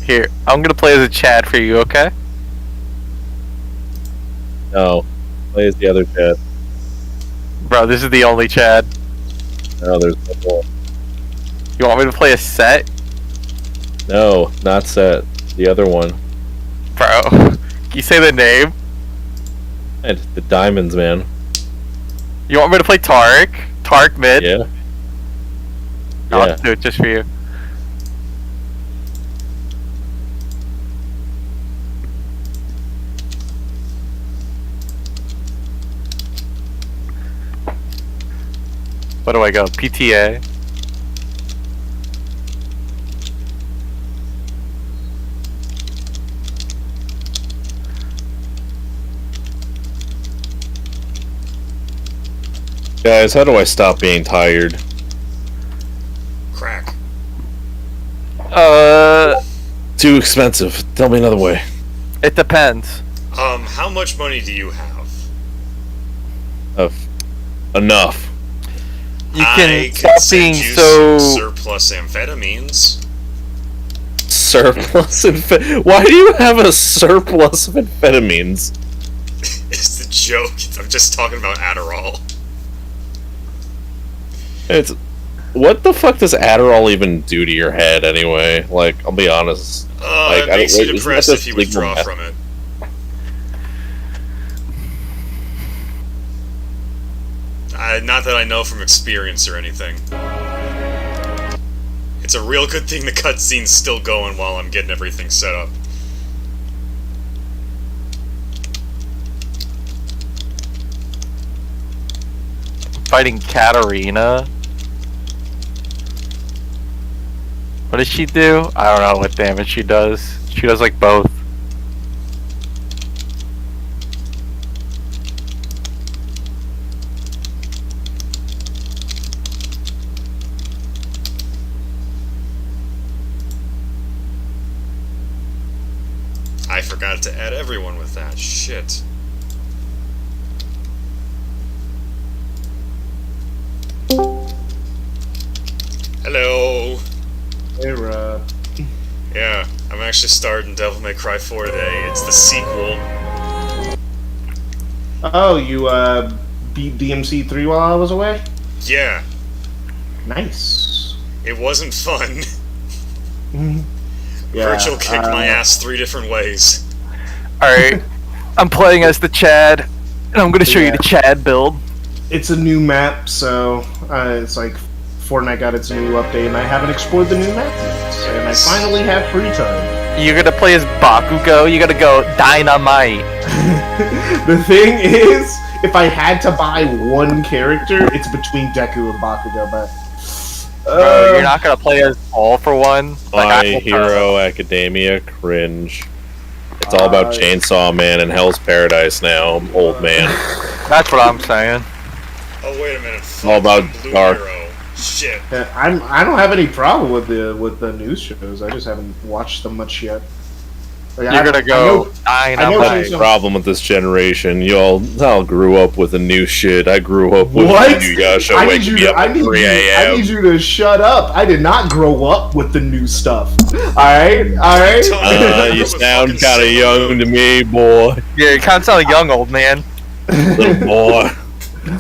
Here, I'm gonna play as a Chad for you, okay? No. Play as the other Chad. Bro, this is the only Chad. No, there's no more. You want me to play a Set? No, not Set. The other one. Bro, can you say the name? And the Diamonds, man. You want me to play Tark? Tark mid? Yeah. I'll do it just for you. Where do I go? PTA? Guys, how do I stop being tired? Crack. Too expensive. Tell me another way. It depends. How much money do you have? Enough. You I can can stop send being you so... some surplus amphetamines. Surplus Why do you have a surplus of amphetamines? It's the joke. I'm just talking about Adderall. It's... What the fuck does Adderall even do to your head, anyway? Like, I'll be honest. Like, It makes you isn't depressed that if you just legal withdraw meth? from it. Not that I know from experience or anything. It's a real good thing the cutscene's still going while I'm getting everything set up. Fighting Katarina. What does she do? I don't know what damage she does. She does like both. I forgot to add everyone with that. Shit. Hello. Hey, Rob. Yeah, I'm actually starting Devil May Cry 4 today. It's the sequel. Oh, you beat DMC 3 while I was away? Yeah, Nice. it wasn't fun. Yeah, Virtual kicked my ass 3 different ways. Alright, I'm playing as the Chad, and I'm gonna show you Yeah. the Chad build. It's a new map, so it's like Fortnite got its new update, and I haven't explored the new map yet. And I finally have free time. You're gonna play as Bakugo, you gotta go Dynamite. The thing is, if I had to buy one character, it's between Deku and Bakugo, but... Bro, you're not gonna play as All for One? My I will Hero Academia, cringe. It's all about Chainsaw Man and Hell's Paradise now, old man. That's what I'm saying. Oh wait a minute. All about Blue Dark. Hero. Shit. I don't have any problem with the news shows. I just haven't watched them much yet. Like, You're gonna go I know Dynamite. some- Problem with this generation, y'all grew up with the new shit. I grew up with What? the new Yasha I need waking you me to, up I at need 3 you, I a.m. need you to shut up. I did not grow up with the new stuff. Alright? Alright? You sound kind of young to me, boy. Yeah, you kinda sound like young old man. Little boy.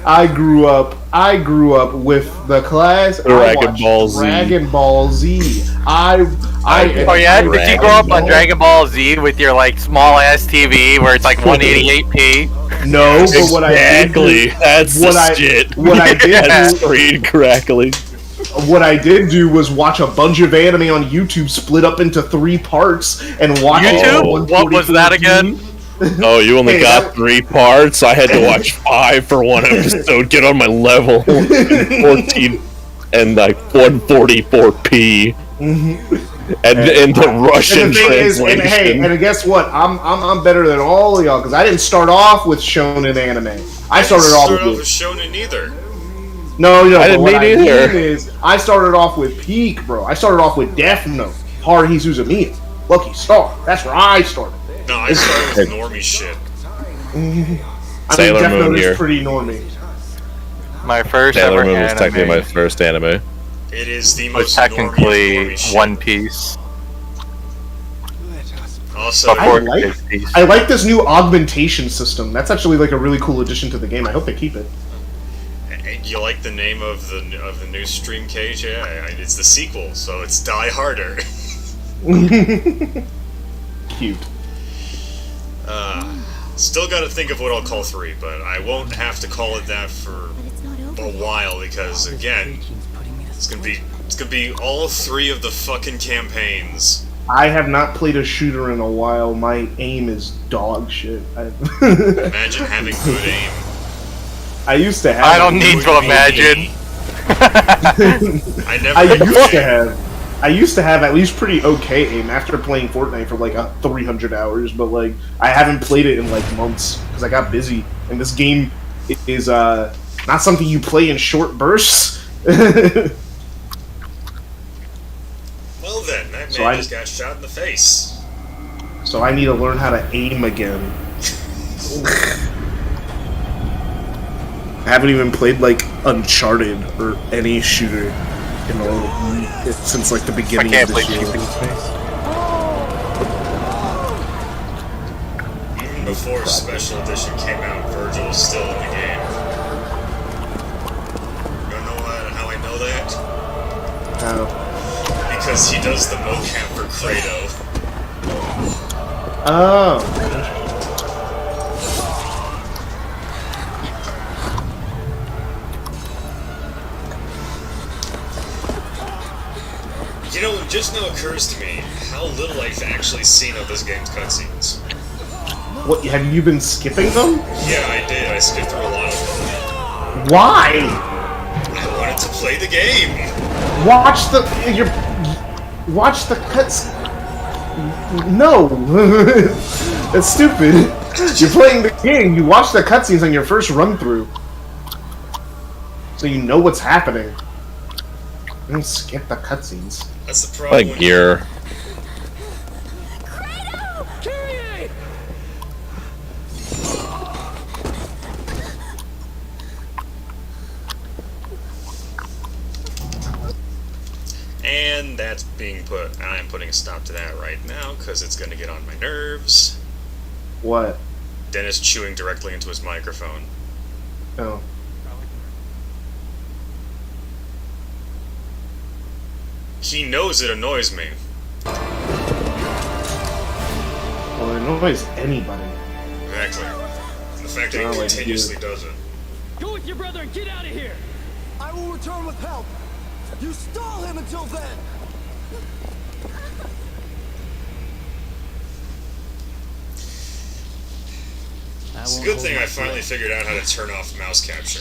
I grew up with the class. Dragon Ball Z. Dragon Ball Z. Oh yeah? Did you grow up on Dragon Ball Z with your like small ass TV where it's like 188p? No, but what I did do, Exactly. That's what the I- shit. what I did That's do- screen crackling. what I did do was watch a bunch of anime on YouTube split up into 3 parts and watch it YouTube? on What was that again? Oh, you only Hey, got that- 3 parts? I had to watch 5 for one episode. Get on my level. 14 and like 144p. And the Russian And the thing is, translation. and hey, and guess what? I'm better than all of y'all because I didn't start off with shonen anime. I started off with with Shonen either. no. I But didn't what mean I either. mean is, I started off with Peak, bro. I started off with Death Note, Haruhi Suzumiya, Lucky Star. That's where I started. No, I started with normie shit. I Sailor mean, Death Moon Note here. is pretty normie. My first Sailor ever Moon was anime. technically my first anime. It is the Or most normie of technically normie shit. One Piece. Also, Before like- it is Piece. I like this new augmentation system. That's actually like a really cool addition to the game. I hope they keep it. you like the name of the new stream cage? Yeah, it's the sequel, so it's Die Harder. Cute. Still got to think of what I'll call 3, but I won't have to call it that for a while because again, it's gonna be all 3 of the fucking campaigns. I have not played a shooter in a while. My aim is dog shit. Imagine having good aim. I used to have. I don't need to imagine. I never. I used to have at least pretty okay aim after playing Fortnite for like 300 hours, but like I haven't played it in like months because I got busy. And this game is not something you play in short bursts. Well then, that So man I- just got shot in the face. So I need to learn how to aim again. I haven't even played like Uncharted or any shooter since like the I beginning can't of believe this year. keeping space. Even before Special Edition came out, Virgil was still in the game. You know how I know that? Because he does the mocap for Kratos. Oh. You know, it just now occurs to me how little I've actually seen of this game's cutscenes. What, have you been skipping them? Yeah, I did. I skipped through a lot of them. Why? I wanted to play the game. Watch the cuts. No, that's stupid. You're playing the game. You watch the cutscenes on your first run through, so you know what's happening. You don't skip the cutscenes. That's the problem. Like gear. And that's being put. And I'm putting a stop to that right now because it's going to get on my nerves. What? Dennis chewing directly into his microphone. Oh. He knows it annoys me. Well, it annoys anybody. Exactly. The fact that Oh, he like continuously you. does it. Go with your brother and get out of here! I will return with help. You stall him until then. It's a good thing I finally figured out how to turn off mouse capture.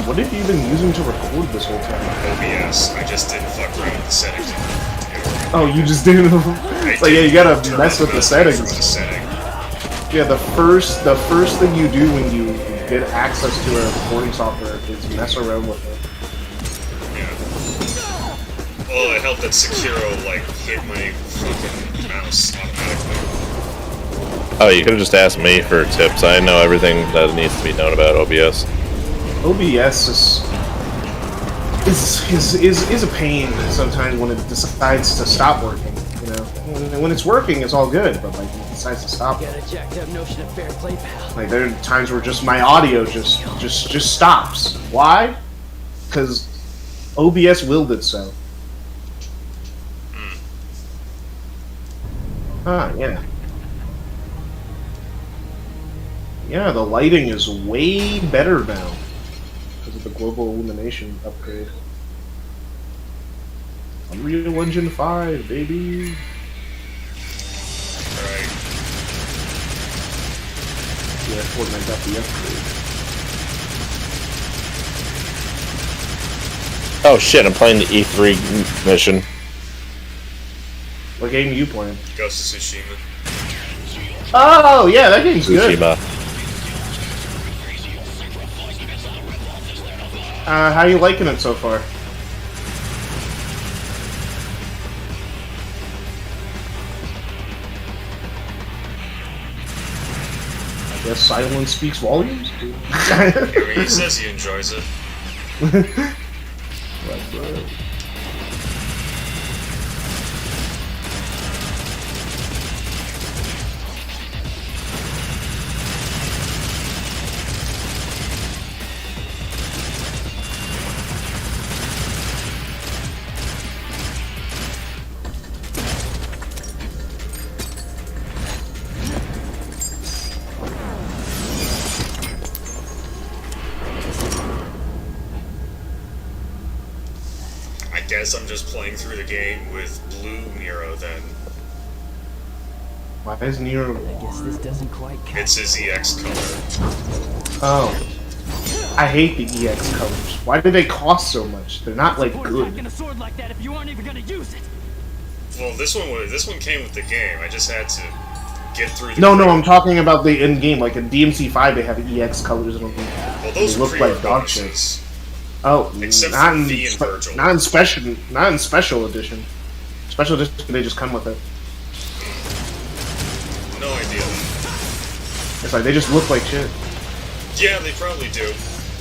What have you been using to record this whole time? OBS. I just didn't fuck around with the settings. Oh, you just didn't. Like, yeah, you gotta Turn mess off with the mouse capture settings. was a setting. Yeah, the first thing you do when you get access to a recording software is mess around with it. Yeah. Well, it helped that Sekiro, like, hit my fucking mouse automatically. Oh, you could have just asked me for tips. I know everything that needs to be known about OBS. OBS is a pain sometimes when it decides to stop working. You know, when it's working, it's all good, but like when it decides to stop, Got a jacked up notion of fair play, pal. like there are times where just my audio just stops. Why? Because OBS willed it so. Ah, yeah. Yeah, the lighting is way better now because of the global illumination upgrade. Unreal Engine 5, baby. Right. Yeah, Fortnite got the upgrade. Oh shit, I'm playing the E3 mission. What game are you playing? Ghost of Tsushima. Oh, yeah, that game's good. Tsushima. How you liking it so far? I guess silence speaks volumes. I mean, he says he enjoys it. Like, bro. I guess I'm just playing through the game with blue Nero then. Why is Nero? Guess this doesn't quite count. It's his EX color. Oh. I hate the EX colors. Why do they cost so much? They're not like good. Packing a sword like that if you aren't even gonna use it. Well, this one came with the game. I just had to get through the No, game. I'm talking about the in game. Like in DMC5, they have EX colors in them. Well, those They are look pre-order like dog shit. bonuses. Oh, Except not for in, V and Virgil. not in special edition. Special edition, they just come with it. No idea. It's like they just look like shit. Yeah, they probably do.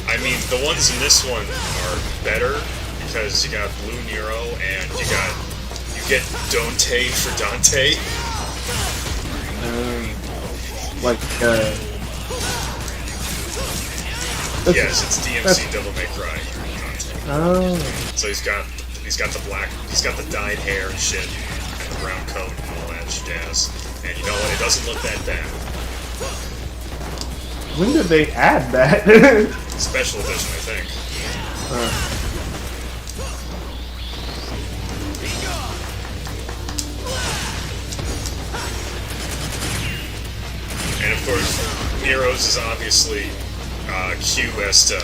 I mean, the ones in this one are better because you got Blue Nero and you get Dante for Dante. Like, Yes, it's DMC Devil May Cry. oh, So he's got the dyed hair and shit, and the brown coat and all that jazz. And you know what? It doesn't look that bad. when did they add that? Special edition, I think. And of course, Nero's is obviously Q as to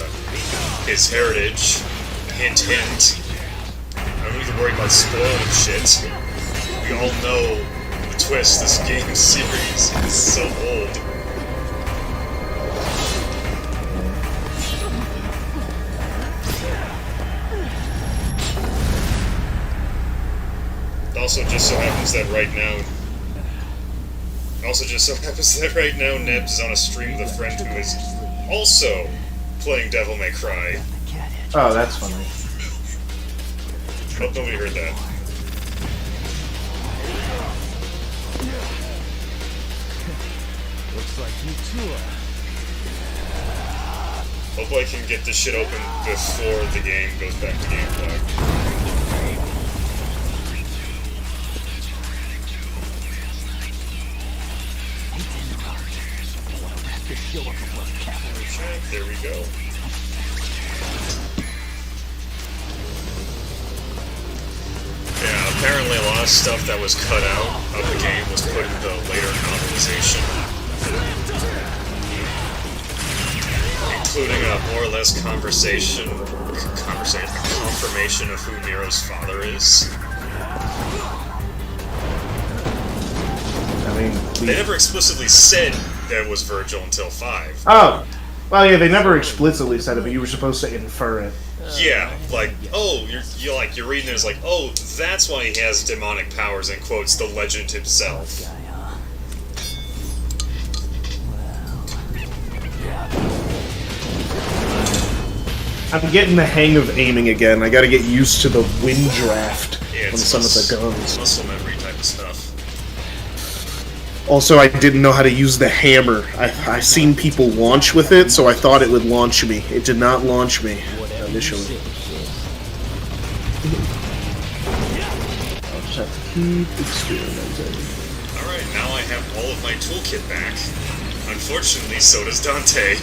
his heritage. Hint, hint. I don't need to worry about spoiling shit. We all know the twist. This game series is so old. It also just so happens that right now. Also, just so happens that right now Nebs is on a stream with a friend who is also playing Devil May Cry. Oh, that's funny. Hope nobody heard that. Looks like you two are. Hope I can get this shit open before the game goes back to gameplay. Okay, there we go. Yeah, apparently a lot of stuff that was cut out of the game was put in the later novelization. Including a more or less confirmation of who Nero's father is. I mean, They never explicitly said that it was Virgil until 5. oh, well, yeah, they never explicitly said it, but you were supposed to infer it. Yeah, like, oh, you're reading it as like, oh, that's why he has demonic powers, and quotes the legend himself. I'm getting the hang of aiming again. I gotta get used to the wind draft Yeah, on it's some of the guns. muscle memory type of stuff. Also, I didn't know how to use the hammer. I've seen people launch with it, so I thought it would launch me. It did not launch me initially. I'll just have to keep experimenting. Alright, now I have all of my toolkit back. Unfortunately, so does Dante.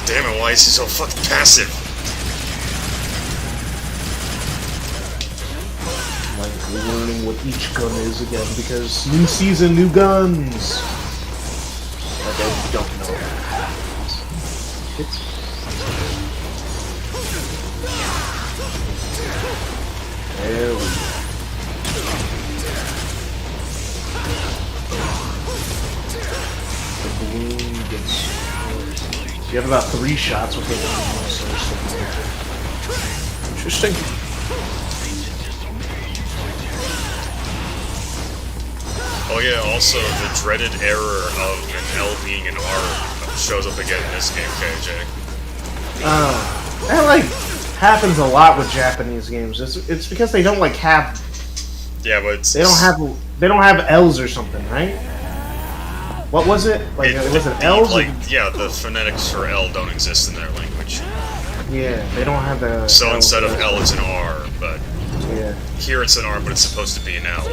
Damn it, why is he so fucking passive? Like learning what each gun is again, because new season, new guns. Like I don't know. There we go. You have about 3 shots with it. Interesting. Oh yeah, also the dreaded error of an L being an R shows up again in this game, KJ. That like happens a lot with Japanese games. It's because they don't like have. Yeah, but They don't have L's or something, right? What was it? Like was it L's? Like yeah, the phonetics for L don't exist in their language. Yeah, they don't have the. So L instead of for- L, it's an R, but Yeah. here it's an R, but it's supposed to be an L.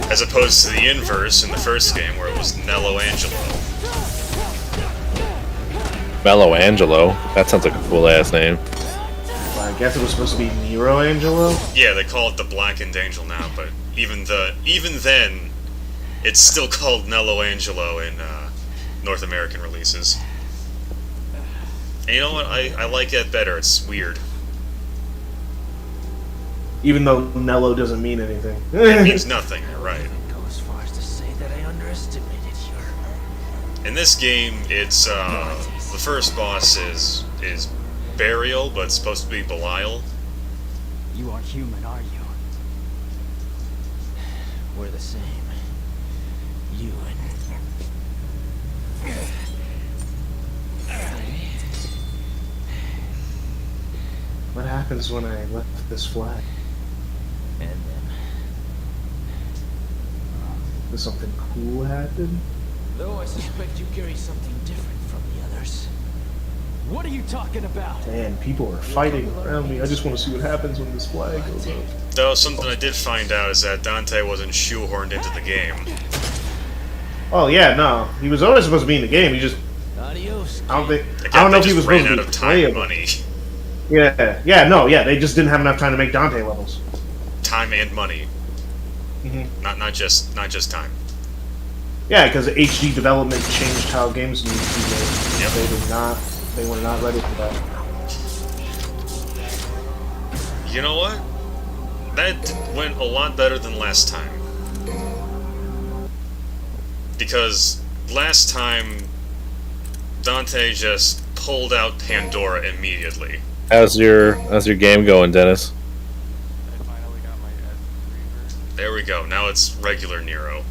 As opposed to the inverse in the first game, where it was Nello Angelo. Mello Angelo. That sounds like a cool ass name. Well, I guess it was supposed to be Nero Angelo. Yeah, they call it the Blackened Angel now, but even then, it's still called Nello Angelo in North American releases. And you know what? I like it better. It's weird. Even though Nello doesn't mean anything. It means nothing. You're right. Go as far as to say that I underestimated your. In this game, it's the first boss is Burial, but it's supposed to be Belial. You aren't human, are you? We're the same. You and. What happens when I left this flag? And them. Does something cool happen? Though I suspect you carry something different from the others. What are you talking about? Man, people are fighting around me. I just want to see what happens when this flag goes up. Though something I did find out is that Dante wasn't shoehorned into the game. Oh yeah, no, he was always supposed to be in the game. He just, Adios. I don't think, Again, I don't know if they he was just ran supposed out to of be time and playable. money. Yeah, they just didn't have enough time to make Dante levels. Time and money. Mhm. Not just time. Yeah, because HD development changed how games need to be made. Yep. They were not ready for that. You know what? That went a lot better than last time. Because last time, Dante just pulled out Pandora immediately. How's your game going, Dennis? There we go. Now it's regular Nero.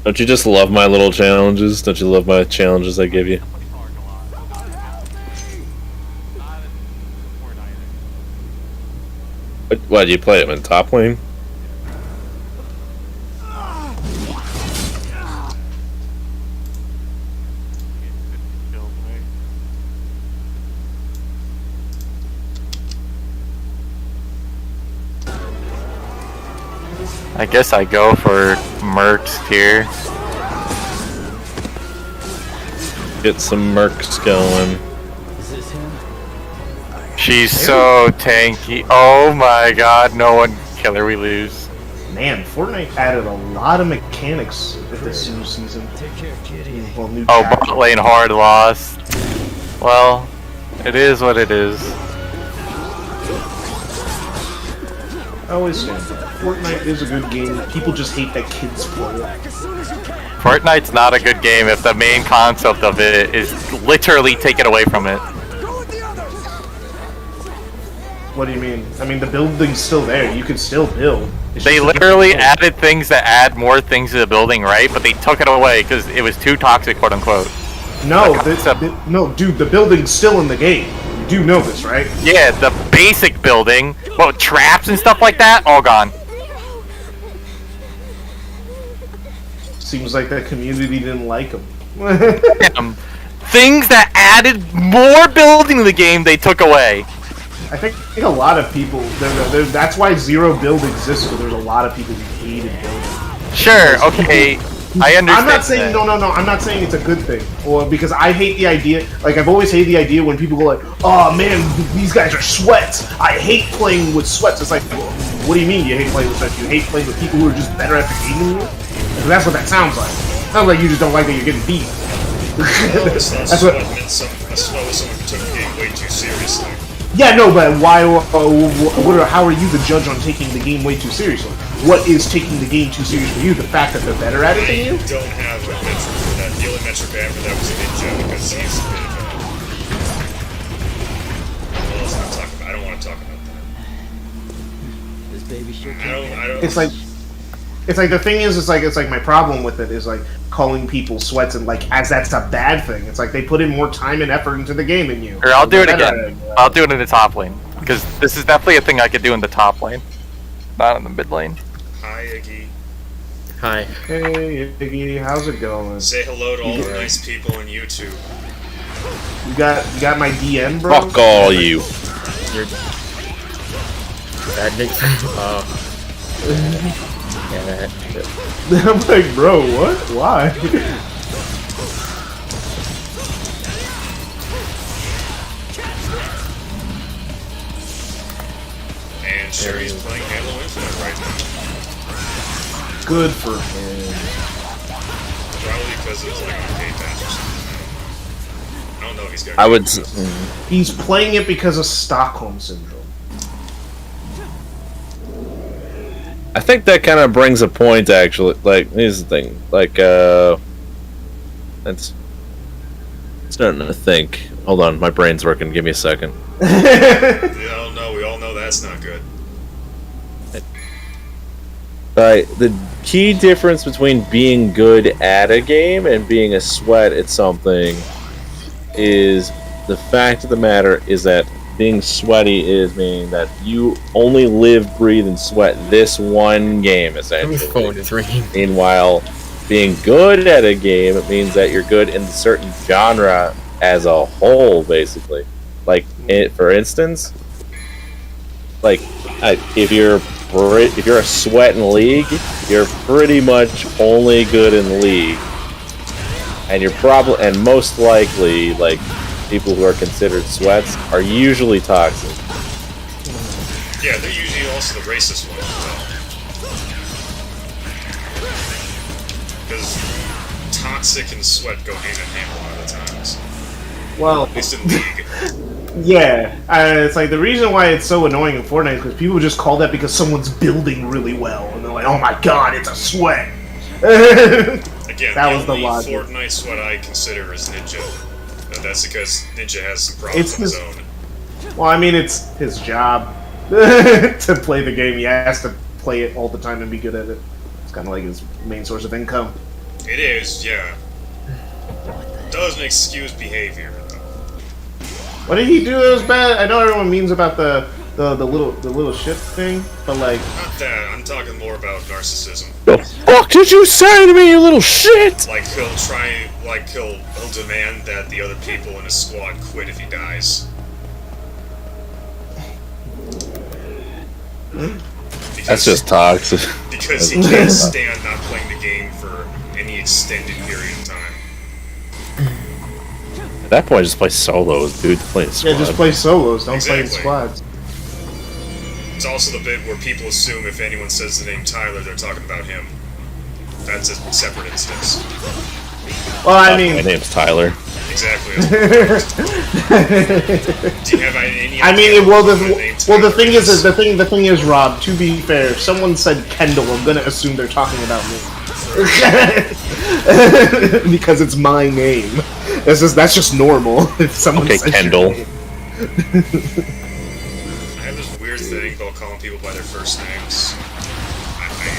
Don't you just love my little challenges? Don't you love my challenges I give you? What do you play him in top lane? I guess I go for Mercs here. Get some mercs going. Is this him? She's so tanky. Oh my god, no one kill her, we lose. Man, Fortnite added a lot of mechanics with this new season. Take care, kitty. Well, new Oh, chapter. bot lane hard lost. Well, it is what it is. I always say that. Fortnite is a good game. People just hate that kids play it. Fortnite's not a good game if the main concept of it is literally taken away from it. What do you mean? I mean, the building's still there. You can still build. It's They just a literally different added things that add more things to the building, right? But they took it away because it was too toxic, quote unquote. building. No, the concept- no, dude, the building's still in the game. You do know this, right? Yeah, the basic building, but with traps and stuff like that, all gone. Seems like the community didn't like them. Things that added more building to the game, they took away. I think a lot of people. That's why zero build exists. So there's a lot of people who hated building. Sure, okay, I understand. I'm not saying that. no. I'm not saying it's a good thing, or because I hate the idea. Like I've always hated the idea when people go like, "Oh man, these guys are sweats. I hate playing with sweats." It's like, well, what do you mean you hate playing with sweats? You hate playing with people who are just better at the game than you? Because that's what that sounds like. Sounds like you just don't like that you're getting beat. That's That's what what. I meant. Someone who took the game way too seriously. Yeah, no, but why? How are you the judge on taking the game way too seriously? what is taking the game too serious for you? The fact that they're better at it than you? I don't have a metric for that. The only metric I have for that was Ninja, because he's a bit of a... Well, let's not talk about... I don't want to talk about that. This baby sure I don't... It's like the thing is, it's like my problem with it is like calling people sweats and like as that's a bad thing. It's like they put in more time and effort into the game than you. Here, I'll do it again. I'll do it in the top lane because this is definitely a thing I could do in the top lane, not in the mid lane. Hi, Iggy. Hi. Hey Iggy, how's it going? Say hello to all the nice people on YouTube. You got my DM, bro? Fuck all you. You're... That makes... Yeah, I'm like, bro, what? Why? And Sherry's playing Halo Infinite right now. Good for him. Probably because it's like on Game Pass or something. I don't know if he's gonna... I would. He's playing it because of Stockholm Syndrome. I think that kind of brings a point, actually. Like, here's the thing. Like, it's starting to think. Hold on, my brain's working. Give me a second. We all know that's not good. Right. The key difference between being good at a game and being a sweat at something is the fact of the matter is that being sweaty is meaning that you only live, breathe, and sweat this one game, His essentially. phone is ringing. Meanwhile, being good at a game, it means that you're good in a certain genre as a whole, basically. Like, for instance, like, if you're a sweat in League, you're pretty much only good in League. And you're probably, and most likely, like, people who are considered sweats are usually toxic. Yeah, they're usually also the racist ones as well. Because toxic and sweat go hand in hand a lot of the times. Well, At least in League. yeah, it's like the reason why it's so annoying in Fortnite is because people just call that because someone's building really well, and they're like, "Oh my god, it's a sweat." Again, That the was the only logic. Fortnite sweat I consider is Ninja. That's because Ninja has some problems of his own. Well, I mean, it's his job to play the game. He has to play it all the time and be good at it. It's kind of like his main source of income. It is, yeah. Doesn't excuse behavior, though. What did he do that was bad? I know everyone means about the little shit thing, but like, Not that. I'm talking more about narcissism. The fuck did you say to me, you little shit? Like he'll demand that the other people in his squad quit if he dies. That's just toxic. Because he can't stand not playing the game for any extended period of time. At that point, just play solos, dude. Play squad. yeah, just play solos. Don't play in Exactly. squads. It's also the bit where people assume if anyone says the name Tyler, they're talking about him. That's a separate instance. Well, I My mean, name's Tyler. Exactly. Do you have any I idea mean, well, what the name the Tyler thing is, the thing is, Rob. To be fair, if someone said Kendall, I'm gonna assume they're talking about me because it's my name. That's just normal. If someone Okay, says Kendall. your name. I have this weird thing about calling people by their first names.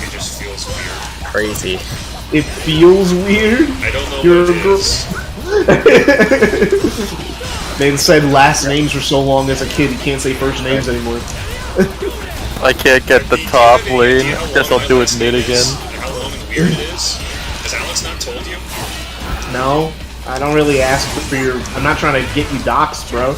It just feels weird. Crazy. It feels weird. I don't know You're what a it girl. is. They said last names for so long as a kid, you can't say first names anymore. I can't get the Do you top have any lane. idea how Guess long I'll do my it mid last name again. is? And how long and weird it is? Has Alex not told you? No, I don't really ask for your. I'm not trying to get you doxxed, bro.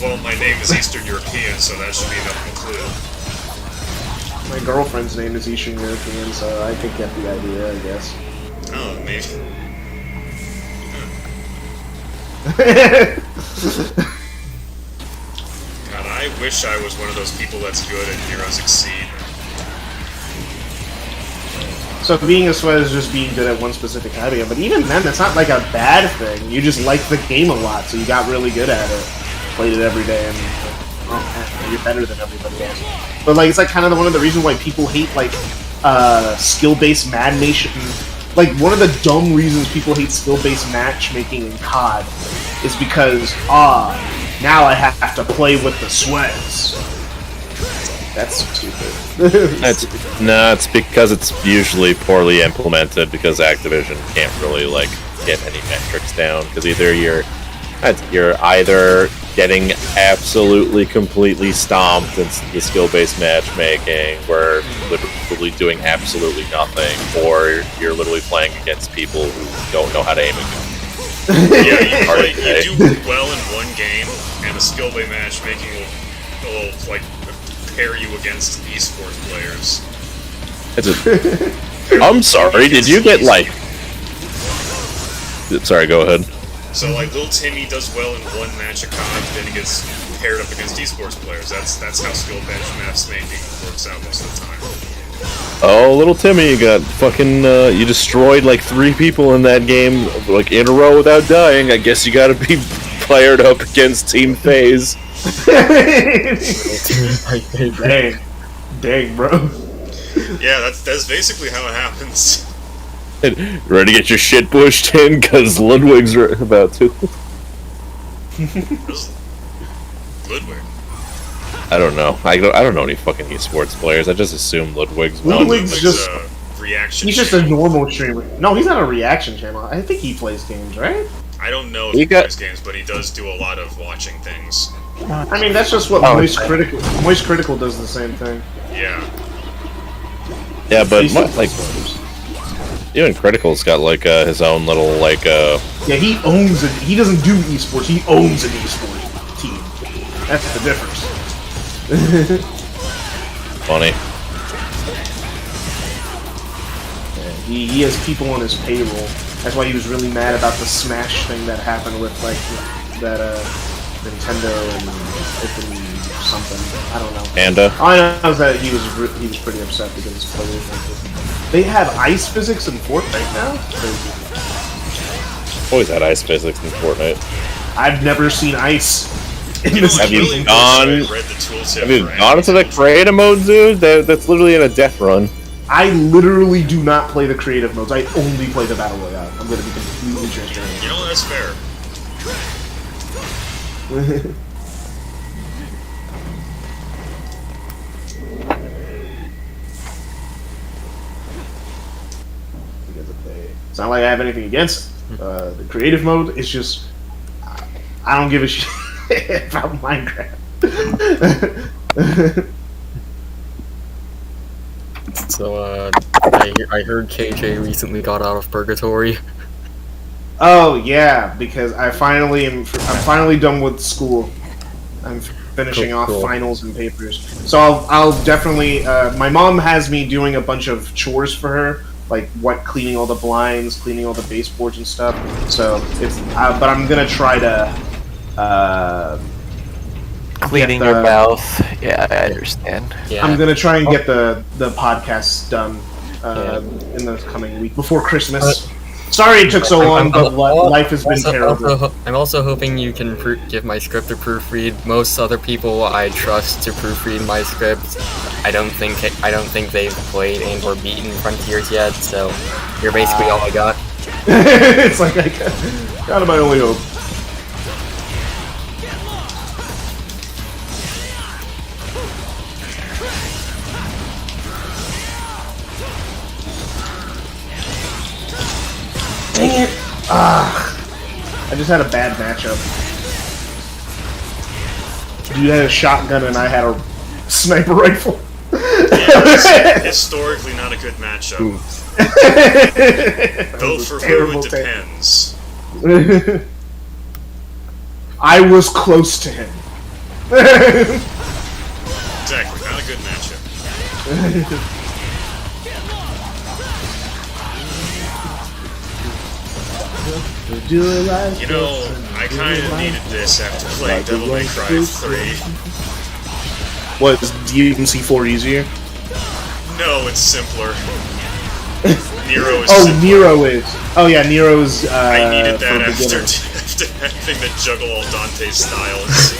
Well, my name is Eastern European, so that should be enough of a clue. My girlfriend's name is Eastern European, so I could get the idea, I guess. Oh, maybe. God, I wish I was one of those people that's good at Heroes Exceed. So being a sweat is just being good at one specific type of game, but even then, that's not like a bad thing. You just like the game a lot, so you got really good at it. Played it every day, and oh, man, you're better than everybody else. But like, it's like kind of one of the reasons why people hate like skill-based matchmaking. Like one of the dumb reasons people hate skill-based matchmaking in COD is because now I have to play with the sweats. That's stupid. It's because it's usually poorly implemented because Activision can't really like get any metrics down because either you're either getting absolutely completely stomped in the skill-based matchmaking where literally doing absolutely nothing, or you're literally playing against people who don't know how to aim a gun. Yeah, you do well in one game, and the skill-based matchmaking will like pair you against esports players. I'm sorry, did you get like... Sorry, go ahead. So like little Timmy does well in one match of COD, then he gets paired up against esports players. That's how skill-based matchmaking works out most of the time. Oh, little Timmy, you got fucking, you destroyed like 3 people in that game, like in a row without dying. I guess you gotta be paired up against Team FaZe. Dang, bro. Yeah, that's basically how it happens. Ready to get your shit pushed in? Cause Ludwig's about to. Ludwig. I don't know. I don't know any fucking esports players. I just assume Ludwig's one. Ludwig's just reaction. He's just a normal streamer. No, he's not a reaction channel. I think he plays games, right? I don't know if he plays games, but he does do a lot of watching things. I mean, that's just what Moist Critical does the same thing. Yeah. Yeah, but like even Critical's got like his own little like Yeah, he owns it. He doesn't do esports. He owns an esports team. That's the difference. Funny. Yeah, he has people on his payroll. That's why he was really mad about the Smash thing that happened with like that Nintendo and Open something. I don't know. Panda. All I know is that he was pretty upset because his players. They have ice physics in Fortnite now. Always had ice physics in Fortnite. I've never seen ice. Have you gone into the creative mode, dude? That's literally in a death run. I literally do not play the creative modes. I only play the battle royale. I'm gonna be completely transparent. You know, that's fair. It's not like I have anything against the creative mode. It's just I don't give a shit about Minecraft. So, I heard KJ recently got out of purgatory. Oh yeah, because I'm finally done with school. I'm finishing off finals and papers. So I'll definitely. My mom has me doing a bunch of chores for her, like cleaning all the blinds, cleaning all the baseboards and stuff. So it's. But I'm gonna try to. Cleaning your mouth. Yeah, I understand. Yeah. I'm gonna try and get the podcast done in the coming week before Christmas. Sorry it took so long, but life has been terrible. I'm also hoping you can give my script to proofread. Most other people I trust to proofread my script, I don't think they've played and or beaten Frontiers yet. So you're basically all I got. It's like kind of my only hope. Dang it! I just had a bad matchup. You had a shotgun and I had a sniper rifle. Yeah, historically not a good matchup. Though for who it depends. I was close to him. Exactly, not a good matchup. You know, I kind of needed this after playing Devil May Cry 3. What, is DMC4 easier? No, it's simpler. Nero is Oh, simpler. Nero is. Oh yeah, Nero's I needed that for after beginners. having to juggle all Dante's styles.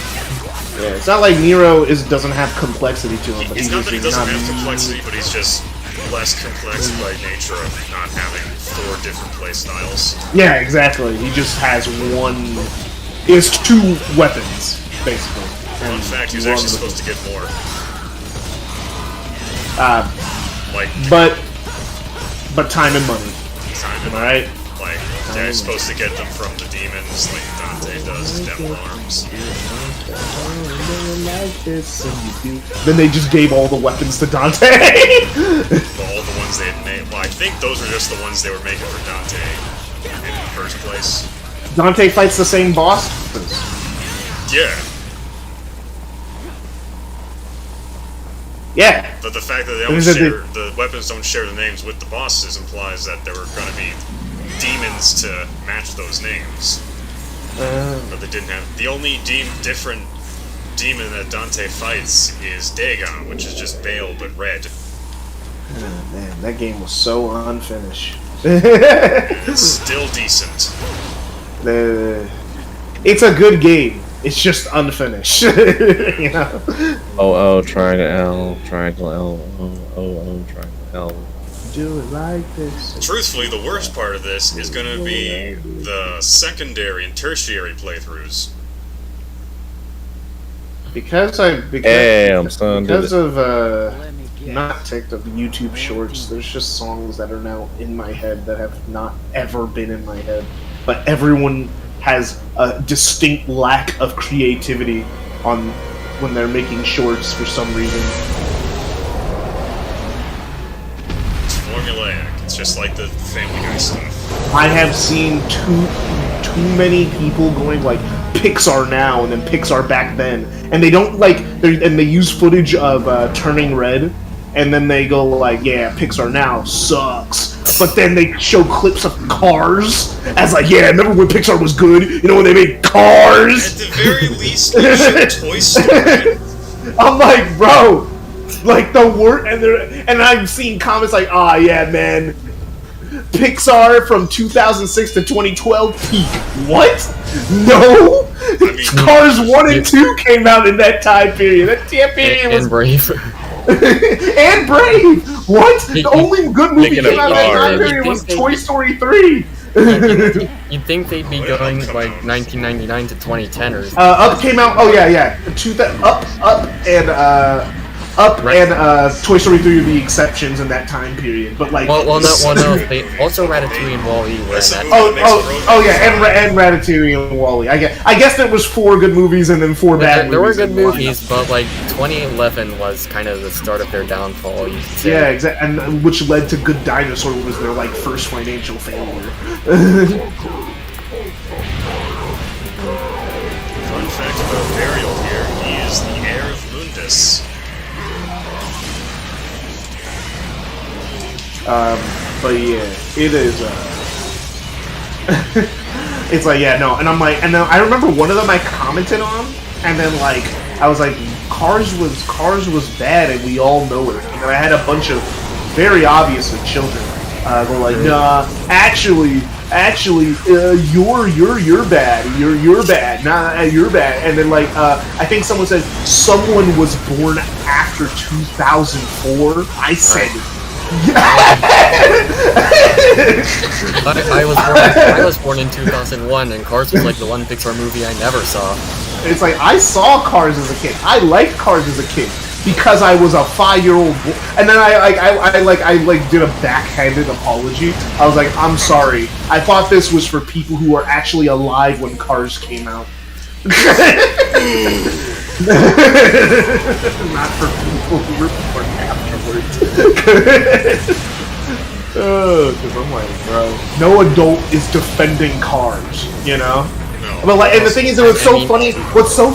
Yeah, it's not like Nero doesn't have complexity to him, but It's he's not that he just doesn't not. have complexity, but he's just less complex by nature of not having 4 different play styles. Yeah, exactly. He just has one. He has 2 weapons, basically. Fun fact, he was actually supposed to get more. Like, But time and money. time Am I right? Like, they're supposed to get them from the demons, like Dante does his devil arms. Then they just gave all the weapons to Dante. All the ones they had made. Well, I think those were just the ones they were making for Dante in the first place. Dante fights the same boss. Yeah, Yeah. but the fact that they don't share, the weapons don't share the names with the bosses implies that there were going to be demons to match those names. But they didn't have. The only different demon that Dante fights is Dagon, which is just Bale but red. Oh, man, that game was so unfinished. It's still decent. It's a good game. It's just unfinished. You know? Oh, triangle L, triangle L, oh, triangle L. Do it like this. Truthfully, the worst part of this is going to be the secondary and tertiary playthroughs. Because Damn, son, because did it. of not TikTok, YouTube Shorts, there's just songs that are now in my head that have not ever been in my head. But everyone has a distinct lack of creativity on when they're making shorts for some reason. It's formulaic. It's just like the Family Guy stuff. I have seen too many people going like Pixar now and then Pixar back then, and they don't they use footage of Turning Red, and then they go like, yeah, Pixar now sucks. But then they show clips of Cars as like, yeah, remember when Pixar was good? You know when they made Cars? At the very least, they should Toy Story. I'm like, bro, like the word, and I've seen comments like, ah, yeah, man, Pixar from 2006 to 2012 peak. What? No, Cars 1 and 2 came out in that time period. That time period was And Brave. and Brave. What? The only good movie Speaking came of out in that Cars. time period was You'd think Toy Story 3. You'd think they'd be going like 1999 to 2010 or Up came out. Oh yeah. Up and Toy Story 3 are the exceptions in that time period. But like, well, no. They also Ratatouille and Wall-E were in that. And Ratatouille and Wall-E. I guess there was 4 good movies and then 4 bad movies. There were good movies, but like 2011 was kind of the start of their downfall. You could say. Yeah, exactly, and which led to Good Dinosaur was their like first financial failure. Fun fact about Burial here, he is the heir of Mundus. But yeah, it is. It's like, yeah, no, and I'm like, and then I remember one of them I commented on, and then like I was like, Cars was bad, and we all know it. And then I had a bunch of very obviously children go like, nah, actually, you're bad, you're bad, nah, you're bad. And then like, I think someone said someone was born after 2004. I said. I was born in 2001, and Cars was like the one Pixar movie I never saw. It's like, I saw Cars as a kid. I liked Cars as a kid because I was a 5-year-old boy. And then I did a backhanded apology. I was like, I'm sorry. I thought this was for people who were actually alive when Cars came out. Not for people who were born afterwards. Because I'm like, bro, no adult is defending Cars, you know? No. But like, and the thing is, what's so funny? What's so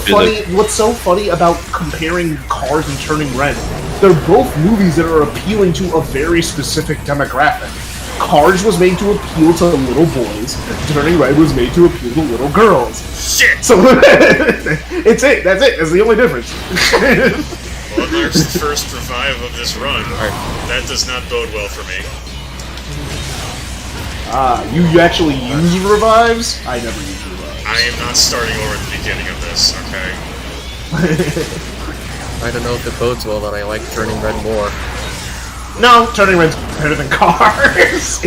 funny about comparing Cars and Turning Red? They're both movies that are appealing to a very specific demographic. Cars was made to appeal to little boys. Turning Red was made to appeal to little girls. Shit! So it's it. That's it. That's the only difference. Well, there's the first revive of this run. That does not bode well for me. You actually use revives? I never use revives. I am not starting over at the beginning of this, okay? I don't know if it bodes well that I like Turning Red more. No, Turning Red's better than Cars.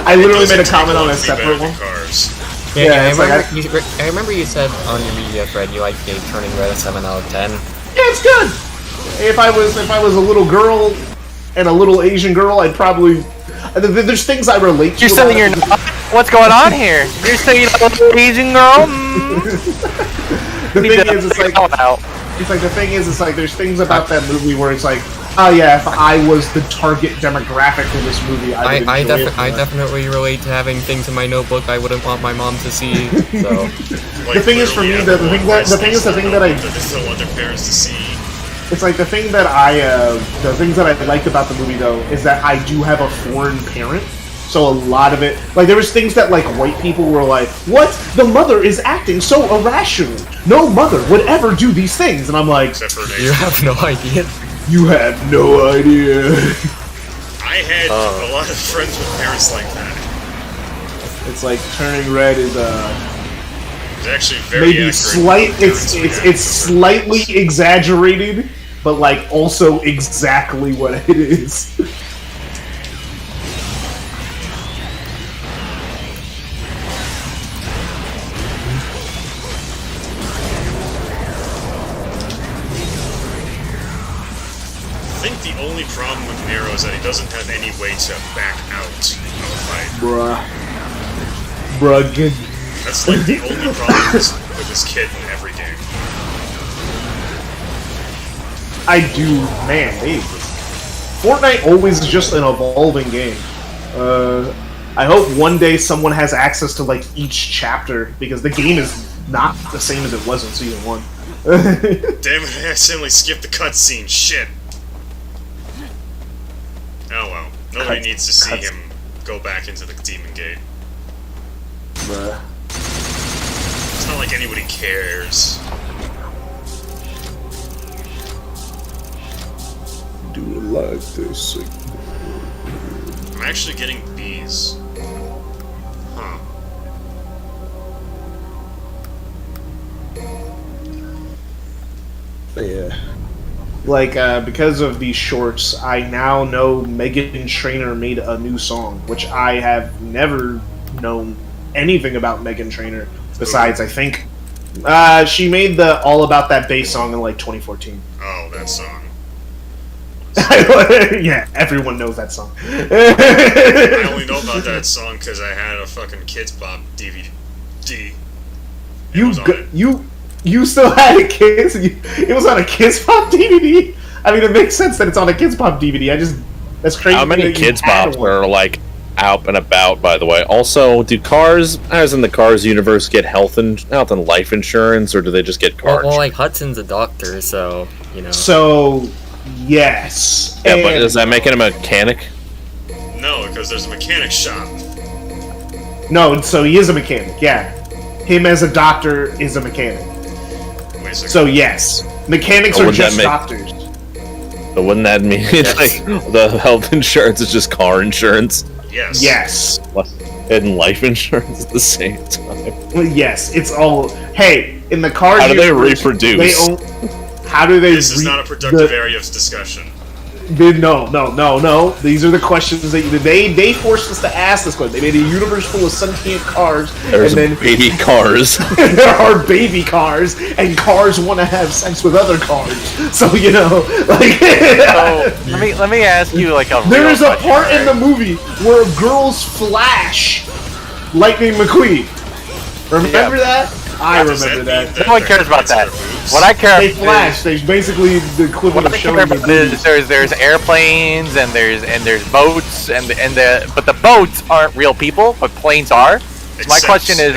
I literally made a comment on a separate one. Cars. Yeah, it's I remember you said on your media thread you like gave Turning Red a 7 out of 10. Yeah, it's good. If I was a little girl and a little Asian girl, I'd probably. There's things I relate to. You're saying you're not. What's going on here? You're saying you're not an Asian girl? The thing is, it's like the thing is, it's like there's things about that movie where it's like, oh yeah, if I was the target demographic for this movie, I definitely relate to having things in my notebook I wouldn't want my mom to see. So the thing is, for me, the thing that I don't want their parents to see. It's like the things that I liked about the movie though is that I do have a foreign parent. So a lot of it, like there was things that like white people were like, "What? The mother is acting so irrational. No mother would ever do these things." And I'm like, you have no idea. You have no idea. I had a lot of friends with parents like that. It's like Turning Red is It's actually very maybe accurate. It's slightly exaggerated, but like also exactly what it is. I think the only problem with Nero is that he doesn't have any way to back out of a fight. Bruh, good. That's like the only problem with this kid in every game. Fortnite always is just an evolving game. I hope one day someone has access to like each chapter because the game is not the same as it was in Season 1. Damn it, I accidentally skipped the cutscene. Shit. Oh well. Nobody needs to see him go back into the Demon Gate. Bruh. It's not like anybody cares. Do it like this. I'm actually getting bees. Huh. Yeah. Like, because of these shorts, I now know Meghan Trainor made a new song, which I have never known anything about Meghan Trainor. Besides, I think she made the All About That Bass song in like 2014. Oh, that song. Yeah, everyone knows that song. I only know about that song because I had a fucking Kids Bop DVD. You still had a Kids? It was on a Kids Pop DVD? I mean, it makes sense that it's on a Kids Pop DVD. That's crazy. How many Kids Pops are like out and about, by the way? Also, do Cars, as in the Cars universe, get health and life insurance, or do they just get cars? Well, like Hudson's a doctor, so you know. So, yes. Yeah, but does that make it a mechanic? No, because there's a mechanic shop. No, so he is a mechanic. Yeah, him as a doctor is a mechanic. So yes, mechanics are just doctors. But wouldn't that mean like the health insurance is just car insurance? Yes. Yes. And life insurance at the same time. Well, yes, it's all. Hey, in the car. How do they reproduce? How do they? This is not a productive area of discussion. No. These are the questions that they forced us to ask this question. They made a universe full of sentient cars. There's baby cars. There are baby cars, and cars want to have sex with other cars. So like. So let me ask you like a. There is a part in the movie where girls flash Lightning McQueen. Remember that? I remember that. No one cares about that. What I care about flash. They basically the equivalent of showing the there's airplanes and there's boats but the boats aren't real people, but planes are. My question is,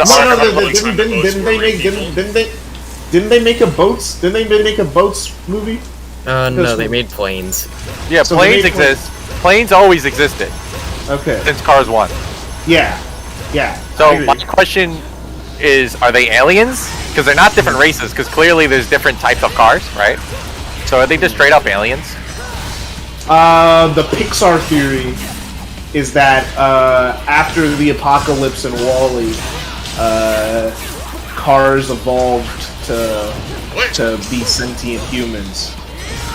didn't they make a boats? Didn't they make a boats movie? No, they made planes. Yeah, so planes exist. Planes always existed. Okay. Since Cars 1. Yeah. So my question is, are they aliens? Because they're not different races, because clearly there's different types of cars, right? So are they just straight up aliens? The Pixar theory is that after the apocalypse in WALL-E, cars evolved to What? to be sentient humans.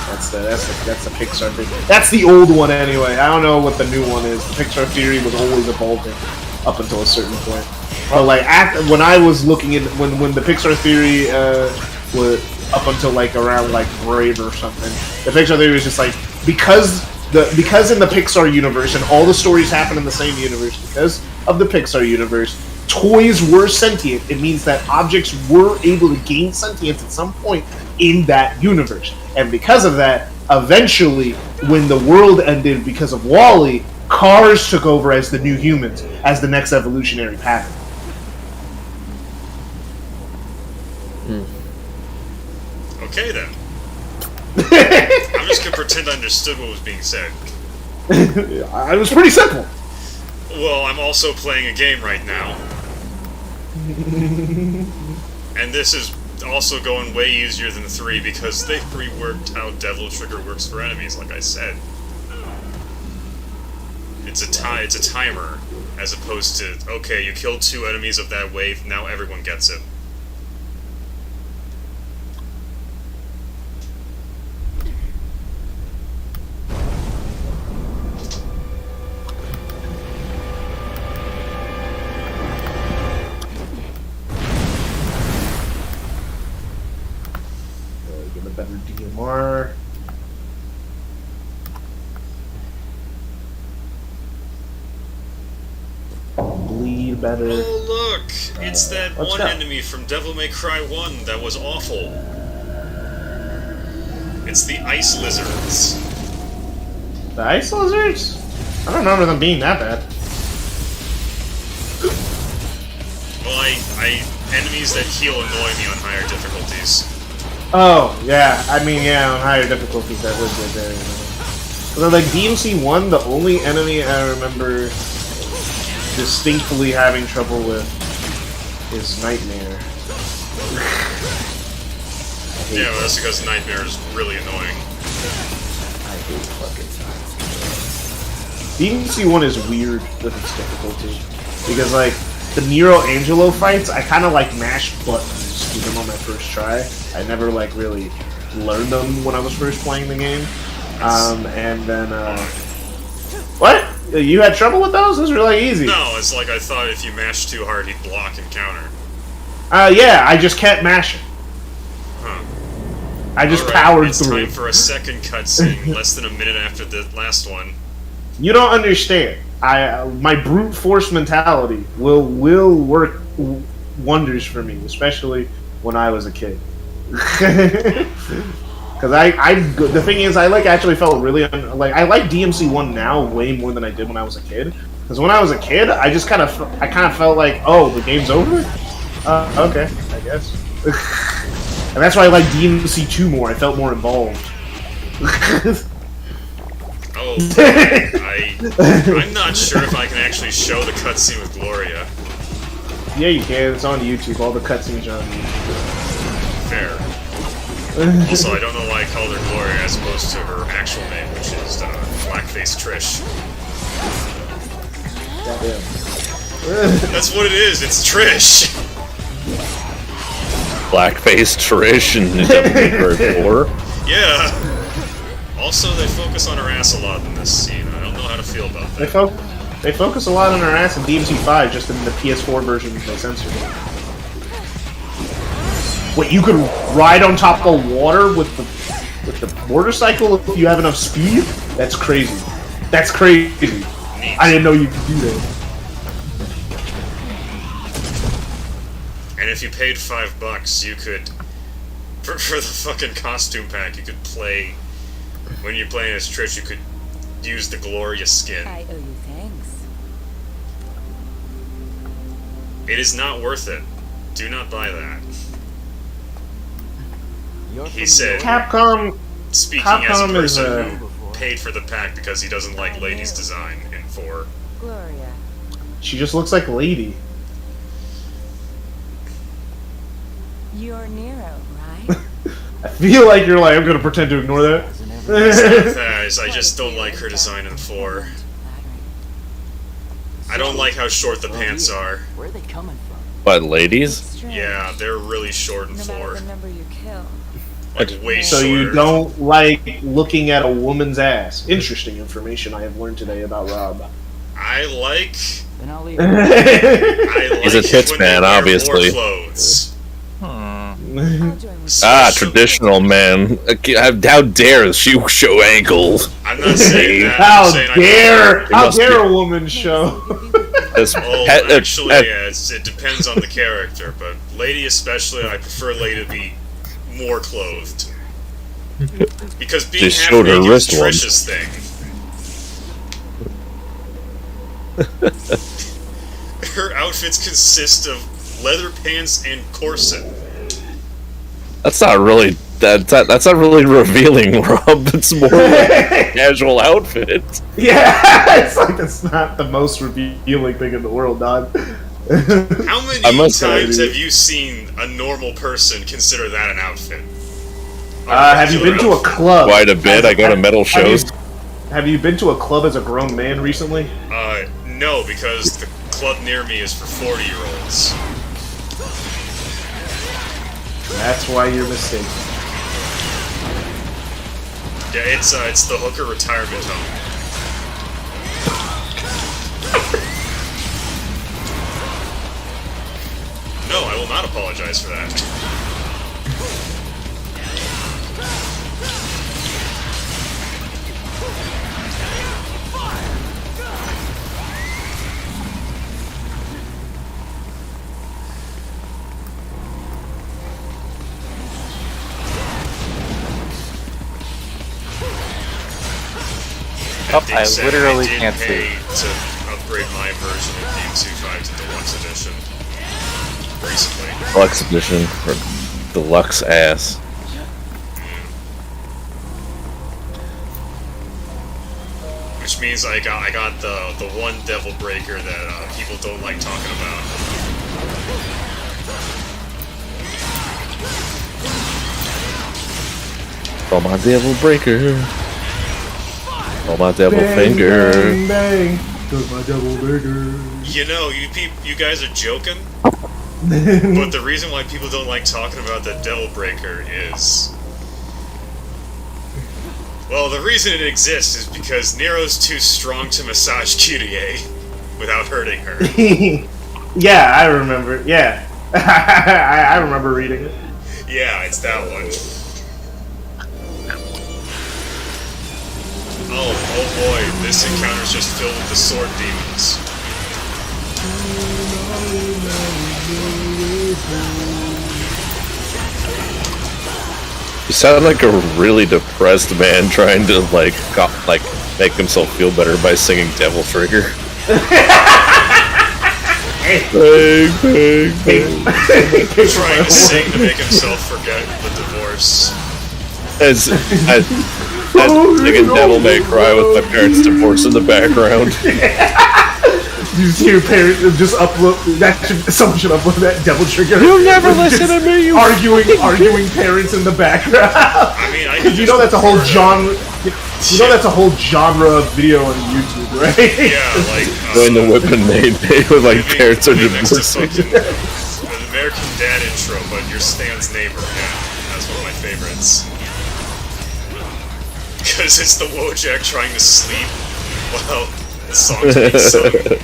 That's the Pixar thing. That's the old one anyway. I don't know what the new one is. The Pixar theory was always evolving up until a certain point. But like when I was looking at when the Pixar theory was up until like around like Brave or something, the Pixar theory was just like because in the Pixar universe and all the stories happen in the same universe because of the Pixar universe, toys were sentient. It means that objects were able to gain sentience at some point in that universe. And because of that, eventually, when the world ended because of WALL-E, cars took over as the new humans, as the next evolutionary pattern. Okay then. I'm just gonna pretend I understood what was being said. It was pretty simple. Well, I'm also playing a game right now. And this is also going way easier than 3 because they've reworked how Devil Trigger works for enemies, like I said. It's a timer, as opposed to, okay, you killed 2 enemies of that wave, now everyone gets it. Get a better DMR. Bleed better. Oh look! It's that what's one that? enemy from Devil May Cry 1 that was awful. It's the ice lizards. The ice lizards? I don't remember them being that bad. Well, enemies that heal annoy me on higher difficulties. Oh, yeah. I mean, yeah, on higher difficulties that would get very annoying. But like DMC 1, the only enemy I remember distinctly having trouble with is Nightmare. Yeah, well, that's because Nightmare is really annoying. I hate fucking DMC 1 is weird with its difficulty. Because, like, the Nero Angelo fights, I kind of, like, mashed buttons to them on my first try. I never, like, really learned them when I was first playing the game. And then, what? You had trouble with those? Those were, like, easy. No, it's like I thought if you mashed too hard, he'd block and counter. Yeah, I just kept mashing. Huh. I just Alright, powered it's through. time for a second cutscene, less than a minute after the last one. You don't understand. My brute force mentality will work wonders for me, especially when I was a kid. Because the thing is, I like actually felt really like I like DMC 1 now way more than I did when I was a kid. Because when I was a kid, I just kind of felt like, oh, the game's over. Okay, I guess. And that's why I like DMC 2 more. I felt more involved. Oh, I'm not sure if I can actually show the cutscene with Gloria. Yeah, you can. It's on YouTube. All the cutscenes are on YouTube. Fair. Also, I don't know why I called her Gloria as opposed to her actual name, which is Blackface Trish. Goddamn. That's what it is. It's Trish. Blackface Trish and Devil May Cry 4. Yeah. Also, they focus on her ass a lot in this scene. I don't know how to feel about that. They focus a lot on her ass in DMC 5, just in the PS4 version they censored. Wait, you could ride on top of water with the motorcycle if you have enough speed? That's crazy. That's crazy. Neat. I didn't know you could do that. And if you paid $5, you could, for the fucking costume pack, you could play. When you're playing as Trish, you could use the Gloria skin. I owe you thanks. It is not worth it. Do not buy that. He said, Capcom speaking as a Capcom is, person who paid for the pack because he doesn't like ladies' design in 4. Gloria. she just looks like a lady. You're Nero, right? I feel like you're like, I'm gonna pretend to ignore that. I just don't like her design in 4. I don't like how short the pants are. Where are they coming from? But ladies? It's strange. Yeah, they're really short and No matter floor. the number you kill. Like, way So shorter. you don't like looking at a woman's ass. Interesting information I have learned today about Rob. I like... Then I'll leave. I like He's a tits when they man, wear obviously. more clothes. I'll join with Traditional man. How dare she show ankles? I'm not saying that. How I'm saying dare! How must dare be- a woman show? This- Oh, at- actually, at- yeah, it depends on the character, but lady especially, I prefer lady to be more clothed. Because being Just half showed her naked is wrist one. Trish's thing. Her outfits consist of leather pants and corset. That's not really that's not really revealing, Rob. It's more like a casual outfit. Yeah, it's like it's not the most revealing thing in the world, dog. How many I must say, times dude. have you seen a normal person consider that an outfit? Have you been to a club? Quite a bit. I go to metal shows. Have you been to a club as a grown man recently? No, because the club near me is for 40-year-olds. That's why you're mistaken. Yeah, it's the hooker retirement home. No, I will not apologize for that. Oh, That being I said, literally did can't pay see. to upgrade my version of D25 to Deluxe Edition recently. Deluxe edition or deluxe ass. Which means I got the one Devil Breaker that people don't like talking about. Oh my devil breaker. Oh my devil finger. Bang, bang. Does my double burger. You know, you guys are joking, but the reason why people don't like talking about the Devil Breaker is... Well, the reason it exists is because Nero's too strong to massage Kyrie without hurting her. Yeah, I remember. Yeah. I remember reading it. Yeah, it's that one. Oh boy, this encounter's just filled with the sword demons. You sound like a really depressed man trying to like make himself feel better by singing Devil Trigger. Bang, bang, bang. Trying to sing to make himself forget the divorce. As singing Devil May Cry with my parents' divorce in the background. You see your parents just upload that. Someone should upload that Devil Trigger. You never listen to me, you arguing parents in the background. I mean, I could You know that's a whole genre. You know Yeah. that's a whole genre of video on YouTube, right? Yeah, like Doing the whip and nay with like maybe- parents are maybe next to divorcing. fucking an American Dad intro, but you're Stan's neighbor. Yeah, that's one of my favorites. Because it's the Wojak trying to sleep while the song's being sung.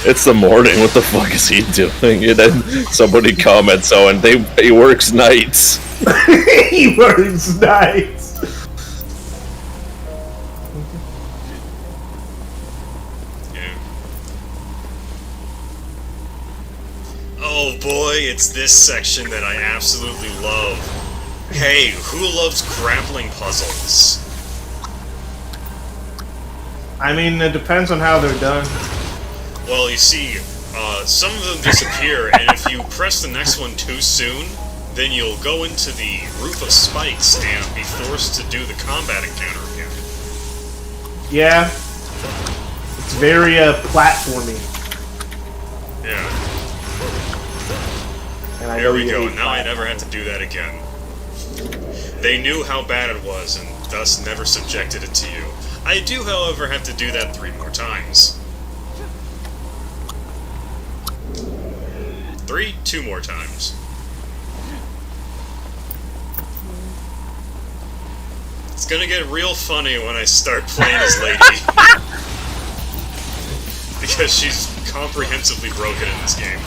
It's the morning. What the fuck is he doing? And then somebody comments, "Oh, and he works nights." He works nice. Yeah. Oh boy, it's this section that I absolutely love. Hey, who loves grappling puzzles? I mean, it depends on how they're done. Well, you see, some of them disappear, and if you press the next one too soon, then you'll go into the roof of spikes and be forced to do the combat encounter again. Yeah, it's very platformy. Yeah, And I here know we you go. hate Now I platforming. never have to do that again. They knew how bad it was, and thus never subjected it to you. I do, however, have to do that 3 more times. 3, 2 more times. It's gonna get real funny when I start playing as Lady. Because she's comprehensively broken in this game.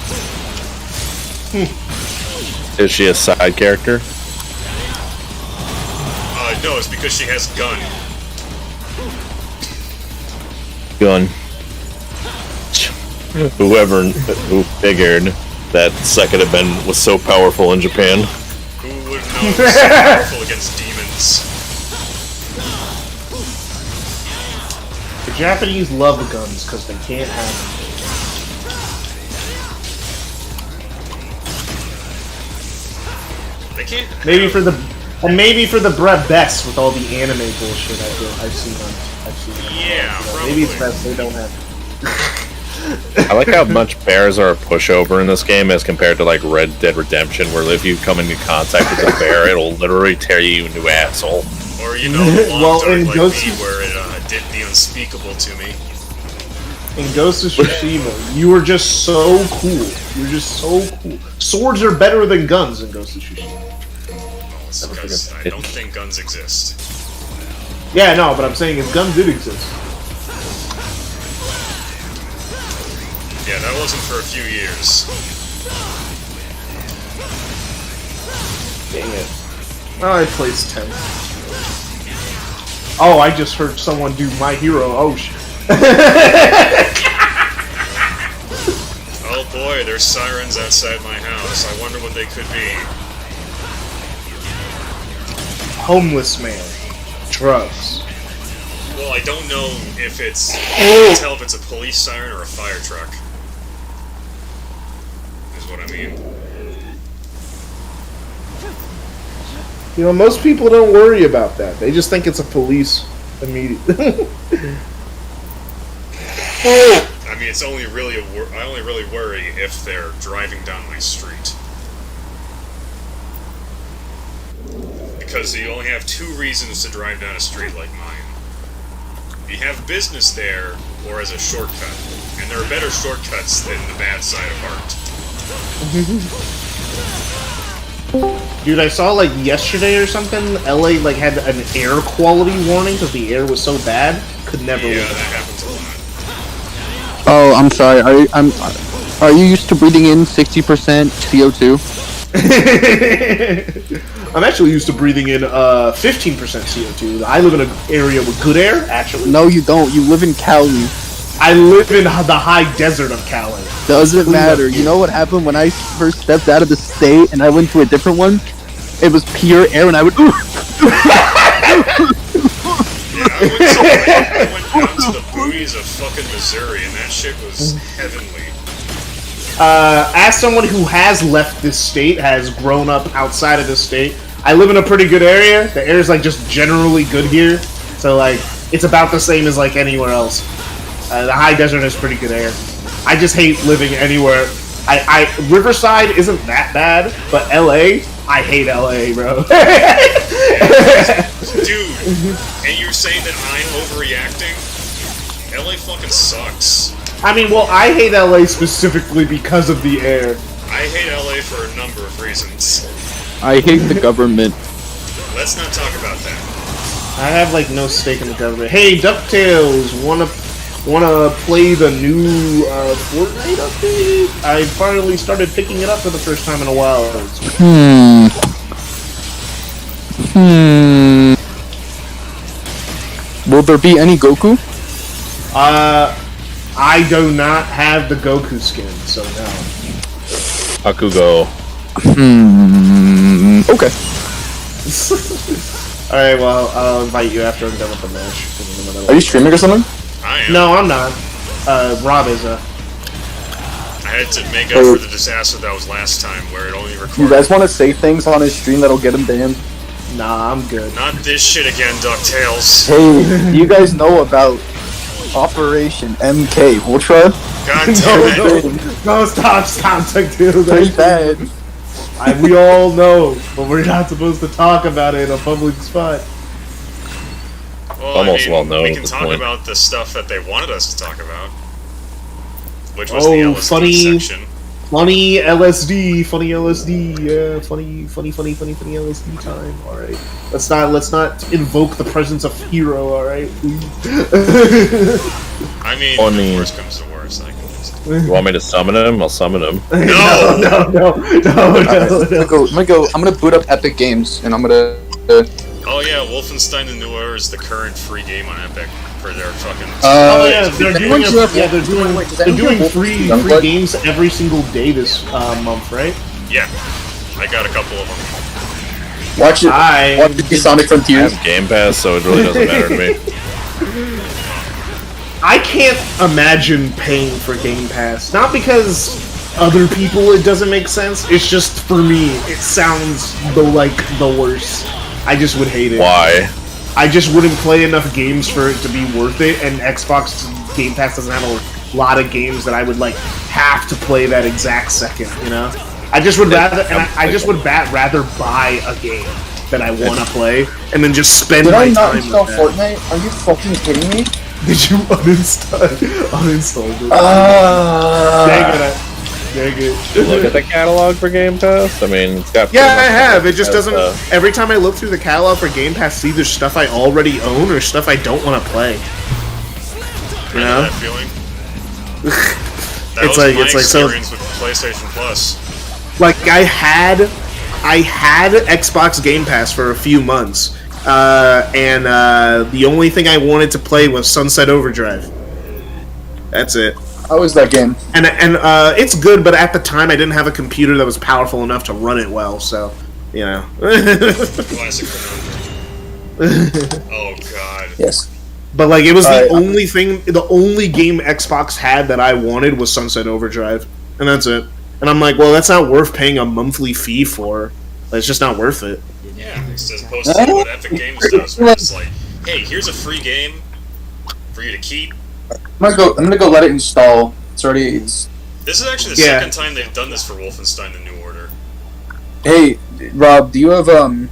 Is she a side character? No, it's because she has gun. Gun. Who figured that second event was so powerful in Japan? Who would have known it was so powerful against demons? The Japanese love guns because they can't have them. They can't. Maybe for the best with all the anime bullshit I've seen on. Yeah, probably. Maybe it's best they don't have. I like how much bears are a pushover in this game as compared to like Red Dead Redemption, where if you come into contact with a bear, it'll literally tear you into asshole. Or you know, the long Well, dark in like Ghost- me, where it did the unspeakable to me. In Ghost of Tsushima, you were just so cool. You're just so cool. Swords are better than guns in Ghost of Tsushima. Well, it's because I don't think guns exist. Yeah, no, but I'm saying if guns did exist. Yeah, that wasn't for a few years. Dang it. Oh, I placed 10th. Oh, I just heard someone do My Hero. Oh, shit. Oh boy, there's sirens outside my house. I wonder what they could be. Homeless man. Drugs. Well, I don't know if it's... I can't tell if it's a police siren or a fire truck. Is what I mean. You know, most people don't worry about that. They just think it's a police immediately. I mean, it's only really I only really worry if they're driving down my street. Because you only have 2 reasons to drive down a street like mine. You have business there, or as a shortcut. And there are better shortcuts than the bad side of art. Dude, I saw like yesterday or something, LA like had an air quality warning because the air was so bad, could never Yeah, live. that happens a lot. Oh, I'm sorry. Are you used to breathing in 60% CO2? I'm actually used to breathing in 15% CO2. I live in an area with good air, actually. No, you don't. You live in Cali. I live in the high desert of Cali. Doesn't matter. You know what happened when I first stepped out of the state and I went to a different one? It was pure air and I would... Yeah, I went down to the boonies of fucking Missouri, and that shit was heavenly. As someone who has left this state, has grown up outside of this state, I live in a pretty good area. The air is like just generally good here, so like it's about the same as like anywhere else. The high desert has pretty good air. I just hate living anywhere. Riverside isn't that bad, but LA, I hate LA, bro. Dude, and you're saying that I'm overreacting? LA fucking sucks. I mean, well, I hate LA specifically because of the air. I hate LA for a number of reasons. I hate the government. Let's not talk about that. I have like no stake in the government. Hey, DuckTales, wanna play the new Fortnite update? I finally started picking it up for the first time in a while. Will there be any Goku? I do not have the Goku skin, so no. Akugo. Okay. Alright, well, I'll invite you after I'm done with the match. Are you streaming or something? I am. No, I'm not. Rob is, I had to make up for the disaster that was last time, where it only recorded. You guys want to say things on his stream that'll get him banned? Nah, I'm good. Not this shit again, DuckTales. Hey, you guys know about Operation MK Ultra? God damn it. No, stop, DuckTales. Pretty bad. We all know, but we're not supposed to talk about it in a public spot. Well, Almost well known we at can this talk point. about the stuff that they wanted us to talk about. Which was the Oh, LSD funny. section. Funny LSD, funny LSD, yeah, funny LSD time. All right, let's not invoke the presence of Hero. All right, I mean, Funny. if worst comes to worst, I can just... You want me to summon him? I'll summon him. No! no. I'm gonna boot up Epic Games, and I'm gonna. Oh yeah, Wolfenstein: The New Era is the current free game on Epic for their fucking... Oh yeah, they're doing They're doing free games every single day this month, right? Yeah, I got a couple of them. Watch it. I- Watch it be Sonic I Frontiers. have Game Pass, so it really doesn't matter to me. I can't imagine paying for Game Pass. Not because other people it doesn't make sense. It's just for me, it sounds the worst. I just would hate it. Why? I just wouldn't play enough games for it to be worth it, and Xbox Game Pass doesn't have a lot of games that I would have to play that exact second. You know, I just would rather, and I just would rather buy a game that I want to play, and then just spend Did my I not time install with that. Fortnite? Are you fucking kidding me? Did you uninstall it? Dang it. Look at the catalog for Game Pass. I mean, it's got. Yeah, pretty I much have. It everything just doesn't. else, Every time I look through the catalog for Game Pass, it's either stuff I already own or stuff I don't want to play. You Remember know? that feeling? That It's was like- my it's like so- experience with PlayStation Plus. Like I had Xbox Game Pass for a few months, and the only thing I wanted to play was Sunset Overdrive. That's it. How is that game? And it's good, but at the time I didn't have a computer that was powerful enough to run it well. So, you know. Classic conundrum. Oh god. Yes. But like, it was the Alright. the only game Xbox had that I wanted was Sunset Overdrive, and that's it. And I'm like, well, that's not worth paying a monthly fee for. It's just not worth it. Yeah, as opposed to what Epic Games does, where it's like, hey, here's a free game for you to keep. I'm gonna go let it install. It's This is actually the Yeah. second time they've done this for Wolfenstein: The New Order. Hey, Rob, do you have Wolfenstein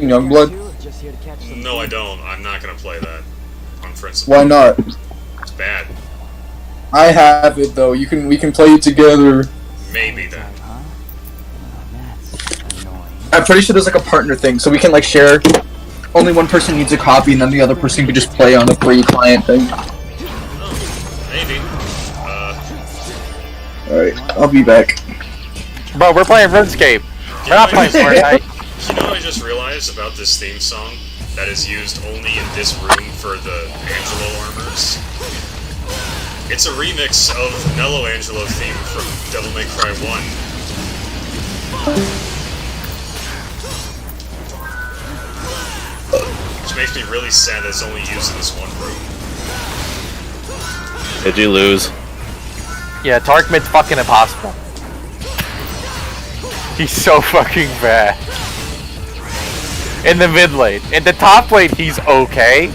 Youngblood? No, I don't. I'm not gonna play that on principle. Why not? It's bad. I have it though. We can play it together. Maybe then. I'm pretty sure there's like a partner thing, so we can share. Only one person needs a copy, and then the other person can just play on a free client thing. Maybe. Alright, I'll be back. Bro, we're playing RuneScape. We're not playing Fortnite. You know what I just realized about this theme song that is used only in this room for the Angelo armors? It's a remix of the Mellow Angelo theme from Devil May Cry 1. Which makes me really sad that it's only used in this one room. Did you lose? Yeah, Tark mid's fucking impossible. He's so fucking bad. In the mid lane. In the top lane, he's okay.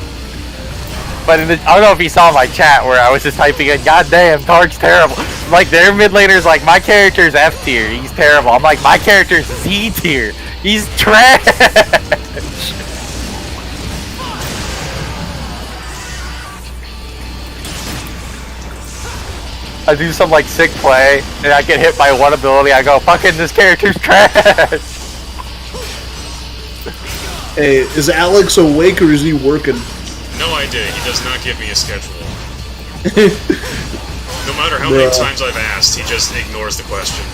But I don't know if you saw my chat where I was just typing in, God damn, Tark's terrible. Like, their mid laner's like, my character's F tier, he's terrible. I'm like, my character's Z tier, he's trash. I do some sick play, and I get hit by one ability, I go, fucking this character's trash. Hey, is Alex awake or is he working? No idea, he does not give me a schedule. No matter how many times I've asked, he just ignores the question.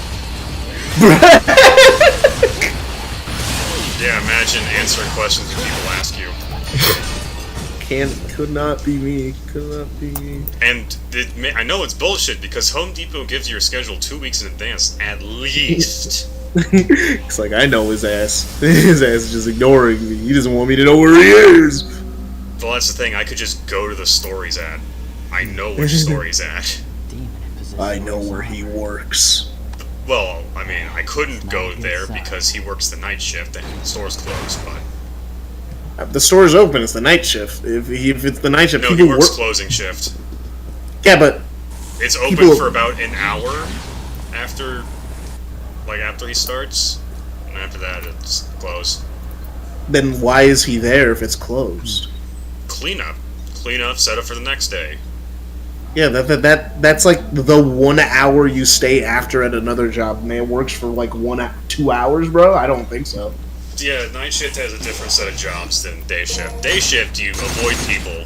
Yeah, imagine answering questions when people ask you. Could not be me. Could not be me. And I know it's bullshit because Home Depot gives you your schedule 2 weeks in advance, at least. It's like, I know his ass. His ass is just ignoring me. He doesn't want me to know where he is. Well, that's the thing, I could just go to the store he's at. I know which store he's at. I know where he works. Well, I mean, I couldn't go there because he works the night shift and the store's closed, but... The store's open. It's the night shift. If it's the night shift, No, he people works work. closing shift. Yeah, but It's open People- for about an hour after he starts, and after that it's closed. then why is he there if it's closed? Cleanup, set up for the next day. Yeah, that's like the 1 hour you stay after at another job. Man, it works for like 2 hours, bro. I don't think so. Yeah, night shift has a different set of jobs than day shift. Day shift, you avoid people.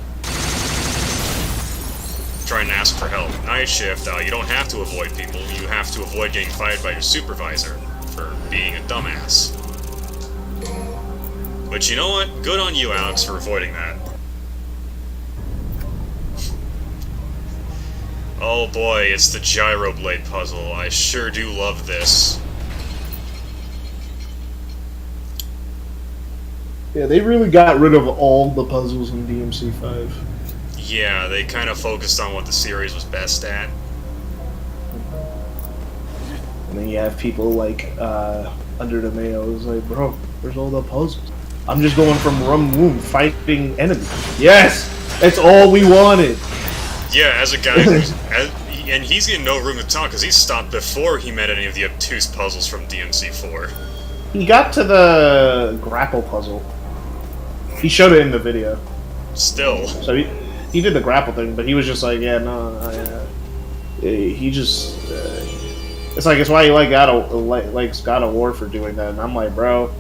Try and ask for help. Night shift, you don't have to avoid people. You have to avoid getting fired by your supervisor for being a dumbass. But you know what? Good on you, Alex, for avoiding that. Oh boy, it's the gyro blade puzzle. I sure do love this. Yeah, they really got rid of all the puzzles in DMC5. Yeah, they kind of focused on what the series was best at. And then you have people like Under the Mayo is like, bro, where's all the puzzles? I'm just going from room fighting enemies. Yes, that's all we wanted. Yeah, as a guy who's... and he's getting no room to talk because he stopped before he met any of the obtuse puzzles from DMC4. He got to the grapple puzzle. He showed it in the video. Still. So he did the grapple thing, but he was just like, yeah, no, he just... it's like, it's why he likes God of War for doing that. And I'm like, bro,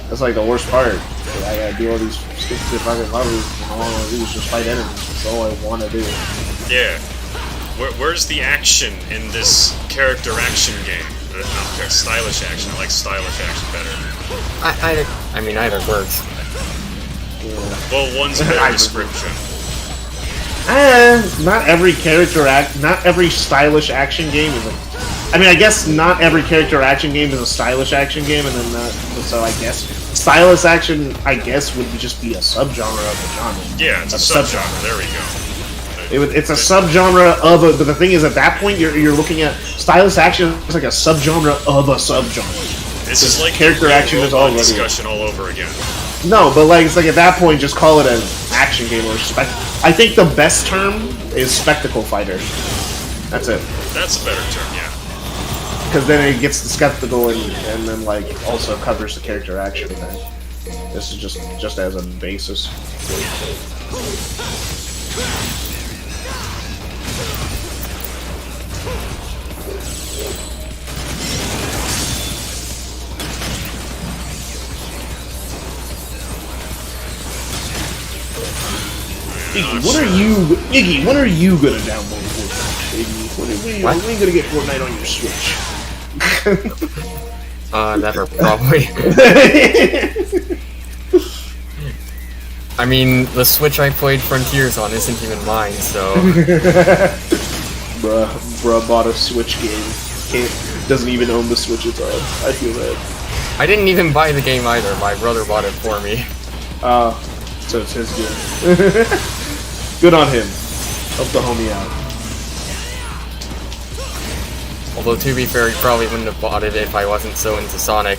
that's like the worst part. I gotta do all these stupid fucking levels, and all I want to do is just fight enemies. That's all I want to do. Yeah. Where's the action in this character action game? Not stylish action. I like stylish action better. I mean, either works. Yeah. Well, one's a better description. Not every not every stylish action game is I mean, I guess not every character action game is a stylish action game, and then so I guess stylish action, I guess, would just be a subgenre of the genre. Yeah, it's a subgenre. There we go. It's a subgenre of a. But the thing is, at that point, you're looking at stylish action is like a subgenre of a subgenre. This is like character action is all discussion all over again. No, but like it's like at that point, just call it an action game or I think the best term is spectacle fighter. That's it. That's a better term, yeah. Because then it gets the skeptical and then like also covers the character action thing. This is just as a basis. Iggy, when are you gonna download Fortnite? Iggy, when are you gonna get Fortnite on your Switch? Never, probably. I mean, the Switch I played Frontiers on isn't even mine, so... Bruh bought a Switch game. Doesn't even own the Switch it's on. I feel bad. I didn't even buy the game either, my brother bought it for me. So it's his game. Good on him. Help the homie out. Although, to be fair, he probably wouldn't have bought it if I wasn't so into Sonic.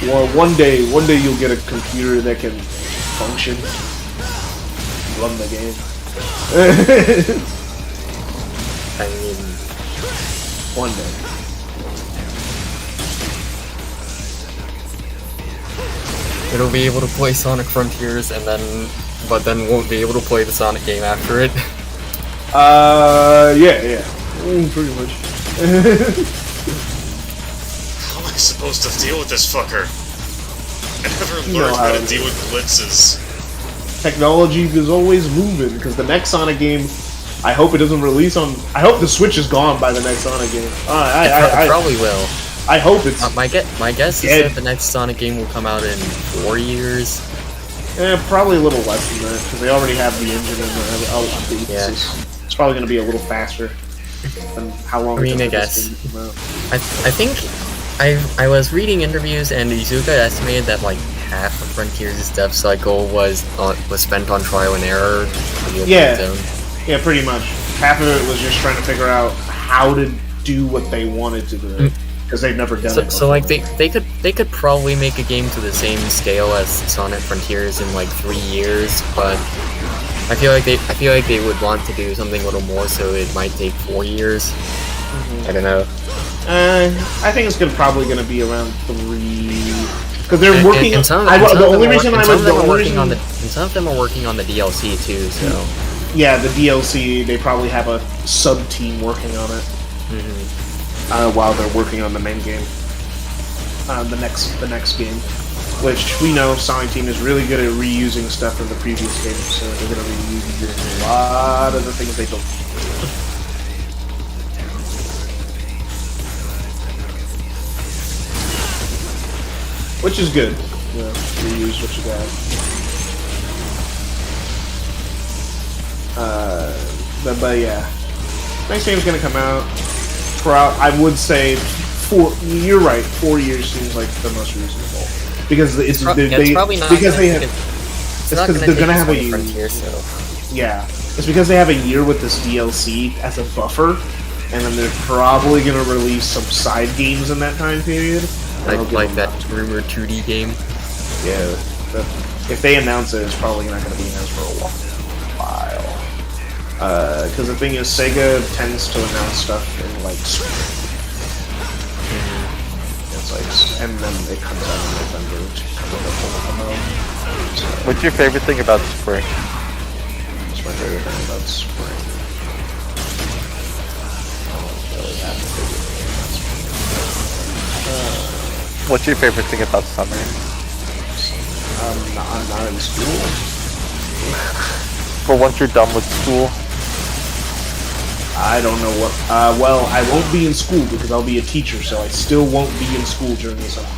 Well, one day you'll get a computer that can function, run the game. I mean, one day. it'll be able to play Sonic Frontiers but then won't be able to play the Sonic game after it. Yeah. Pretty much. How am I supposed to deal with this fucker? I never learned how to deal with blitzes. Technology is always moving, because the next Sonic game, I hope it doesn't release on... I hope the Switch is gone by the next Sonic game. It probably will. I hope it's... My guess is that the next Sonic game will come out in 4 years. Probably a little less than that, because they already have the engine and the Yeah. It's probably going to be a little faster than how long I mean, I guess. I think I was reading interviews, and Izuka estimated that like half of Frontiers' dev cycle was spent on trial and error. Yeah, pretty much. Half of it was just trying to figure out how to do what they wanted to do, because they've never done it. So like they could probably make a game to the same scale as Sonic Frontiers in like 3 years, but I feel like they would want to do something a little more, so it might take 4 years. I don't know. I think it's probably gonna be around 3. because they're working. And some, The only reason I was working on the, and some of them are working on the DLC too. So yeah, the DLC they probably have a sub team working on it while they're working on the main game. The next game, which we know Sonic Team is really good at reusing stuff from the previous game, so they're going to reuse a lot of the things they built. Which is good, you know, reuse what you got. But yeah, next game's gonna come out. I would say you're right. 4 years seems like the most reasonable because it's probably not because they have. It's It's not because gonna they're gonna take have us a Frontier, so yeah. It's because they have a year with this DLC as a buffer, and then they're probably gonna release some side games in that time period. like that rumored 2D game. Yeah, if they announce it, it's probably not going to be announced for a while. Because the thing is, Sega tends to announce stuff in like spring. It's like, and then it comes out in November. What's your favorite thing about spring? What's my favorite thing about spring? I don't really have a favorite thing about spring. What's your favorite thing about summer? I'm not in school. Well, once you're done with school, I don't know what. Well, I won't be in school because I'll be a teacher, so I still won't be in school during the summer.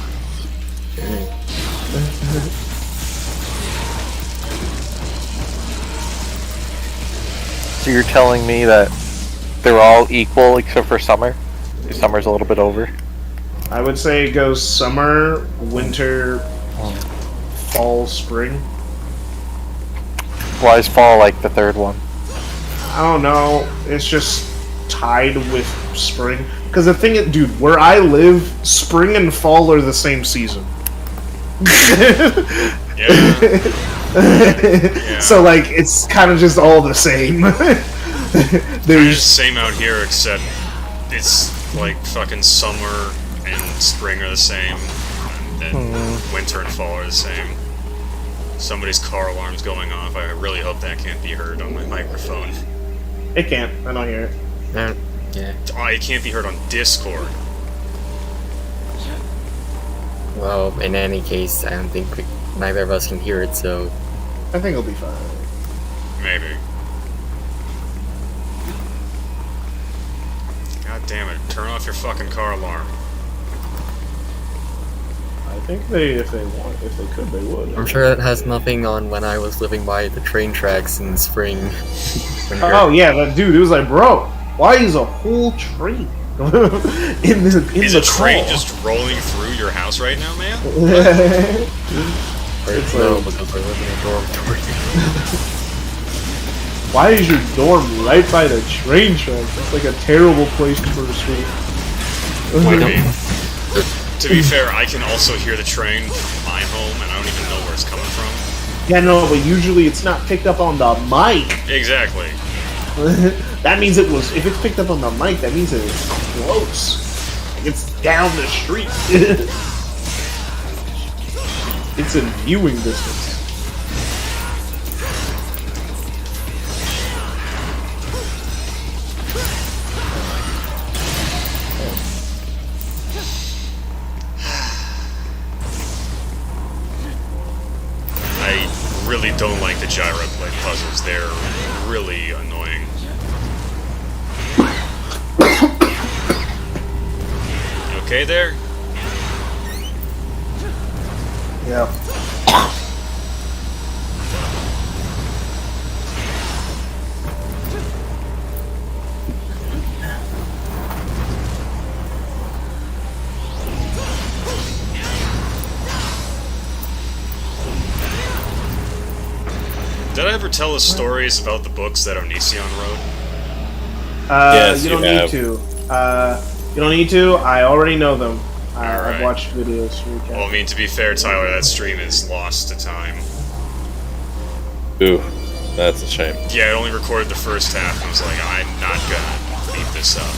so you're telling me that they're all equal except for summer? Because summer's a little bit over. I would say it goes summer, winter, fall, spring. Why is fall like the third one? I don't know. It's just tied with spring. Because the thing is, dude, where I live, spring and fall are the same season. Yeah. So, like, it's kind of just all the same. There's same out here, except it's like fucking summer and spring are the same, and then winter and fall are the same. Somebody's car alarm's going off. I really hope that can't be heard on my microphone. It can't. I don't hear it. Yeah. Oh, it can't be heard on Discord. Well, in any case, I don't think neither of us can hear it, so I think it'll be fine. Maybe. God damn it. Turn off your fucking car alarm. I think if they could, they would. I'm sure it has nothing on when I was living by the train tracks in spring. Oh yeah, that dude. It was like, bro, why is a whole train in Is the a train call? just rolling through your house right now, man? It's no, like, because I live in a dormitory. why is your dorm right by the train tracks? It's like a terrible place for a school. I mean, to be fair, I can also hear the train from my home, and I don't even know where it's coming from. Yeah, no, but usually it's not picked up on the mic. Exactly. That means it was. If it's picked up on the mic, that means it's close. Like it's down the street. It's in viewing distance. I really don't like the gyro plate puzzles. They're really annoying. You okay there? Yeah. Did I ever tell the stories about the books that Onision wrote? Yes, you you don't have. need to. You don't need to. I already know them. Alright. I've watched videos. Well, I mean, to be fair, Tyler, that stream is lost to time. Ooh, that's a shame. Yeah, I only recorded the first half, and I was like, I'm not gonna leave this up.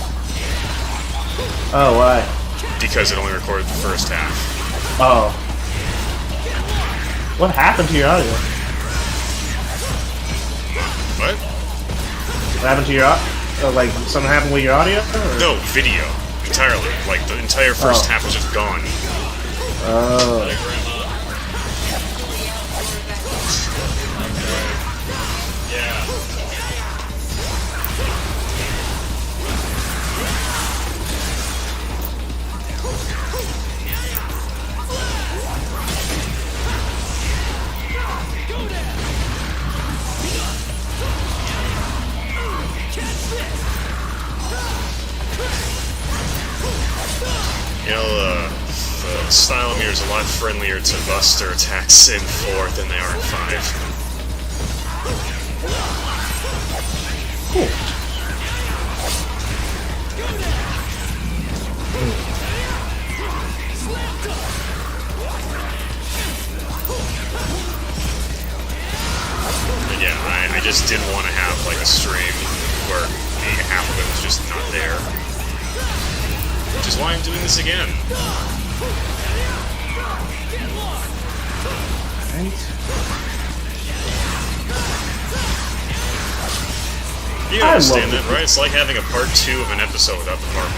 Oh, why? Because it only recorded the first half. Oh. What happened to your audio? What? What happened to your audio? Like, something happened with your audio? Or? No, video. Entirely. Like, the entire first half was just gone. Oh. Yeah. You know, the style mirror is a lot friendlier to Buster attacks in 4 than they are in 5. Cool. But yeah, I just didn't want to have like a stream where half of it was just not there. Which is why I'm doing this again. You understand that, right? It's like having a part 2 of an episode without the part 1.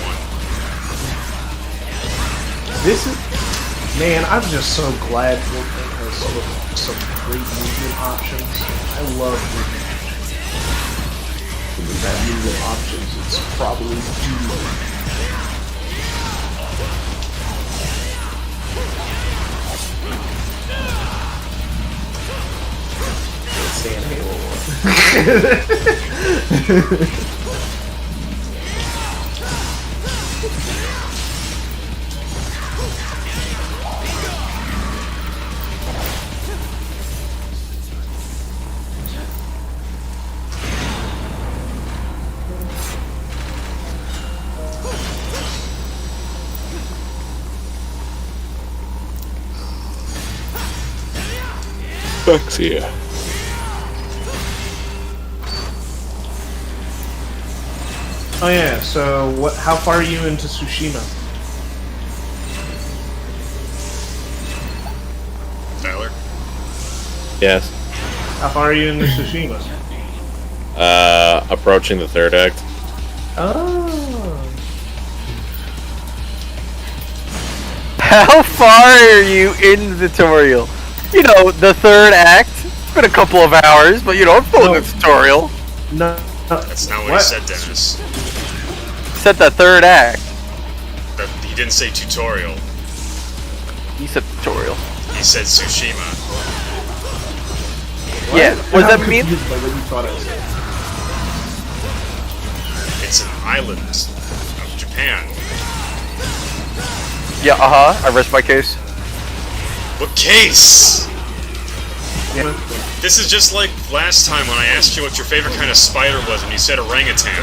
This is... Man, I'm just so glad Fortnite has some great movement options. I love movement options. With that movement options, it's probably due. Saying Halo 1. Buck's here. Oh yeah, so how far are you into Tsushima? Tyler? Yes. How far are you into Tsushima? Approaching the 3rd act. Oh. How far are you in the tutorial? You know, the 3rd act. It's been a couple of hours, but you know, I'm full of the tutorial. No. That's not what he said, Dennis. Said the 3rd act. He didn't say tutorial. He said tutorial. He said Tsushima. What? Yeah, what does that mean? Confused by what you thought I said. It's an island of Japan. Yeah, I rest my case. What case? Yeah. This is just like last time when I asked you what your favorite kind of spider was and you said orangutan.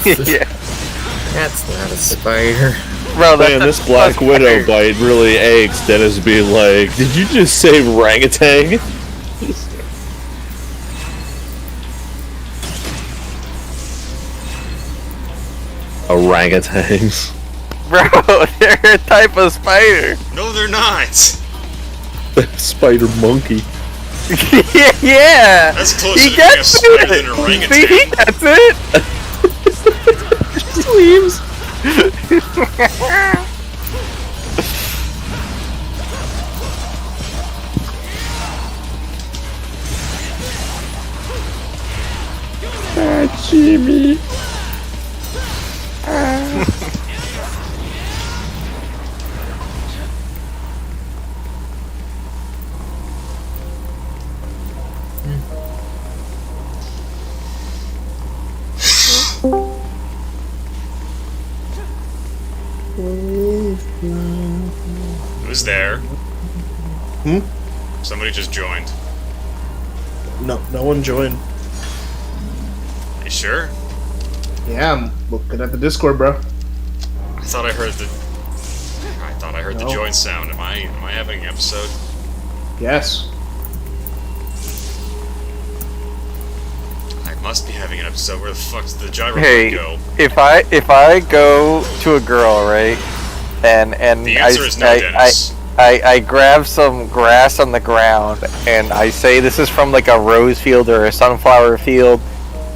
Yeah. That's not a spider. Bro, Man, this Black Widow bite really aches. Dennis being like, did you just say orangutan? Orangutans. Bro, they're a type of spider. No, they're not. Spider monkey. Yeah. That's closer He to being a gets spider it. than an orangutan. See, he gets it. Sleeves. Jimmy. Who's there? Hmm? Somebody just joined. No one joined. You sure? Yeah, I'm looking at the Discord, bro. I thought I heard the No. join sound. Am I having an episode? Yes. I must be having an episode. Where the fuck's the gyro Hey, go? if I go to a girl, right, and The answer is no, Dennis. I grab some grass on the ground and I say this is from like a rose field or a sunflower field,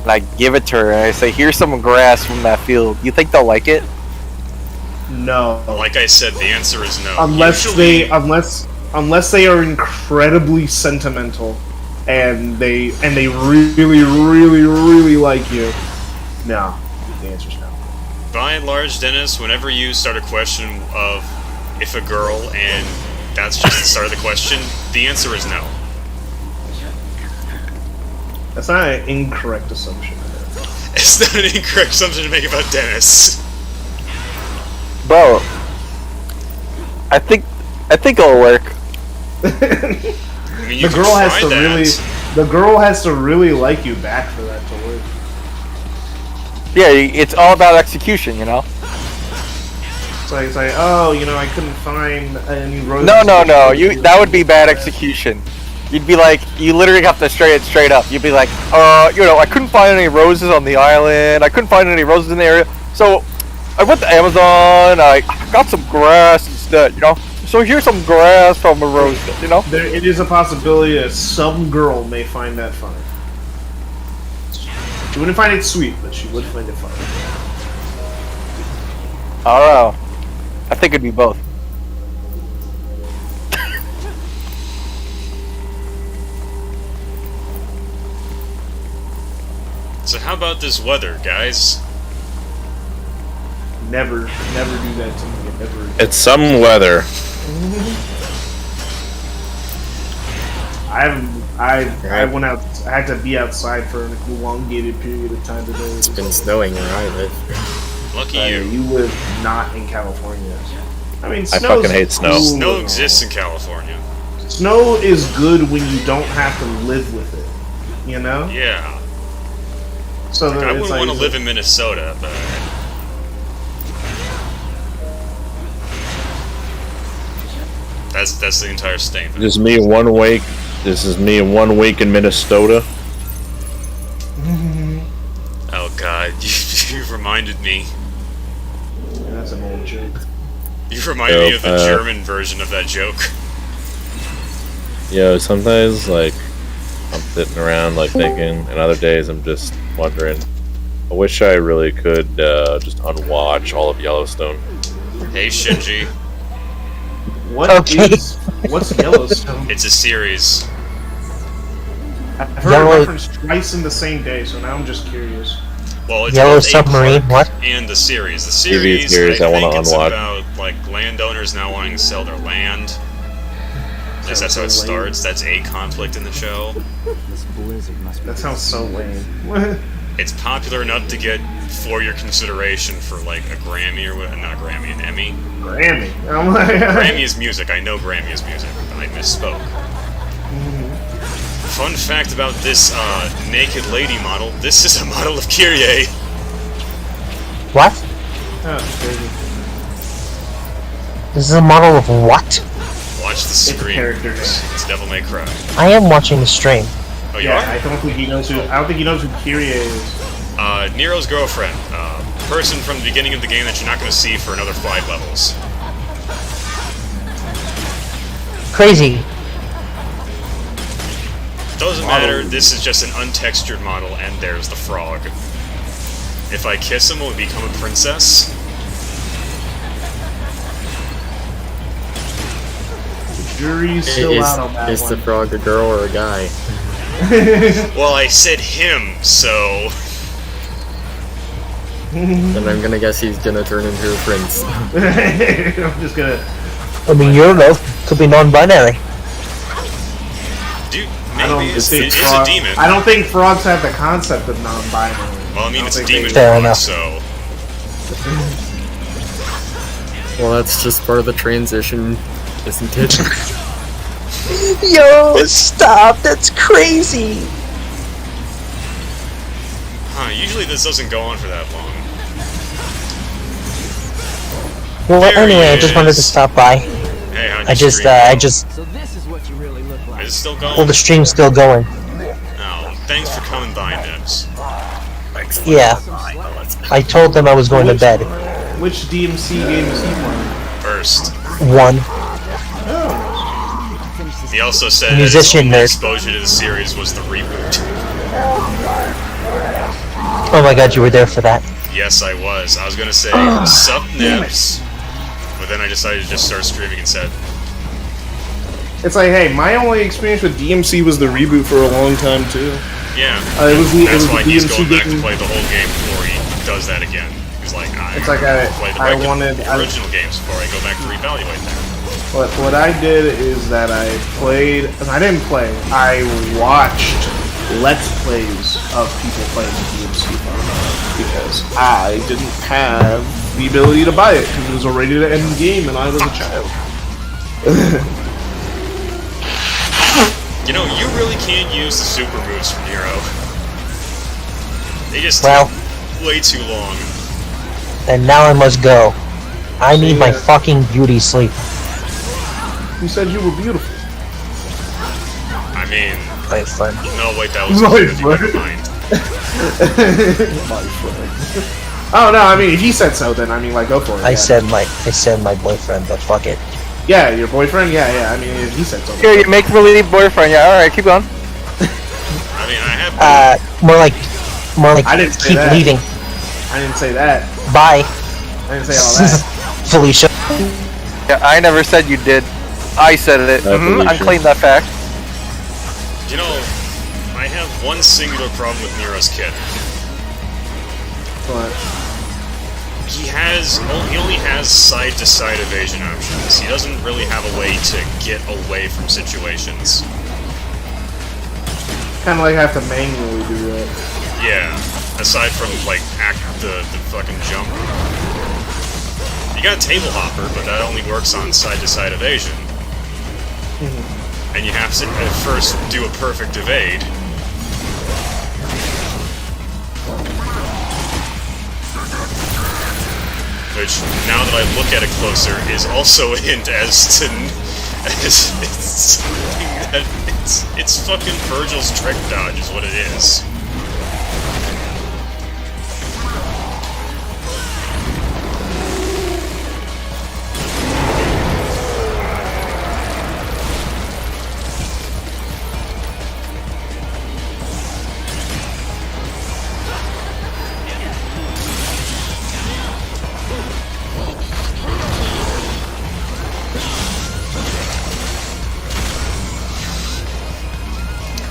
and I give it to her and I say, here's some grass from that field. You think they'll like it? No. Like I said, the answer is no. Unless Usually, they are incredibly sentimental and they really like you. No. The answer's no. by and large, Dennis, whenever you start a question of if a girl and that's just the start of the question, the answer is no. That's not an incorrect assumption. It's not an incorrect assumption to make about Dennis. Bro, I think it'll work. I mean, you The can girl has try to that. the girl has to really like you back for that to work. Yeah, it's all about execution, you know? It's like, oh, you know, I couldn't find any roses. No, that would be bad execution. You'd be like, you literally have to straight up. You'd be like, you know, I couldn't find any roses on the island. I couldn't find any roses in the area. So, I went to Amazon. I got some grass instead, you know? So here's some grass from a rose, you know? It is a possibility that some girl may find that funny. She wouldn't find it sweet, but she would find it funny. I don't know. I think it'd be both. So how about this weather, guys? Never do that to me. Never. It's some weather. I went out. I had to be outside for an elongated period of time today. It's been snowing where I live. Lucky you. You live not in California. I mean, I fucking hate snow. cool Snow and all. exists in California. Snow is good when you don't have to live with it. You know. Yeah. So Like, that I it's wouldn't like, want to live in Minnesota, but that's the entire statement. This is me in 1 week. This is me in 1 week in Minnesota. Oh god, you reminded me. Yeah, that's an old joke. You reminded me of the So, German version of that joke. Yo, sometimes, like, I'm sitting around, like, thinking, and other days I'm just wondering, I wish I really could just unwatch all of Yellowstone. Hey Shinji, What's Yellowstone? it's a series. I've heard it referenced twice in the same day, so now I'm just curious. Well, it's Yellow both a Submarine, park what? and the series. The TV series, I I wanna think it's unwatch. about like landowners now wanting to sell their land. Because that's how it starts. That's a conflict in the show. That sounds so lame. It's popular enough to get for your consideration for like a Grammy or not a Grammy, an Emmy. Grammy. I'm like, Grammy is music. I know Grammy is music. I misspoke. Fun fact about this naked lady model. This is a model of Kyrie. What? Oh, crazy. This is a model of what? Watch the It's a screen. character name. It's Devil May Cry. I am watching the stream. Oh, you Yeah, are? I don't think he knows who. I don't think he knows who Kyrie is. Nero's girlfriend. Person from the beginning of the game that you're not going to see for another 5 levels. Crazy. Doesn't matter, this is just an untextured model, and there's the frog. If I kiss him, will he become a princess? The jury's still out on that Is the one. frog a girl or a guy? Well, I said him, so... Then I'm gonna guess he's gonna turn into a prince. I'm just gonna. I mean, your love could be non-binary. Dude, I don't maybe it's think a frog- demon. I don't think frogs have the concept of non-binary. Well, I mean, don't it's a think demon they- Fair frog, enough. so... Well, that's just part of the transition, isn't it? Yo, stop! That's crazy. Huh, usually this doesn't go on for that long. Well, There he anyway, I just wanted to is. stop by. Hey, how'd I your just, stream I go? just. So this is what you really look like. Is it still going? Well, the stream's still going. Oh, thanks for coming by, Nibs. Yeah. I told them I was going to bed. Which DMC game is he playing? First. One. Oh, He also said that Musician his only nerd. exposure to the series was the reboot. Oh my god, you were there for that. Yes, I was. I was gonna say, sup Nibs, but then I decided to just start streaming instead. It's like, hey, my only experience with DMC was the reboot for a long time too. Yeah, It was the, that's it was why the he's DMC going back to game. play the whole game before he does that again. He's like, It's like play the I wanted. original games before I go back to reevaluate them. What I did is that I played. I didn't play. I watched Let's Plays of people playing DMC because I didn't have the ability to buy it because it was already the end game and I was a child. You know, you really can't use the super moves from Nero. They just Well. take way too long. And now I must go. I need my Yeah. fucking beauty sleep. You said you were beautiful. I mean, My friend. no, wait, that was My good. Never friend. mind. My friend. Oh no, I mean if he said so, then I mean like go for it. I yeah. said my boyfriend, but fuck it. Yeah, your boyfriend. Yeah. I mean if he said so. Here, you make believe boyfriend. Yeah, all right, keep going. I mean, I have. More like I didn't say keep that. leaving. I didn't say that. Bye, I didn't say all that. Felicia. Yeah, I never said you did. I said it. I believe I you. claim that fact. You know, I have one singular problem with Nero's kit. But He only has side-to-side evasion options. He doesn't really have a way to get away from situations. kind of like have to manually do that. Yeah, aside from like the fucking jump. You got table hopper, but that only works on side-to-side evasion. And you have to at first do a perfect evade. Which, now that I look at it closer, is also a hint as to it's fucking Virgil's trick dodge is what it is.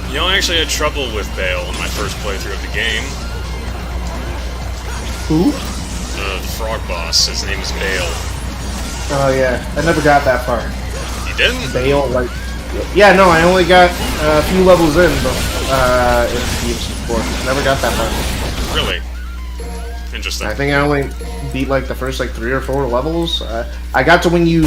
You know, I actually had trouble with Bale in my first playthrough of the game. Who? The frog boss, his name is Bale. Oh yeah, I never got that far. You didn't? Bale, like, yeah, no, I only got a few levels in, but in DMC4, never got that far. Really? Interesting. I think I only beat like the first like 3 or 4 levels. I got to when you.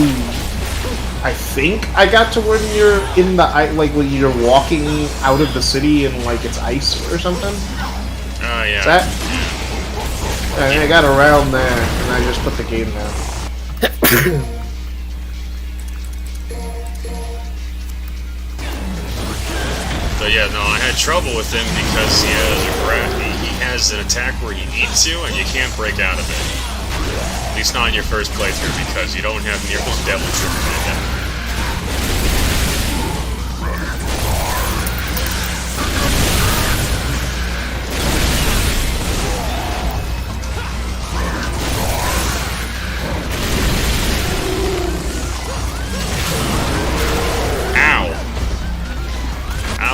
I think I got to when you're in the like when you're walking out of the city and like it's ice or something. Oh, yeah. Is that? I think I got around there and I just put the game down. So yeah, no, I had trouble with him because he has an attack where you need to and you can't break out of it. At least not in your first playthrough because you don't have Nero's devil trick yet.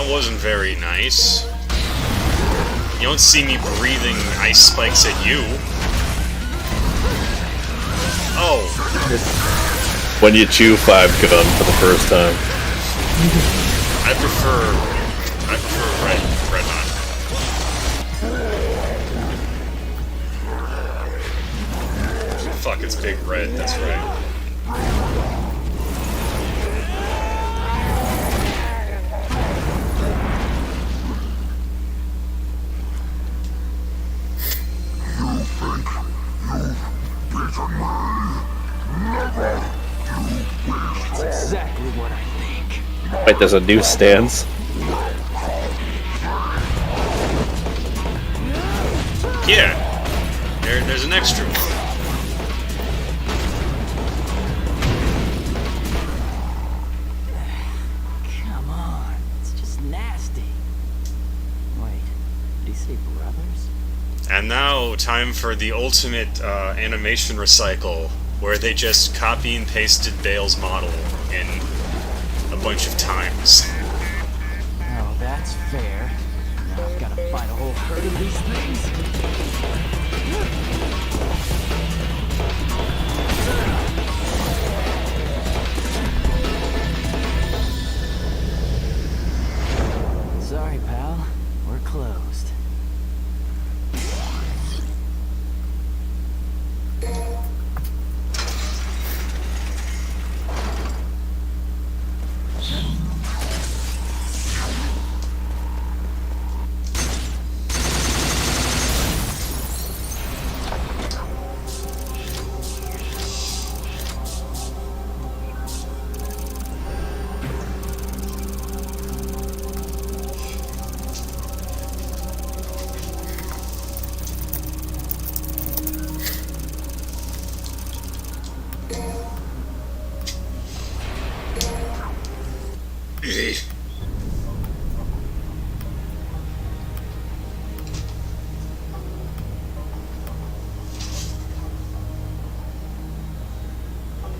Wasn't very nice. You don't see me breathing ice spikes at you. Oh. When you chew 5 gun for the first time. I prefer red hot. Fuck, it's big red, that's right. Exactly what I think. Wait, there's a new stance? Yeah. There's an extra one. brothers? And now, time for the ultimate animation recycle, where they just copy and pasted Bale's model in a bunch of times. Oh, that's fair. Now I've got to fight a whole herd of these things. Sorry, pal. We're closed.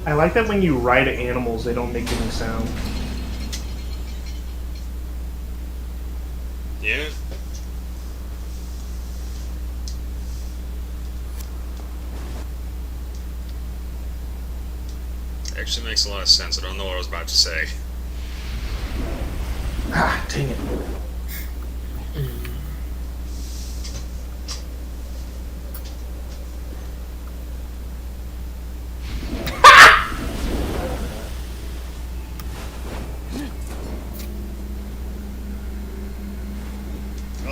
I like that when you ride animals, they don't make any sound. Yeah. Actually makes a lot of sense. I don't know what I was about to say. Ah, dang it.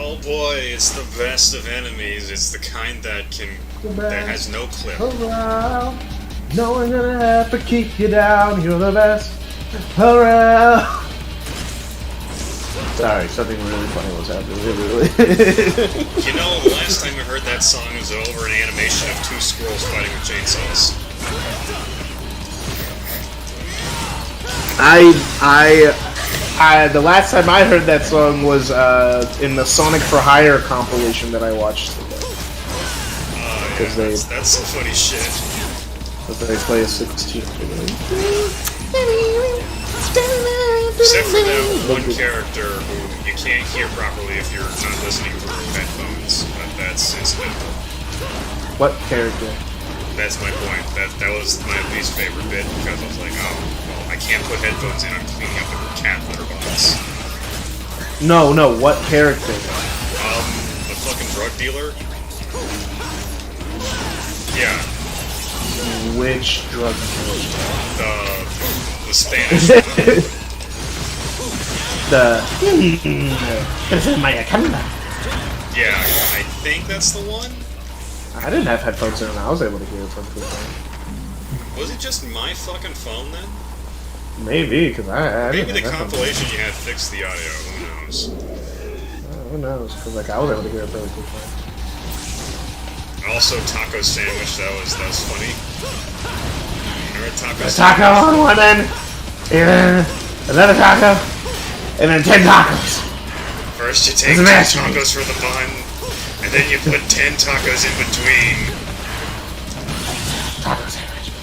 Oh boy, it's the best of enemies. It's the kind that has no clip. Hurrah! No one's gonna have to kick you down. You're the best. Hurrah! Sorry, something really funny was happening. Really. You know, the last time we heard that song was over an animation of two squirrels fighting with chainsaws. The last time I heard that song was in the Sonic for Hire compilation that I watched today. Yeah, that's some funny shit. But they play a 16. Except for that one character who you can't hear properly if you're not listening through headphones. But that's incidental. What character? That's my point. That was my least favorite bit because I was like, oh, well, I can't put headphones in. I'm cleaning up the cat litter box. No, what character? The fucking drug dealer. Yeah. Which drug dealer? The Spanish one. Yeah, I think that's the one. I didn't have headphones in and I was able to hear it perfectly fine. Was it just my fucking phone then? Maybe, because I Maybe didn't the have compilation you had fixed the audio, who knows? who knows, because like, I was able to hear it perfectly fine. Also, taco sandwich, that was funny. Remember taco A sandwich? taco on one end, and then another taco, and then 10 tacos. First you take 2 tacos for the bun, and then you put 10 tacos in between. Taco sandwich.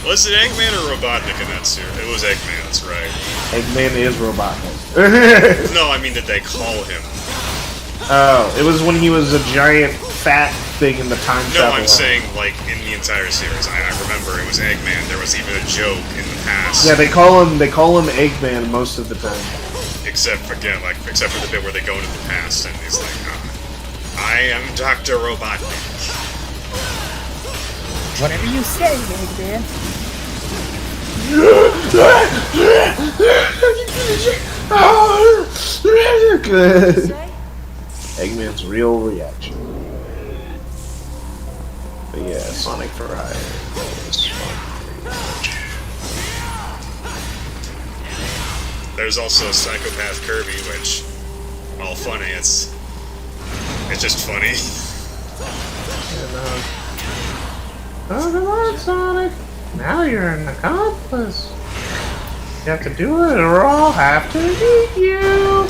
Was it Eggman or Robotnik in that series? It was Eggman, that's right. Eggman is Robotnik. No, I mean, did they call him? Oh, it was when he was a giant fat thing in the time No, travel. I'm saying, like, in the entire series. I remember it was Eggman. There was even a joke in the past. Yeah, they call him Eggman most of the time. Except for the bit where they go into the past and he's like, I am Dr. Robotnik. Whatever you say, Eggman. Good. Eggman's real reaction. But yeah, Sonic for Hire. There's also Psychopath Kirby, which, all funny, it's just funny. Oh, come on, Sonic. Now you're an accomplice. You have to do it or I'll have to eat you.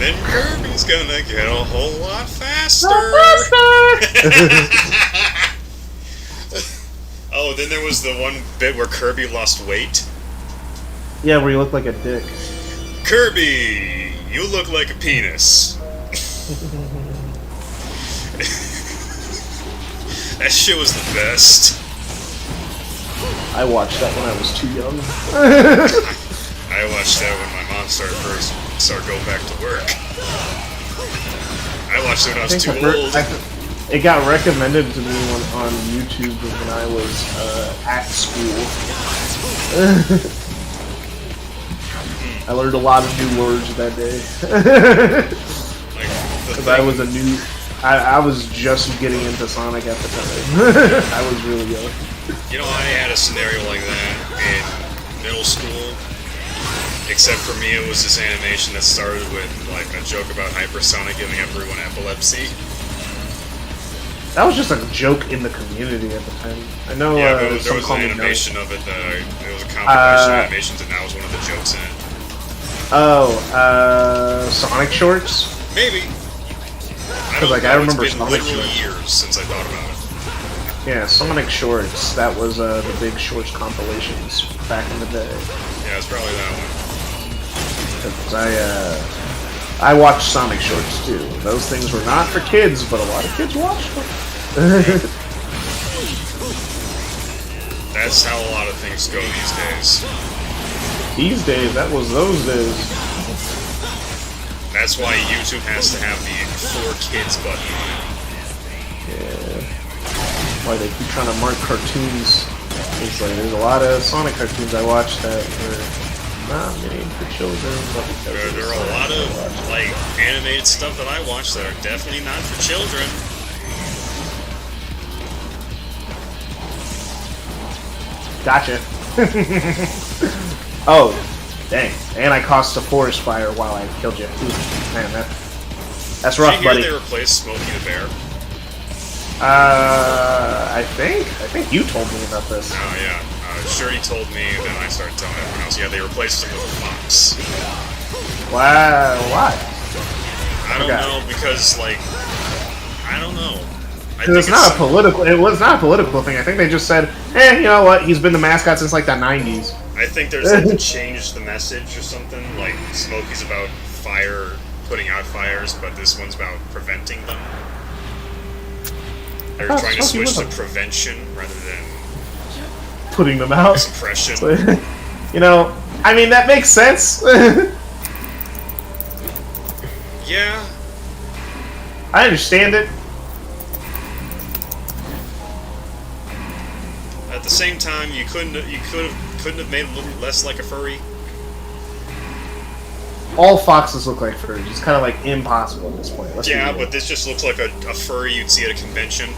then Kirby's gonna get a whole lot faster. Oh, then there was the one bit where Kirby lost weight. Yeah, where you look like a dick. Kirby, you look like a penis. That shit was the best. I watched that when I was too young. I watched that when my mom started going back to work. I watched it when I was too old. It got recommended to me on YouTube when I was at school. I learned a lot of new words that day. Because I was I was just getting into Sonic at the time. I was really young. You know, I had a scenario like that in middle school. Except for me, it was this animation that started with like a joke about Hypersonic giving everyone epilepsy. That was just a joke in the community at the time. I know. Yeah, there was an animation of it. It was a compilation of animations, and that was one of the jokes in it. Sonic Shorts. Maybe. I remember it's been Sonic literally Shorts. years since I thought about it. Yeah, Sonic Shorts. That was the big Shorts compilations back in the day. Yeah, it's probably that one. Because I watched Sonic Shorts too. Those things were not for kids, but a lot of kids watched them. That's how a lot of things go these days. These days, that was those days. That's why YouTube has to have the for kids button on it. Yeah. Why they keep trying to mark cartoons. It's like there's a lot of Sonic cartoons I watched that were not made for children. But There are a lot of like animated stuff that I watch that are definitely not for children. Gotcha. Oh, dang. And I caused a forest fire while I killed you. Ooh, man, that's rough, Did you hear buddy. they replaced Smokey the Bear? I think you told me about this. Oh yeah. Shirley told me, and then I started telling everyone else. Yeah, they replaced him with a fox. Wow, why? I don't know, because like, I don't know. It was not a political thing. I think they just said, you know what? He's been the mascot since like the '90s. I think there's like to change the message or something. Like Smokey's about putting out fires, but this one's about preventing them. They're trying to switch to prevention rather than putting them out. Suppression. You know, I mean that makes sense. Yeah. I understand it. At the same time, you couldn't have made it look less like a furry. All foxes look like furries. It's kind of like impossible at this point. Yeah, but this just looks like a furry you'd see at a convention.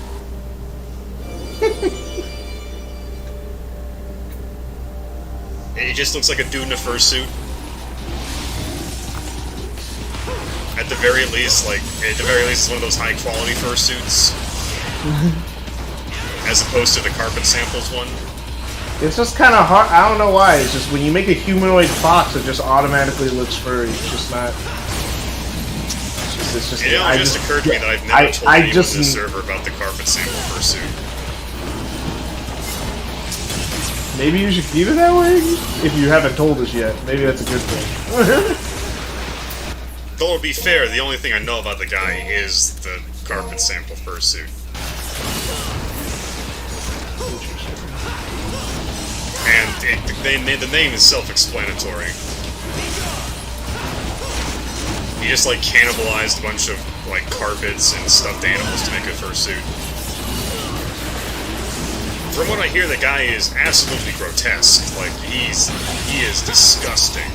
It just looks like a dude in a fursuit. At the very least, it's one of those high-quality fursuits. As opposed to the carpet samples one. It's just kind of hard. I don't know why. It's just when you make a humanoid fox, it just automatically looks furry. It's just not. It's just. It just occurred to me that I've never told anyone in the server about the carpet sample fursuit. Maybe you should keep it that way if you haven't told us yet. Maybe that's a good thing. Though to be fair, the only thing I know about the guy is the carpet sample fursuit. And the name is self-explanatory. He just like cannibalized a bunch of like carpets and stuffed animals to make a fursuit. From what I hear, the guy is absolutely grotesque. Like he is disgusting.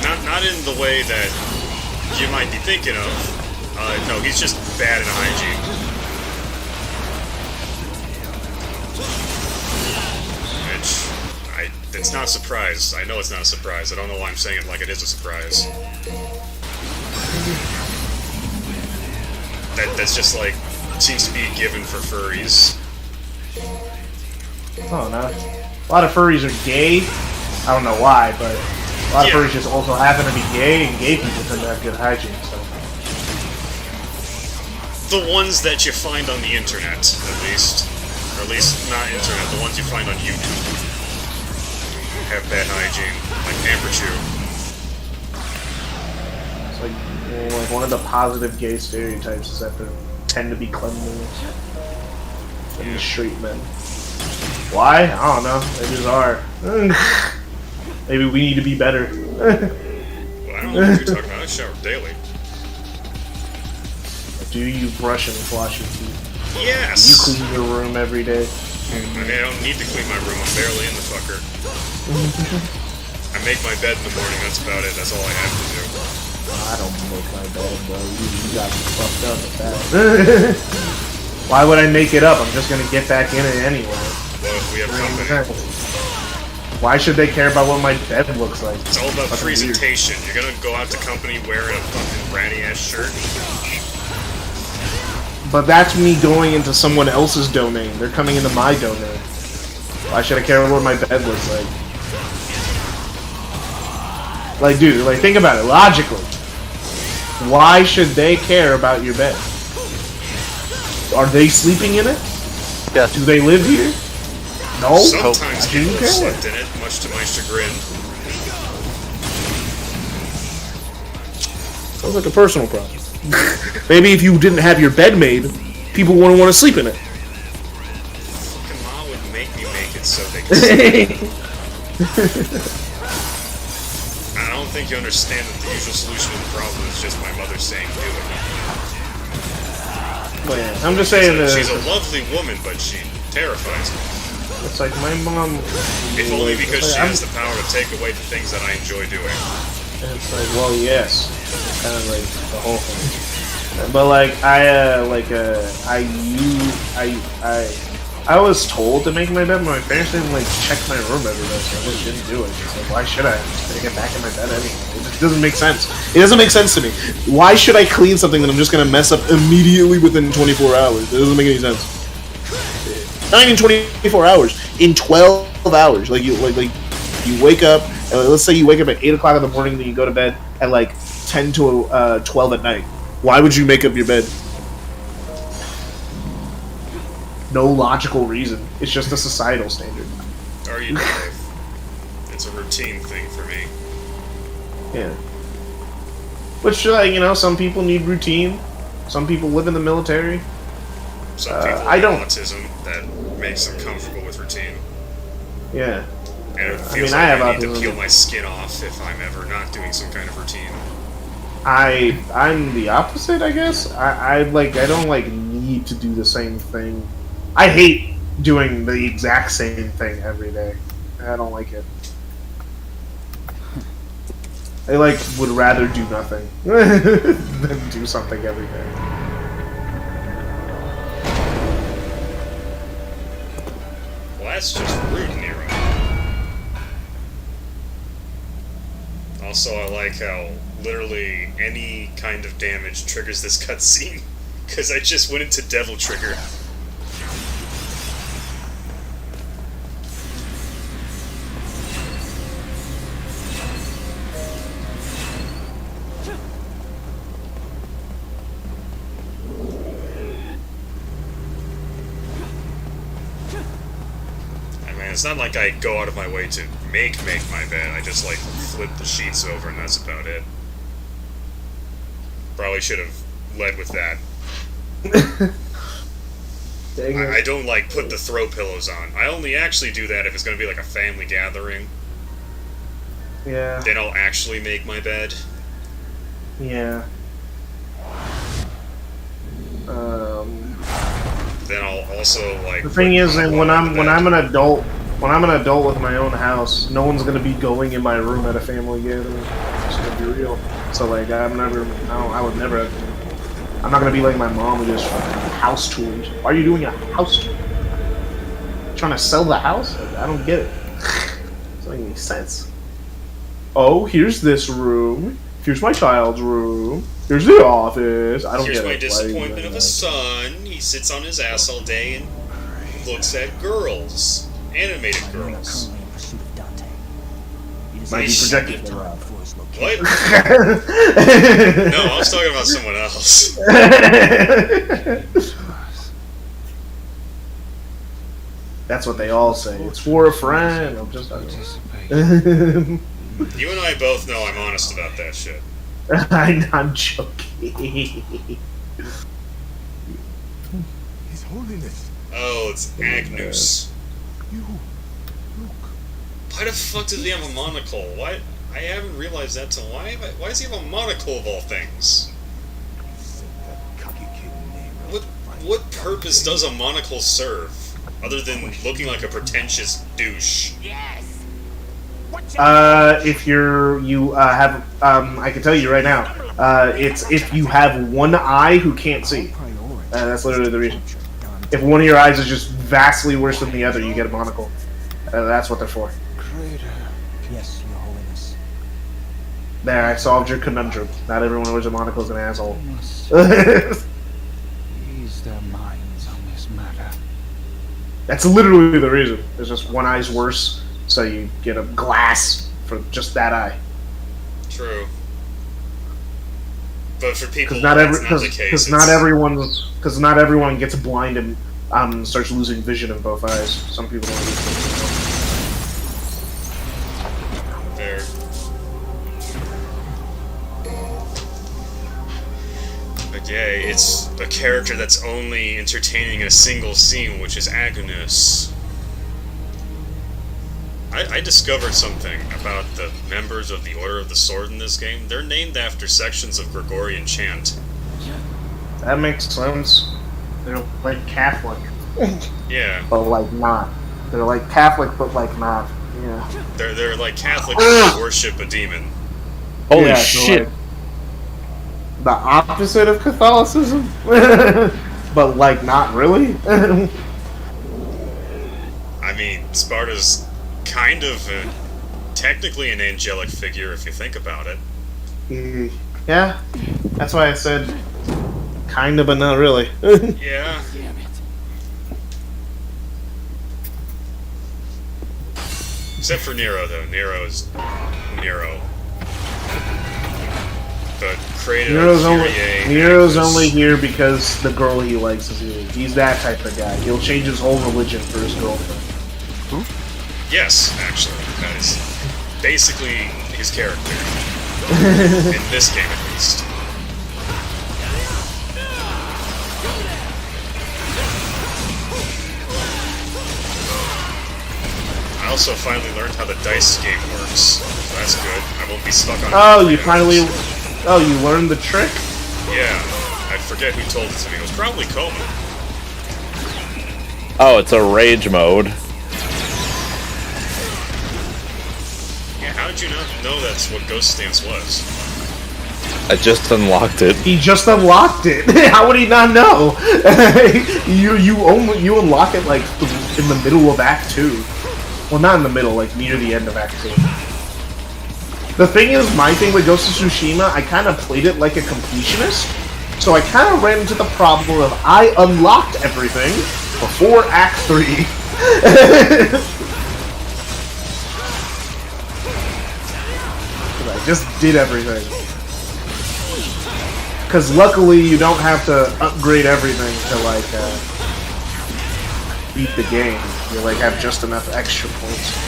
Not in the way that you might be thinking of. No, he's just bad in hygiene. It's not a surprise. I know it's not a surprise. I don't know why I'm saying it like it is a surprise. That's just like, seems to be a given for furries. Oh no. A lot of furries are gay. I don't know why, but A lot of furries just also happen to be gay, and gay people tend to have good hygiene. So. The ones that you find on the internet, at least. Or at least not internet, the ones you find on YouTube. Have bad hygiene, like Amperchew. It's like one of the positive gay stereotypes is that they tend to be cleanliness. And the straight men. Why? I don't know. They just are. Maybe we need to be better. Well, I don't know what you're talking about. I shower daily. Do you brush and floss your teeth? Yes! You clean your room every day? I mean, I don't need to clean my room. I'm barely in the fucker. I make my bed in the morning. That's about it. That's all I have to do. I don't make my bed, bro. You got me fucked up with that. Why would I make it up? I'm just gonna get back in it anyway. Well, if we have company. Why should they care about what my bed looks like? It's all about presentation. You're gonna go out to company wearing a fucking ratty ass shirt. But that's me going into someone else's domain. They're coming into my domain. Why should I care what my bed looks like? Like, dude, like, think about it logically. Why should they care about your bed? Are they sleeping in it? Yes. Do they live here? No. Sometimes people have slept in it, much to my chagrin. Sounds like a personal problem. Maybe if you didn't have your bed made, people wouldn't want to sleep in it. Fucking mom would make me make it so they could sleep. I don't think you understand that the usual solution to the problem is just my mother saying do it. Well, yeah, I'm just saying that she's a lovely woman, but she terrifies me. It's like my mom. If only because she has the power to take away the things that I enjoy doing. And it's like, well, yes, it's kind of like the whole thing. But like I was told to make my bed, but my parents didn't like check my room every day, so I just didn't do it. It's like, why should I? I'm just gonna get back in my bed anyway. It just doesn't make sense. It doesn't make sense to me. Why should I clean something that I'm just gonna mess up immediately within 24 hours? It doesn't make any sense. Not even 24 hours. In 12 hours, like you wake up. Let's say you wake up at 8 o'clock in the morning, then you go to bed at like 10 to 12 at night. Why would you make up your bed? No logical reason. It's just a societal standard. Or you drive. It's a routine thing for me. Yeah. Which, some people need routine. Some people live in the military. Some people I don't. have autism that makes them comfortable with routine. Yeah. And it feels I like have I need autism. to peel my skin off if I'm ever not doing some kind of routine. I'm the opposite, I guess. I don't need to do the same thing. I hate doing the exact same thing every day. I don't like it. I would rather do nothing than do something every day. Well, that's just rude, Nero. Also, I like how literally any kind of damage triggers this cutscene, because I just went into Devil Trigger. It's not like I go out of my way to make my bed. I just flip the sheets over and that's about it. Probably should have led with that. I don't put the throw pillows on. I only actually do that if it's gonna be a family gathering. Yeah. Then I'll actually make my bed. Yeah. Then I'll also The thing is, that when I'm an adult with my own house, no one's gonna be going in my room at a family gathering. It's just gonna be real. So I'm not gonna be like my mom who just house tours. Why are you doing a house tour? Trying to sell the house? I don't get it. It doesn't make any sense. Oh, here's this room. Here's my child's room. Here's the office. I don't Here's get it. my disappointment of a son. He sits on his ass all day and looks at girls. Animated girls. Currently in pursuit of Dante. It Might be projecting the Rob. What? No, I was talking about someone else. That's what they all say. It's for a friend. I'm just. You and I both know I'm honest about that shit. I'm joking. His Holiness. Oh, it's Agnus. You. Look. Why the fuck does he have a monocle? Why? I haven't realized that till why does he have a monocle of all things? What purpose does a monocle serve? Other than looking like a pretentious douche. If you have, I can tell you right now, it's if you have one eye who can't see. That's literally the reason. If one of your eyes is just vastly worse than the other, you get a monocle. That's what they're for. Yes, Your Holiness. There, I solved your conundrum. Not everyone who wears a monocle is an asshole. Ease their minds on this matter. That's literally the reason. There's just one eye's worse, so you get a glass for just that eye. True. But for people, Because not everyone gets blind and starts losing vision in both eyes. Some people don't lose vision. Fair. But yeah, it's a character that's only entertaining in a single scene, which is Agnus. I discovered something about the members of the Order of the Sword in this game. They're named after sections of Gregorian chant. That makes sense. They're like Catholic. Yeah. But like not. They're like Catholic, but like not. Yeah. They're like Catholics who worship a demon. Holy Yeah, shit! like the opposite of Catholicism, but like not really. I mean, Sparta's kind of technically an angelic figure if you think about it. Yeah, that's why I said kind of, but not really. Yeah. Except for Nero, though. Nero is Nero. But created Nero's only here because the girl he likes is here. He's that type of guy. He'll change his whole religion for his girlfriend. Yes, actually. That is basically his character. In this game, at least. I also finally learned how the dice game works. So that's good. I won't be stuck on you learned the trick? Yeah. I forget who told it to me. It was probably Coleman. Oh, it's a rage mode. Yeah, how did you not know that's what Ghost Stance was? I just unlocked it. He just unlocked it. How would he not know? you unlock it like in the middle of Act 2. Well, not in the middle, like near the end of Act 2. The thing is, my thing with Ghost of Tsushima, I kind of played it like a completionist, so I kind of ran into the problem of I unlocked everything before Act 3. I just did everything. Because luckily you don't have to upgrade everything to like beat the game. You like have just enough extra points.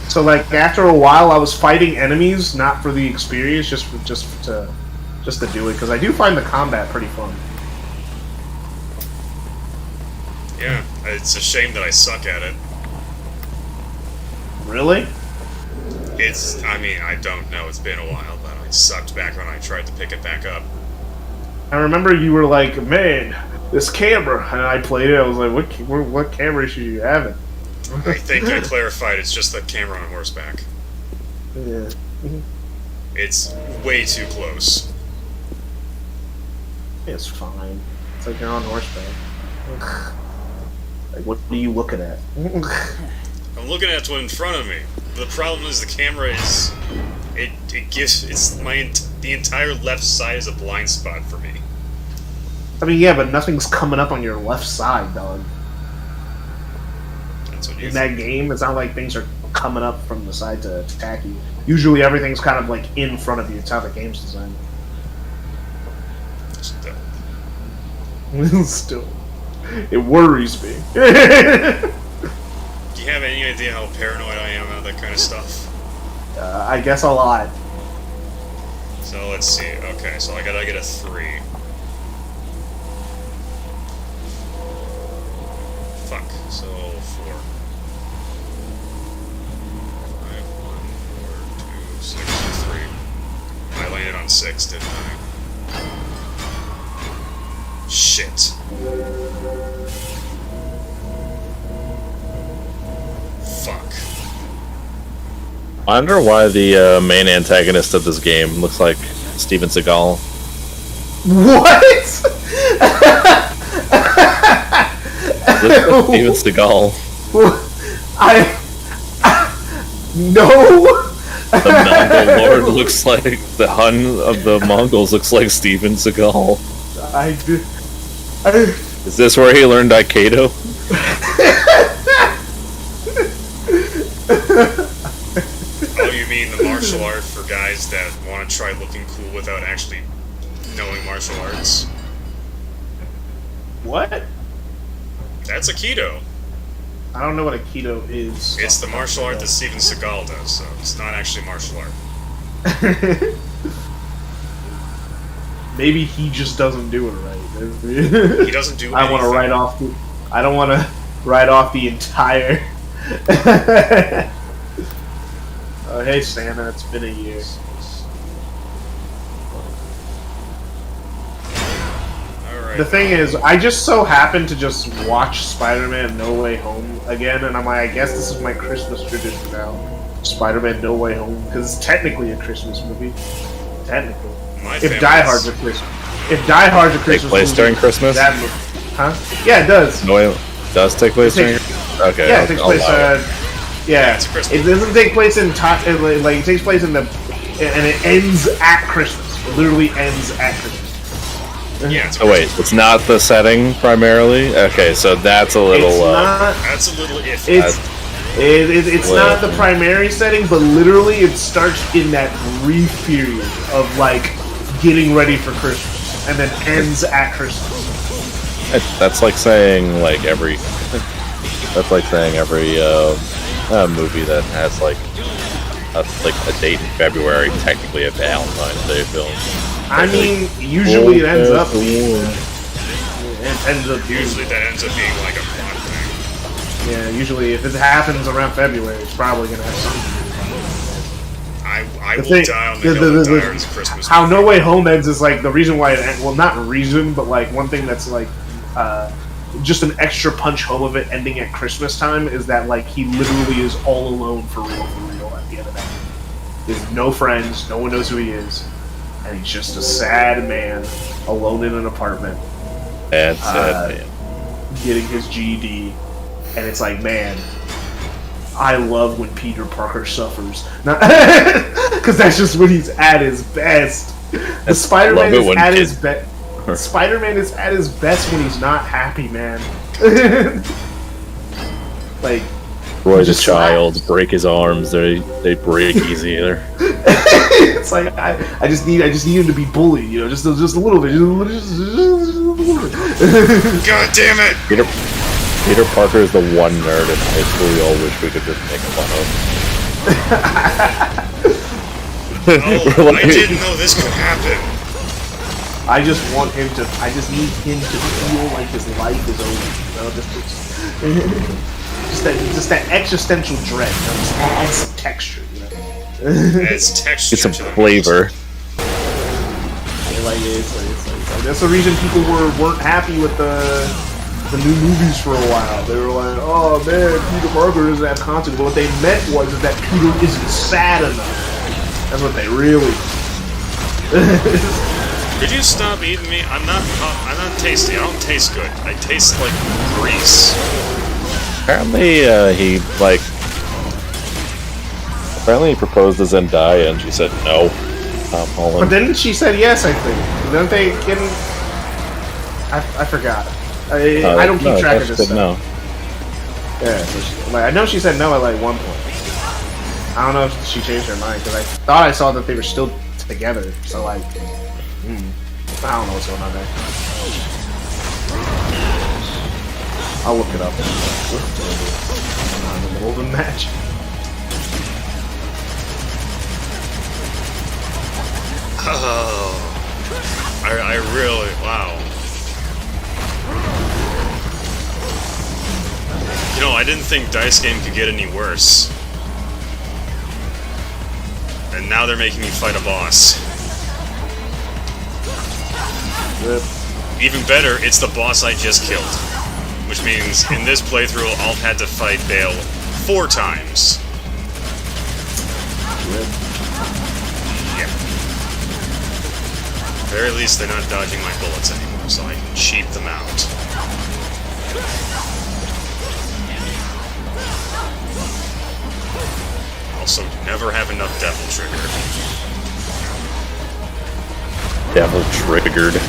So like after a while, I was fighting enemies not for the experience, just to do it because I do find the combat pretty fun. Yeah, it's a shame that I suck at it. Really? I mean, I don't know, it's been a while, but I sucked back when I tried to pick it back up. I remember you were like, man, this camera, and I played it, I was like, what camera should you have it? I think I clarified it's just the camera on horseback. Yeah. It's way too close. It's fine. It's like you're on horseback. Like, what are you looking at? I'm looking at one in front of me. The problem is the camera is... the entire left side is a blind spot for me. I mean, yeah, but nothing's coming up on your left side, dog. That's what you in think. that game. It's not like things are coming up from the side to attack you. Usually everything's kind of like in front of you. It's how the game's designed. Still. Still, it worries me. Do you have any idea how paranoid I am about that kind of stuff? I guess a lot. So let's see. Okay, so I gotta get a 3. Fuck. So 4. 5, 1, 4, 2, 6, 3. I landed on 6, didn't I? Shit. Fuck. I wonder why the main antagonist of this game looks like Steven Seagal. What? Looks like Steven Seagal. No. The Mongol Lord looks like the Hun of the Mongols looks like Steven Seagal. Is this where he learned Aikido? Oh, you mean the martial art for guys that want to try looking cool without actually knowing martial arts? What? That's Aikido. I don't know what Aikido is. It's the martial art that Steven Seagal does, so it's not actually martial art. Maybe he just doesn't do it right. He doesn't do I want to anything. write off the. I don't want to write off the entire. Oh, hey Santa, it's been a year. Alright. The thing is, I just so happened to just watch Spider-Man No Way Home again, and I'm like, I guess this is my Christmas tradition now. Spider-Man No Way Home, because it's technically a Christmas movie. Technically. If Die Hard's a Christmas. If Die Hard's a Take Christmas place movie, during Christmas? that movie. Huh? Yeah, it does. No, it does take place during. Okay. Yeah, it takes place. Yeah, it's a Christmas. it doesn't take place in like it takes place in the, and it ends at Christmas. It literally ends at Christmas. Yeah, it's Oh wait, it's not the setting primarily. Okay, so that's a little. It's not. That's a little iffy. It's not the primary setting, but literally it starts in that brief period of like getting ready for Christmas, and then ends at Christmas. That's like saying like every. That's like saying every movie that has like a date in February, technically a Valentine's Day film. I mean, usually it ends up being. Usually that ends up being like a plot thing. Yeah, usually if it happens around February, it's probably gonna have something. I will die on the hill of Dyer's Christmas. How No Way Home ends is like the reason why it ends. Well, not reason, but like one thing that's like just an extra punch home of it ending at Christmas time is that like he literally is all alone for real at the end of that. He has no friends, no one knows who he is, and he's just a sad man alone in an apartment. That's sad man. Getting his GED, and it's like, man, I love when Peter Parker suffers, because that's just when he's at his best. The Spider-Man is at his best. Spider-Man is at his best when he's not happy, man. Like, Roy's a child, break his arms, they break easier. It's like I just need him to be bullied, you know, just a little bit. God damn it! Peter Parker is the one nerd in high school we all wish we could just make fun of. Oh, I didn't know this could happen. I just need him to feel like his life is over, you know, just that existential dread, you know, just add some texture, you know. Adds texture. Get some to the flavor. Like that's the reason people weren't happy with the new movies for a while. They were like, oh man, Peter Parker doesn't have content. But what they meant was that Peter isn't sad enough. That's what they really. Could you stop eating me? I'm not tasty. I don't taste good. I taste like grease. Apparently, he proposed to Zendaya and she said no. Tom Holland. But then she said yes, I think. Didn't they get? I forgot. I don't keep track of this stuff. No. Yeah, so like I know she said no at like one point. I don't know if she changed her mind because I thought I saw that they were still together. So like, I don't know what's going on there. I'll look it up. I'm in the middle of a match. Oh, I really, wow. You know, I didn't think Dice Game could get any worse. And now they're making me fight a boss. Yep. Even better, it's the boss I just killed. Which means, in this playthrough, I'll have had to fight Bale 4 times. Yep. Yeah. At the very least, they're not dodging my bullets anymore, so I can cheat them out. Also, never have enough Devil Trigger. Devil triggered.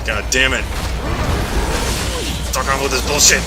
God damn it. Fuck on with this bullshit.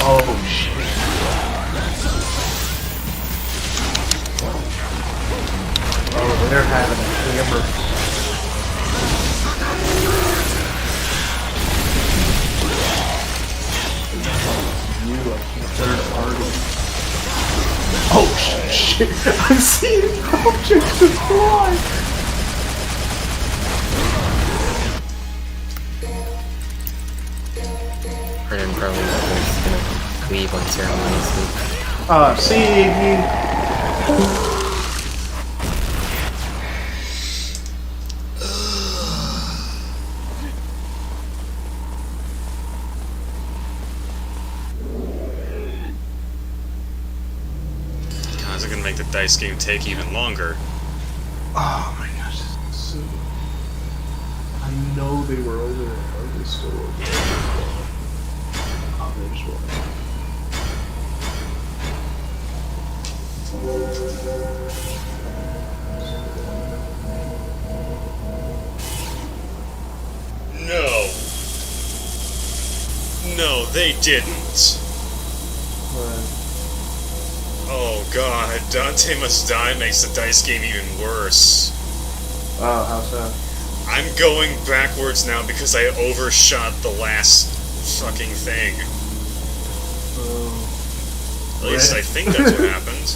Oh shit. Oh, they're having a hammer. You like third party. Oh shit! I'm seeing objects just fly. I'm probably just gonna leave unceremoniously. See. God, is it gonna make the Dice Game take even longer? Oh my gosh. So, I know they were over there. Are they still over there? Oh, there's one. No. No, they didn't. Oh god, Dante Must Die makes the Dice Game even worse. Oh, how so? I'm going backwards now because I overshot the last fucking thing. At least I think that's what happened.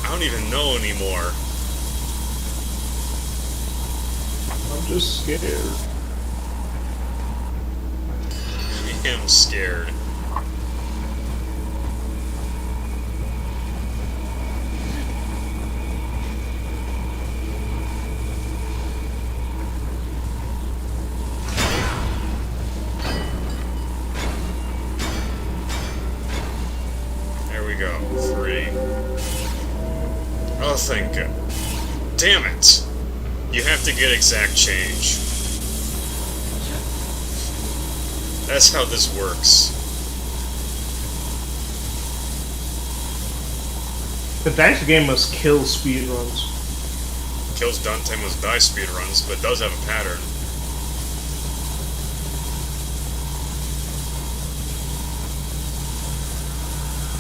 I don't even know anymore. I'm just scared. I am scared. There we go. 3. Oh, thank God. Damn it! You have to get exact change. That's how this works. The Dante game must kill speedruns. Kills Dante Must Die speedruns, but does have a pattern.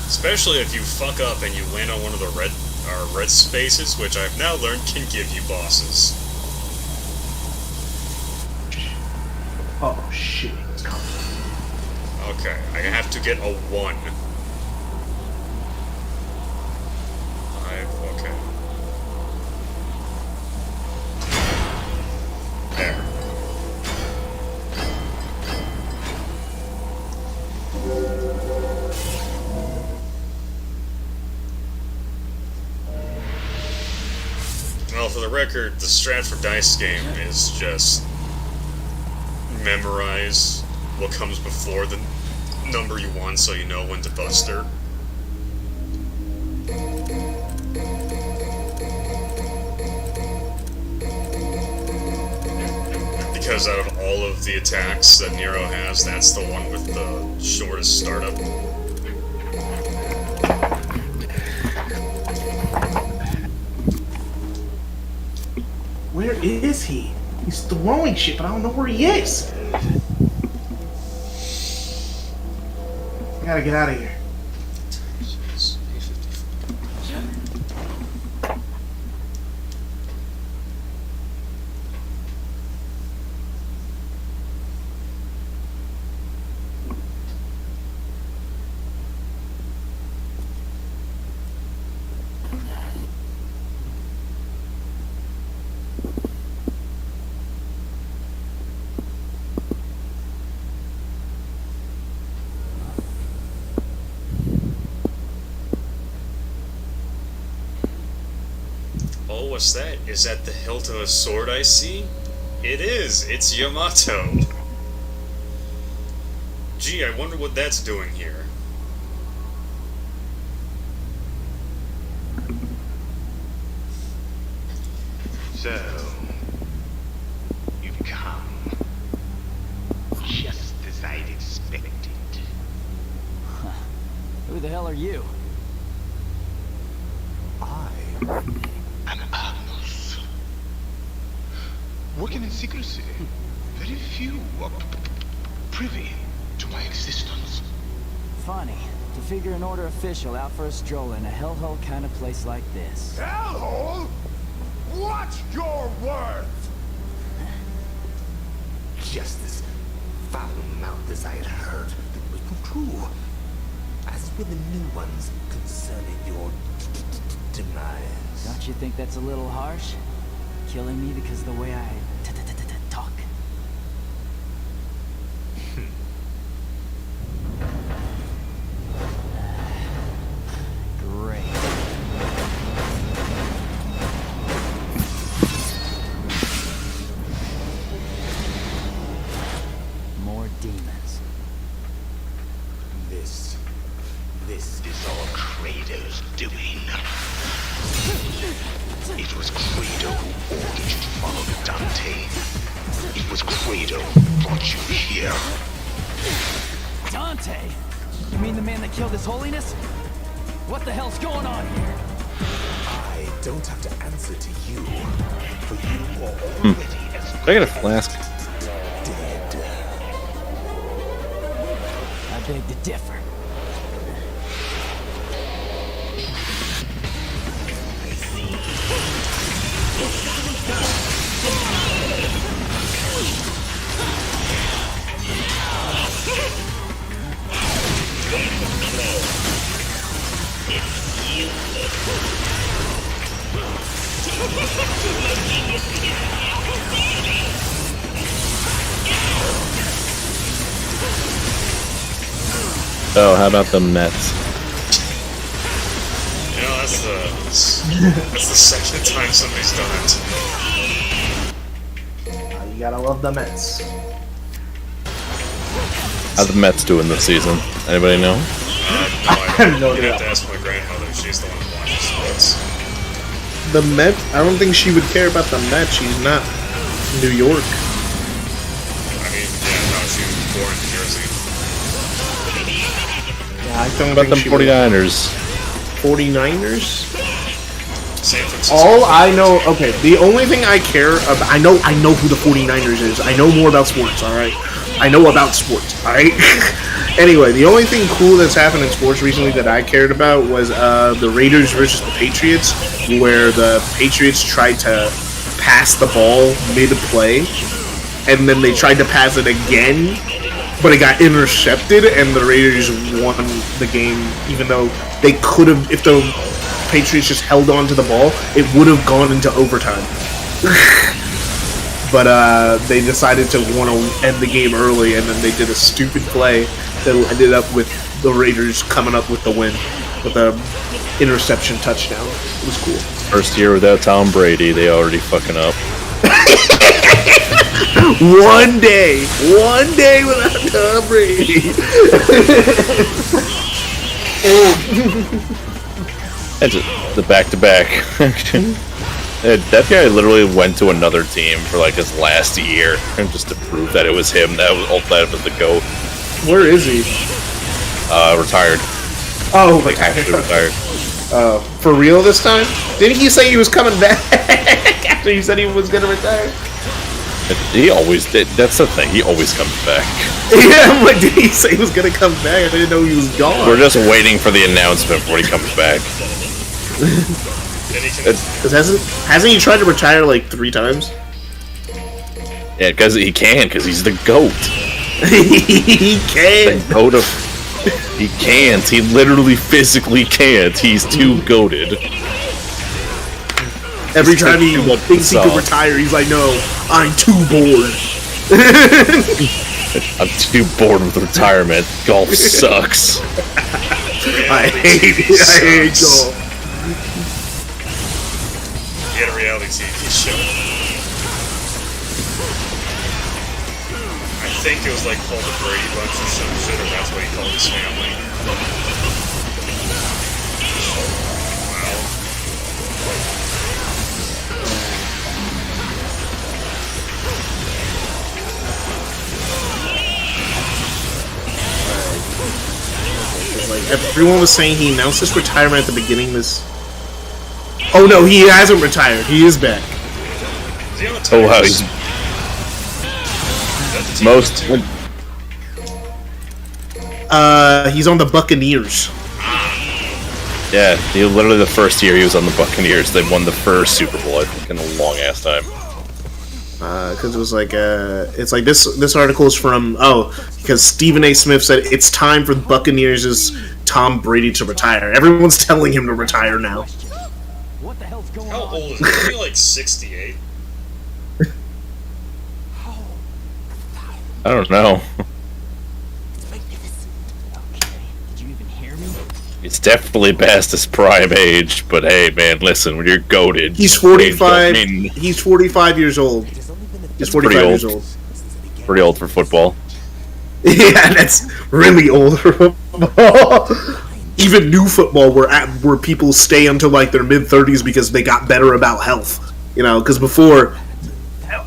Especially if you fuck up and you land on one of the red spaces, which I've now learned can give you bosses. Oh shit, it's coming. Okay, I have to get a 1. 5, okay. There. Well, for the record, the strat for Dice game is just memorize what comes before the number you want so you know when to bust her. Because out of all of the attacks that Nero has, that's the one with the shortest startup. Where is he? He's throwing shit, but I don't know where he is. I gotta get out of here. Oh, what's that? Is that the hilt of a sword I see? It is! It's Yamato! Gee, I wonder what that's doing here. So, you've come. Just as I'd expected. Who the hell are you? An Agnus. Working in secrecy. Very few are privy to my existence. Funny. To figure an order official out for a stroll in a hellhole kind of place like this. Hellhole? Watch your words! Just as foul-mouthed as I had heard, it was not true. As with the new ones concerning your demise. Don't you think that's a little harsh? Killing me because of the way I talk? Great. More demons. This is all Kratos' doing. It was Credo who ordered you to follow Dante. It was Credo who brought you here. Dante? You mean the man that killed His Holiness? What the hell's going on here? I don't have to answer to you, for you are already as I got a flask. dead. I beg to differ. Oh, how about the Mets? You know, that's the second time somebody's done it. You gotta love the Mets. How's the Mets doing this season? Anybody know? No, I have no You'd have idea. to ask my grandmother. She's the one who watches sports. the Met. I don't think she would care about the Met. She's not New York. I mean, yeah, no, she was born in Jersey. I don't About them think she would. 49ers. 49ers? San Francisco. All I know, okay, the only thing I care about, I know who the 49ers is. I know more about sports, alright? I know about sports, alright? Anyway, the only thing cool that's happened in sports recently that I cared about was the Raiders versus the Patriots, where the Patriots tried to pass the ball mid-play, and then they tried to pass it again, but it got intercepted, and the Raiders won the game, even though they could have, if the Patriots just held on to the ball, it would have gone into overtime. But they decided to want to end the game early, and then they did a stupid play that ended up with the Raiders coming up with the win with a interception touchdown. It was cool. First year without Tom Brady, they already fucking up. One day without Tom Brady. That's the back-to-back. That guy literally went to another team for like his last year, and just to prove that it was him that was the GOAT. Where is he? Retired. Oh, Like actually retired. For real this time? Didn't he say he was coming back after he said he was gonna retire? He always did. That's the thing. He always comes back. Yeah, I'm like, did he say he was gonna come back? I didn't know he was gone. We're just waiting for the announcement before he comes back. Because hasn't he tried to retire like 3 times? Yeah, because he can, because he's the GOAT. He can. The GOAT of... He can't. He literally physically can't. He's too goated. Every time he thinks he could retire, he's like, no, I'm too bored. I'm too bored with retirement. Golf sucks. I hate golf. He had a reality TV show. I think it was like called the Brady Bunch or some shit, or that's what he called his family. Like everyone was saying, he announced his retirement at the beginning of this. Oh no, he hasn't retired. He is back. Oh wow, he's most. He's on the Buccaneers. Yeah, he literally the first year he was on the Buccaneers. They won the first Super Bowl, I think, in a long ass time. Because it was like it's like this article is from because Stephen A. Smith said it's time for the Buccaneers' Tom Brady to retire. Everyone's telling him to retire now. How old is he? Is he like 68? I don't know. It's definitely past his prime age, but hey, man, listen, when you're goated, He's 45. He's 45 years old. He's 45 years old. Pretty old for football. Yeah, that's really old for football. Even new football, where people stay until like their mid-30s because they got better about health. You know, because before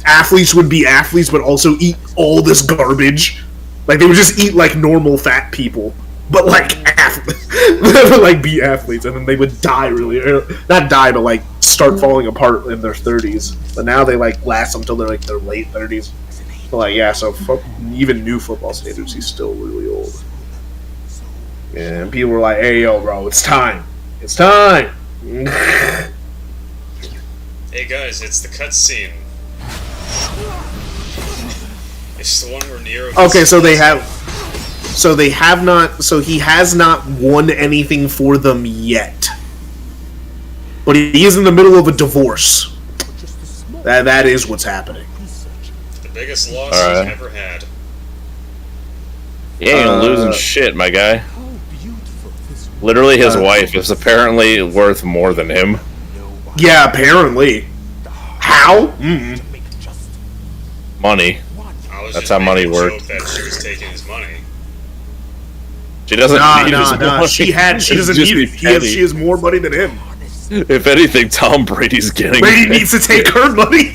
athletes would be athletes, but also eat all this garbage. Like they would just eat like normal fat people, but like like be athletes, and then they would die really early. Not die, but like start falling apart in their 30s. But now they like last until they're like their late 30s. But like yeah, so even new football standards, he's still really old. Yeah, and people were like, "Hey, yo, bro, it's time! It's time!" Hey guys, it's the cutscene. It's the one where Nero. Okay, so they have not. So he has not won anything for them yet, but he is in the middle of a divorce. That is what's happening. The biggest loss he's ever had. He ain't losing shit, my guy. Literally, his wife is apparently worth more than him. Yeah, apparently. How? Money. That's how money works. That she was taking his money. She doesn't need his money. She doesn't need it. She has more money than him. If anything, Tom Brady's getting. Brady needs to take her money.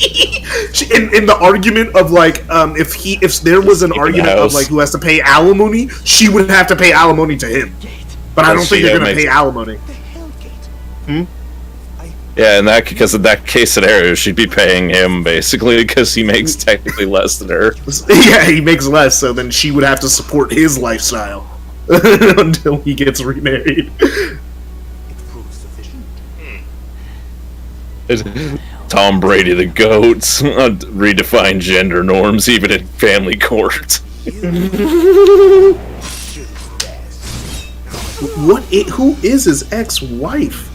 in the argument of like, if there was an argument of like who has to pay alimony, she would have to pay alimony to him. But I don't think they're gonna pay alimony. Yeah, because in that case scenario, she'd be paying him basically because he makes technically less than her. Yeah, he makes less, so then she would have to support his lifestyle until he gets remarried. Tom Brady, the goats, redefine gender norms even in family court. Who is his ex-wife?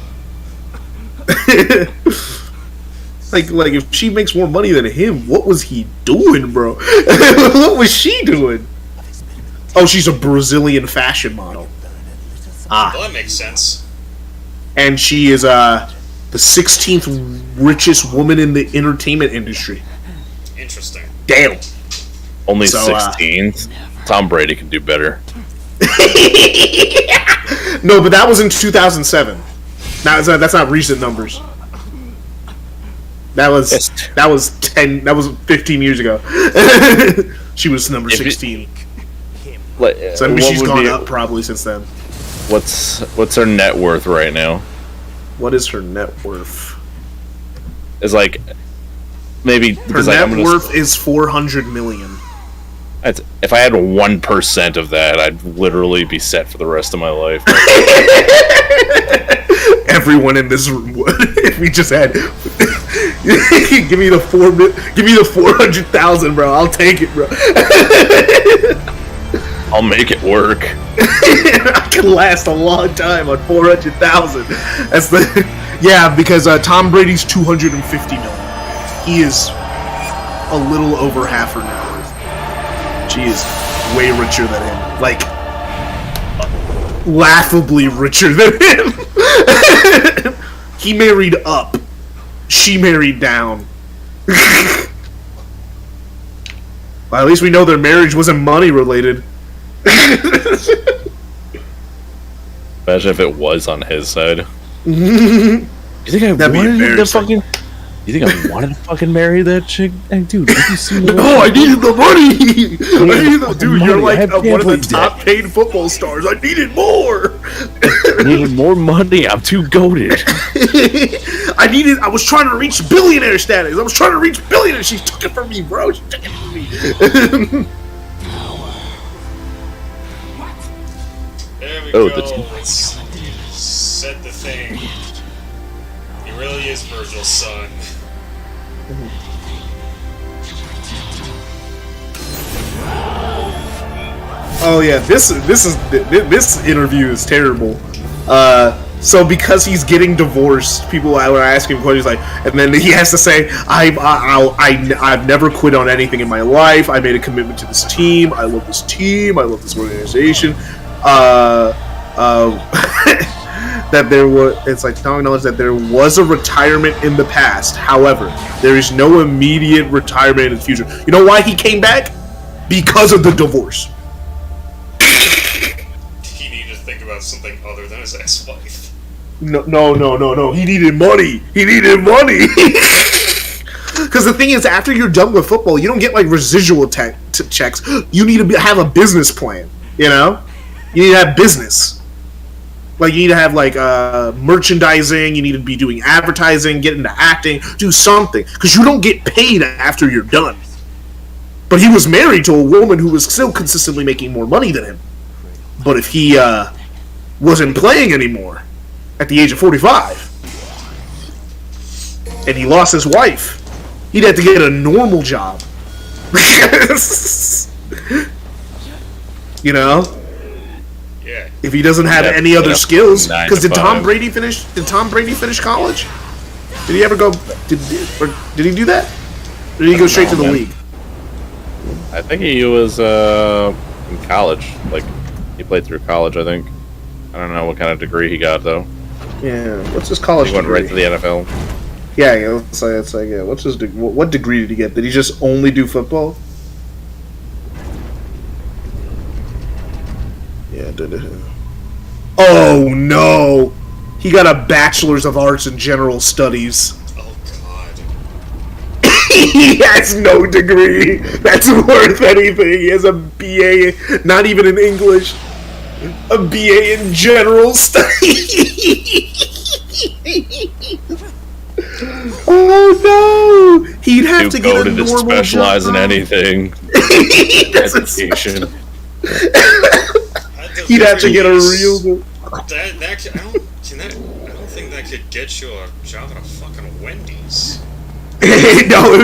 like if she makes more money than him, what was he doing, bro? What was she doing? Oh, she's a Brazilian fashion model. Well, that makes sense. And she is the 16th richest woman in the entertainment industry. Interesting. Damn. Only 16th. Tom Brady can do better. No, but that was in 2007. That's not recent numbers. That was 15 years ago. She was number 16. So I mean, she's gone up probably since then. What's her net worth right now? What is her net worth? It's like maybe her net worth is 400 million. If I had 1% of that, I'd literally be set for the rest of my life. Everyone in this room would. If we just had, give me the 400,000, bro. I'll take it, bro. I'll make it work. I can last a long time on 400,000. That's because Tom Brady's 250 million. He is a little over half her net worth. She is way richer than him. Like, laughably richer than him. He married up. She married down. Well, at least we know their marriage wasn't money related. Imagine if it was on his side. You think I wanted him to fucking? You think I wanted to fucking marry that chick? Hey, dude, did you see no, I needed the money. Dude, you're like one of the top paid football stars. I needed more. I needed more money. I'm too goated. I was trying to reach billionaire status. She took it from me, bro. She took it from me. There we go. Let's set the thing. He really is Virgil's son. Oh yeah, this interview is terrible. So because he's getting divorced, people are asking questions like, and then he has to say, I've never quit on anything in my life. I made a commitment to this team. I love this team. I love this organization. That there was, it's like telling knowledge that there was a retirement in the past. However, there is no immediate retirement in the future. You know why he came back? Because of the divorce. He needed to think about something other than his ex-wife. No. He needed money. Because the thing is, after you're done with football, you don't get like residual checks. You need to have a business plan. You know, you need to have business. Like, you need to have, like, merchandising, you need to be doing advertising, get into acting, do something. Because you don't get paid after you're done. But he was married to a woman who was still consistently making more money than him. But if he wasn't playing anymore at the age of 45, and he lost his wife, he'd have to get a normal job. You know? Yeah. If he doesn't have any other skills, because did Tom Brady finish college? Did he ever go? Did he do that? Or did he go straight to the league? I think he was in college. Like, he played through college. I think. I don't know what kind of degree he got though. Yeah. What's his college degree? He went right to the NFL. Yeah. It's like yeah. What's his what degree did he get? Did he just only do football? Yeah. Oh no! He got a bachelor's of arts in general studies. Oh god. He has no degree that's worth anything. He has a BA, not even in English, a BA in general studies. Oh no! He'd have to get a normal job. Specialize in anything. Education. He'd have to get a real. I don't think that could get you a job at a fucking Wendy's. No,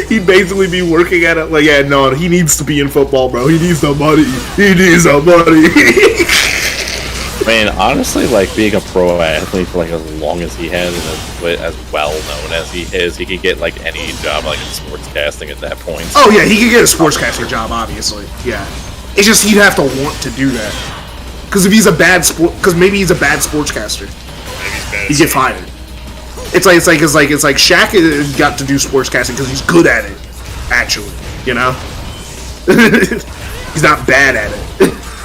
he'd basically be working at it. Like, yeah, no, he needs to be in football, bro. He needs the money. He needs the money. I mean, honestly, like, being a pro athlete for, like, as long as he has, and as well known as he is, he could get, like, any job, like, in sportscasting at that point. Oh, yeah, he could get a sportscaster job, obviously. Yeah. It's just he'd have to want to do that. Because if he's a bad because maybe he's a bad sportscaster. He'd get fired. It's like Shaq got to do sportscasting because he's good at it, actually, you know? He's not bad at it.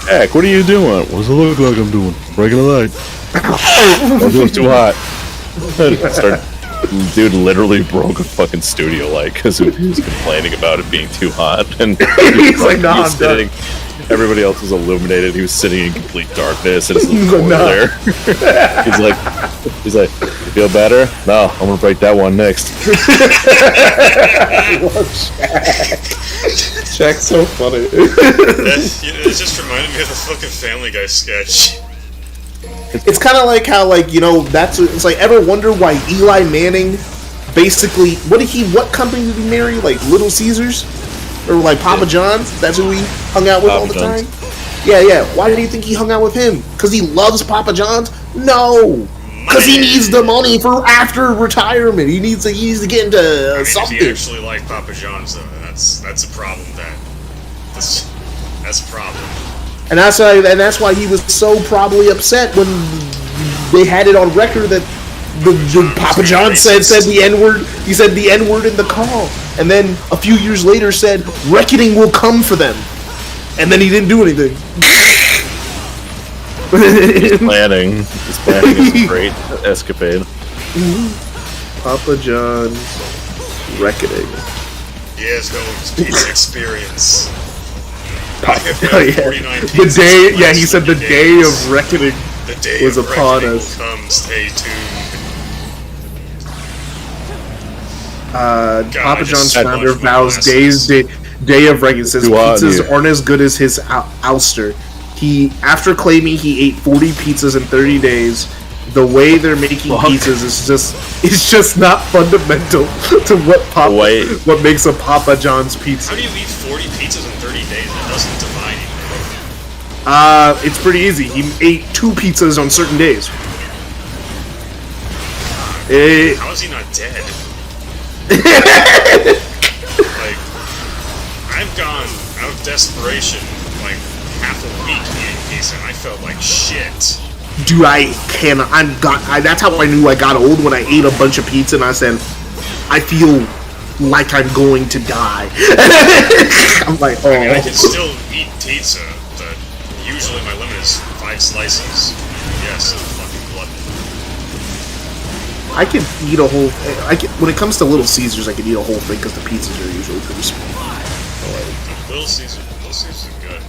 Heck, what are you doing? What's it look like I'm doing? Breaking a light. I'm doing too hot. Dude literally broke a fucking studio light because he was complaining about it being too hot. And he's like, nah, I'm done. Everybody else was illuminated. He was sitting in complete darkness in his little corner there. he's like, you feel better? No, I'm gonna break that one next. I love Shaq. Shaq's so funny. It just reminded me of the fucking Family Guy sketch. It's kind of like how, like, you know, it's like, ever wonder why Eli Manning basically, what company did he marry? Like Little Caesars? Or like Papa John's? That's who he hung out with all the time? Yeah. Why did he think he hung out with him? Because he loves Papa John's? No! Because he needs the money for after retirement. He needs to get into something. If he actually liked Papa John's, though, that's a problem. That's a problem. And that's why he was so probably upset when they had it on record that the Papa John said the N-word. He said the N-word in the call, and then a few years later said reckoning will come for them, and then he didn't do anything. He's planning is a great escapade. Papa John's reckoning. He has no pizza experience. The day, yeah, he said the day of reckoning was upon us. Come, stay tuned. Papa John's founder vows day of reckoning. Says pizzas aren't as good as his ouster. After claiming he ate 40 pizzas in 30 days, the way they're making pizzas is just not fundamental to what makes a Papa John's pizza. How do you eat 40 pizzas in 30 days? That doesn't divide anything. It's pretty easy. He ate 2 pizzas on certain days. How is he not dead? Like, I've gone out of desperation like half a week eating pizza, and I felt like shit. Dude, that's how I knew I got old, when I ate a bunch of pizza and I said, I feel like I'm going to die. I'm like, oh. I mean, I can still eat pizza, but usually my limit is 5 slices. Yes, I'm fucking glutton. I can eat a whole. When it comes to Little Caesars, I can eat a whole thing because the pizzas are usually pretty small. Little Caesars are good.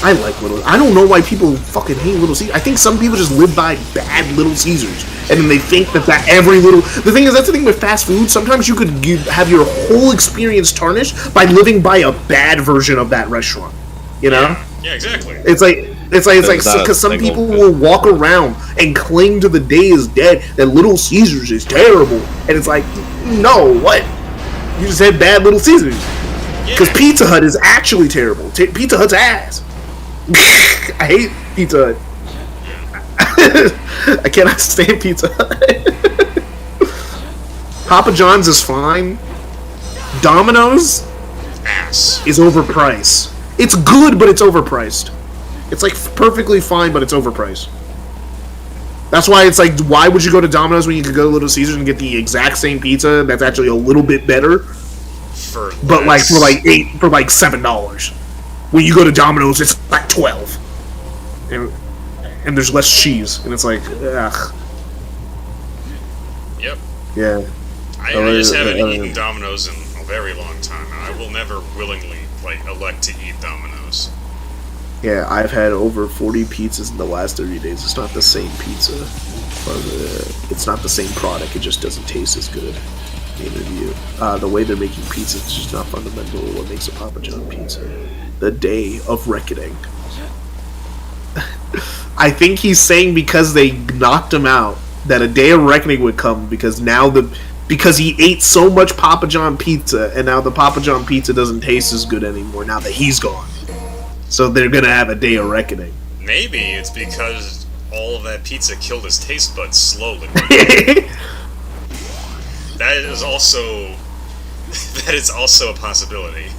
I like Little. I don't know why people fucking hate Little Caesars. I think some people just live by bad Little Caesars, and then they think that every little. The thing is, that's the thing with fast food. Sometimes you could have your whole experience tarnished by living by a bad version of that restaurant. You know? Yeah, exactly. It's like because some people will walk around and cling to the day is dead that Little Caesars is terrible, and it's like, no, what? You just had bad Little Caesars. Because Pizza Hut is actually terrible. Pizza Hut's ass. I hate Pizza Hut. I cannot stand Pizza Hut. Papa John's is fine. Domino's is overpriced. It's good, but it's overpriced. It's like perfectly fine, but it's overpriced. That's why it's like, why would you go to Domino's when you could go to Little Caesars and get the exact same pizza that's actually a little bit better? But like for like $7. When you go to Domino's, it's like $12. and there's less cheese, and it's like, ugh. Yep. Yeah. I just haven't eaten Domino's in a very long time, and I will never willingly elect to eat Domino's. Yeah, I've had over 40 pizzas in the last 30 days. It's not the same pizza. It's not the same product. It just doesn't taste as good. The way they're making pizza is just not fundamental to what makes a Papa John pizza. The day of reckoning. I think he's saying because they knocked him out, that a day of reckoning would come because he ate so much Papa John pizza, and now the Papa John pizza doesn't taste as good anymore now that he's gone. So they're gonna have a day of reckoning. Maybe it's because all of that pizza killed his taste buds slowly. That is also a possibility.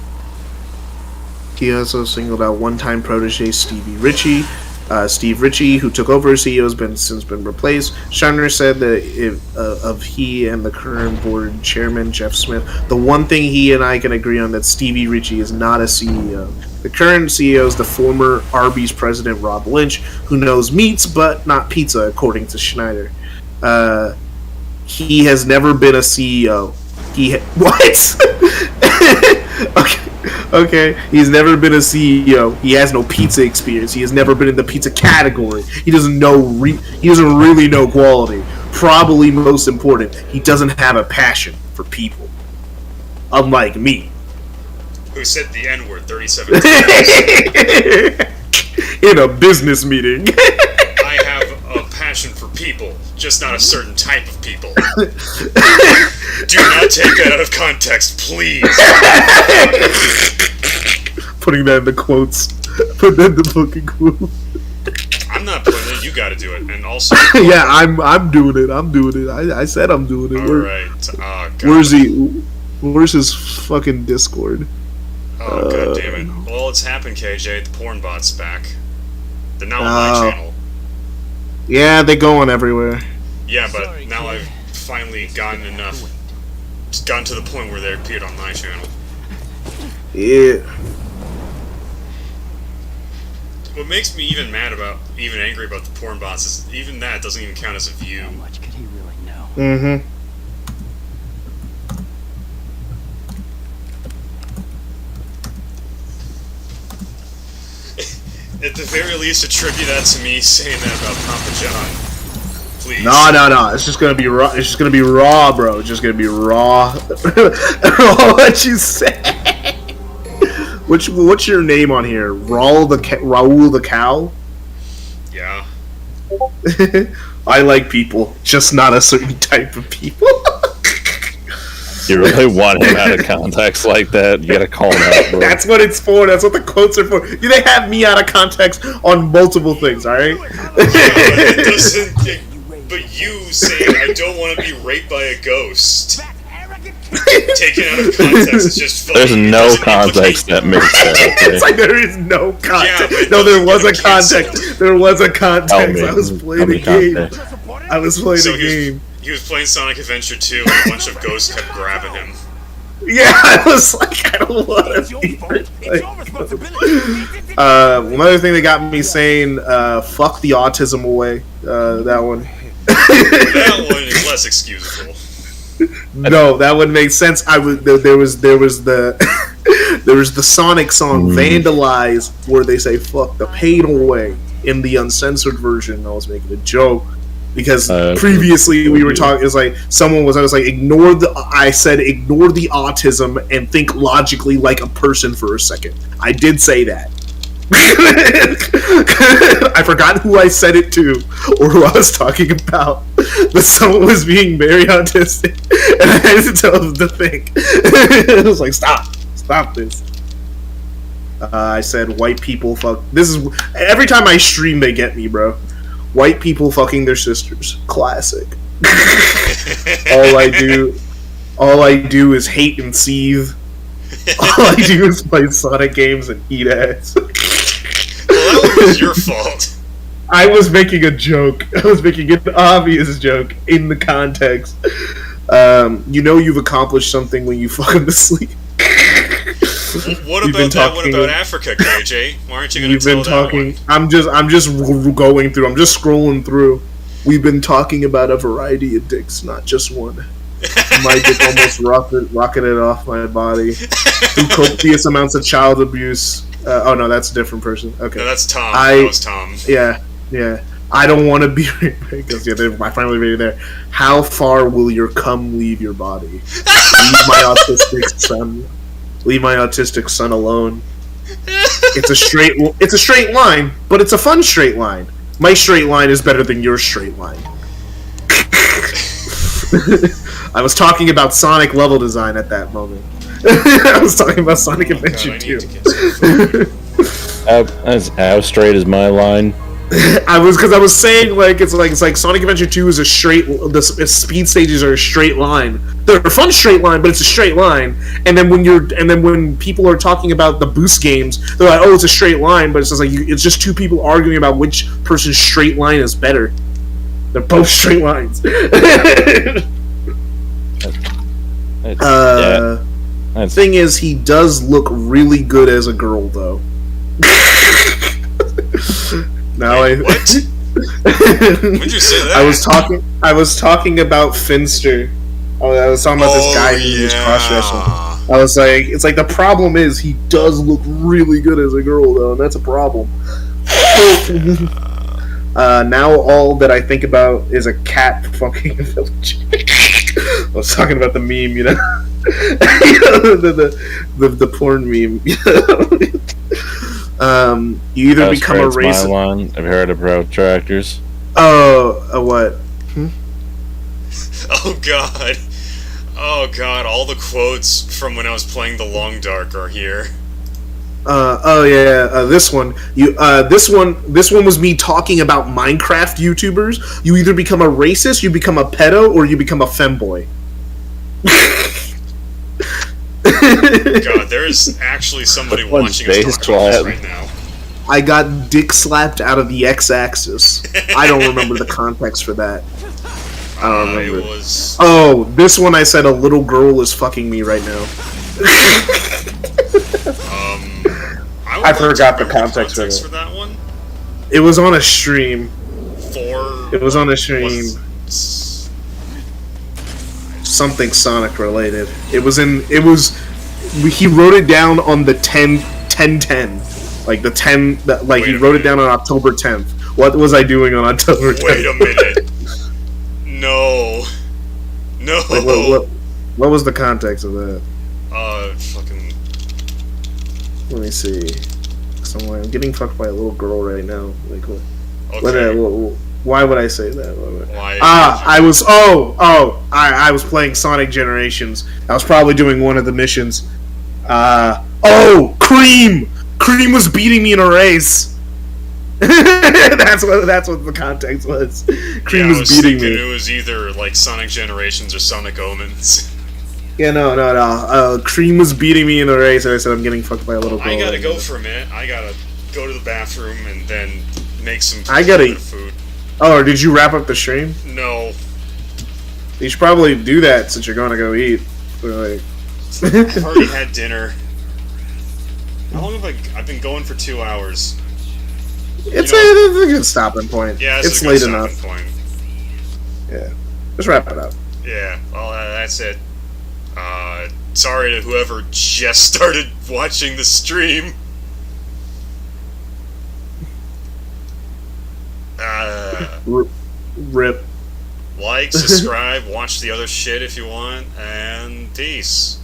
He also singled out one-time protege Stevie Ritchie. Steve Ritchie, who took over as CEO, has since been replaced. Shiner said that of he and the current board chairman, Jeff Smith, the one thing he and I can agree on that Stevie Ritchie is not a CEO. The current CEO is the former Arby's president, Rob Lynch, who knows meats but not pizza, according to Schneider. He has never been a CEO. What? Okay. He's never been a CEO. He has no pizza experience. He has never been in the pizza category. He doesn't know. He doesn't really know quality. Probably most important, he doesn't have a passion for people. Unlike me, who said the N-word 37 times in a business meeting. I have a passion for people, just not a certain type of people. Do not take that out of context, please. Putting that in the quotes. Put that in the fucking quotes. I'm not putting it. You got to do it, and also. Yeah, I'm doing it. I said I'm doing it. All right. Oh, God. Where's he? Where's his fucking Discord? Oh god damn it! Well, it's happened, KJ. The porn bot's back. They're now on my channel. Yeah, they go on everywhere. Yeah, but now I've finally gotten to the point where they appeared on my channel. Yeah. What makes me even angry about the porn bots is even that doesn't even count as a view. How much could he really know? Mm-hmm. At the very least, attribute that to me saying that about Papa John. Please. No. It's just gonna be raw. It's just gonna be raw, bro. It's just gonna be raw. What you say? What's your name on here? Raul the cow? Yeah. I like people, just not a certain type of people. You really want him out of context like that? You gotta call him out, bro. That's what it's for. That's what the quotes are for. They have me out of context on multiple things, alright? But you saying I don't want to be raped by a ghost, taken out of context, is just funny. There's no context that makes sense. It's like there is no context. Yeah, no, there was a context. There was a context. I was playing a game. I was playing a game. He was playing Sonic Adventure 2 and a bunch of ghosts kept grabbing him. Yeah, I was like, I don't want to be another thing that got me saying, fuck the autism away. That one. That one is less excusable. No, that would make sense. There was the Sonic song Vandalize where they say fuck the pain away in the uncensored version. I was making a joke. Because previously we were talking, it's like I was like, ignore the autism and think logically like a person for a second. I did say that. I forgot who I said it to or who I was talking about, but someone was being very autistic, and I had to tell them to think. It was like, stop this. I said, white people fuck. This is every time I stream, they get me, bro. White people fucking their sisters. Classic. All I do is hate and seethe. All I do is play Sonic games and eat ass. Well, that was your fault. I was making a joke. I was making an obvious joke in the context. You've accomplished something when you fuck them to sleep. What We've been about that one talking- about Africa, KJ? Why aren't you going We've to tell been that talking. one? I'm just going through. I'm just scrolling through. We've been talking about a variety of dicks, not just one. My dick almost rocketed off my body through copious amounts of child abuse. Oh no, that's a different person. Okay, No, that's Tom. That was Tom. Yeah. I don't want to be because I finally made it there. How far will your cum leave your body? Leave my autistic son alone. It's a straight line, but it's a fun straight line. My straight line is better than your straight line. I was talking about Sonic level design at that moment. I was talking about Sonic Adventure 2. How straight is my line? I was saying it's like Sonic Adventure 2 is a straight. The speed stages are a straight line. They're a fun straight line, but it's a straight line. And then when people are talking about the boost games, they're like, "Oh, it's a straight line," but it's just it's just two people arguing about which person's straight line is better. They're both straight lines. Thing is, he does look really good as a girl, though. Now what? When'd you say that? I was talking about Finster. I was talking about this guy who was cross dressing. I was like, it's like the problem is he does look really good as a girl, though, and that's a problem. Now all that I think about is a cat fucking a village. I was talking about the meme, you know, the porn meme. You either become a racist. Have you heard of protractors? Oh, what? Oh god. Oh god, all the quotes from when I was playing The Long Dark are here. This one. This one was me talking about Minecraft YouTubers. You either become a racist, you become a pedo, or you become a femboy. God, there is actually somebody watching us talk about this right now. I got dick slapped out of the x-axis. I don't remember the context for that. I don't remember. Oh, this one I said a little girl is fucking me right now. I forgot the context for that one. It was on a stream. It was on a stream. Something Sonic related. He wrote it down on the 10/10. Like the 10, he wrote it down on October 10th. What was I doing on October 10th? Wait a minute. No. What was the context of that? Fucking. Let me see. Somewhere I'm getting fucked by a little girl right now. Like what? Okay. Why would I say that? Why? I was playing Sonic Generations. I was probably doing one of the missions. Cream! Cream was beating me in a race. that's what the context was. Cream was beating me. It was either like Sonic Generations or Sonic Omens. Yeah, no. Cream was beating me in the race, and I said I'm getting fucked by a little girl. I gotta go for a minute. I gotta go to the bathroom and then make some food. Oh, did you wrap up the stream? No. You should probably do that since you're gonna go eat. I've already had dinner. How long have I've been going for 2 hours. It's a good stopping point. Yeah, it's a good late stopping enough. Point. Yeah, just wrap it up. Yeah, well, that's it. Sorry to whoever just started watching the stream. Rip. Like, subscribe, watch the other shit if you want, and peace.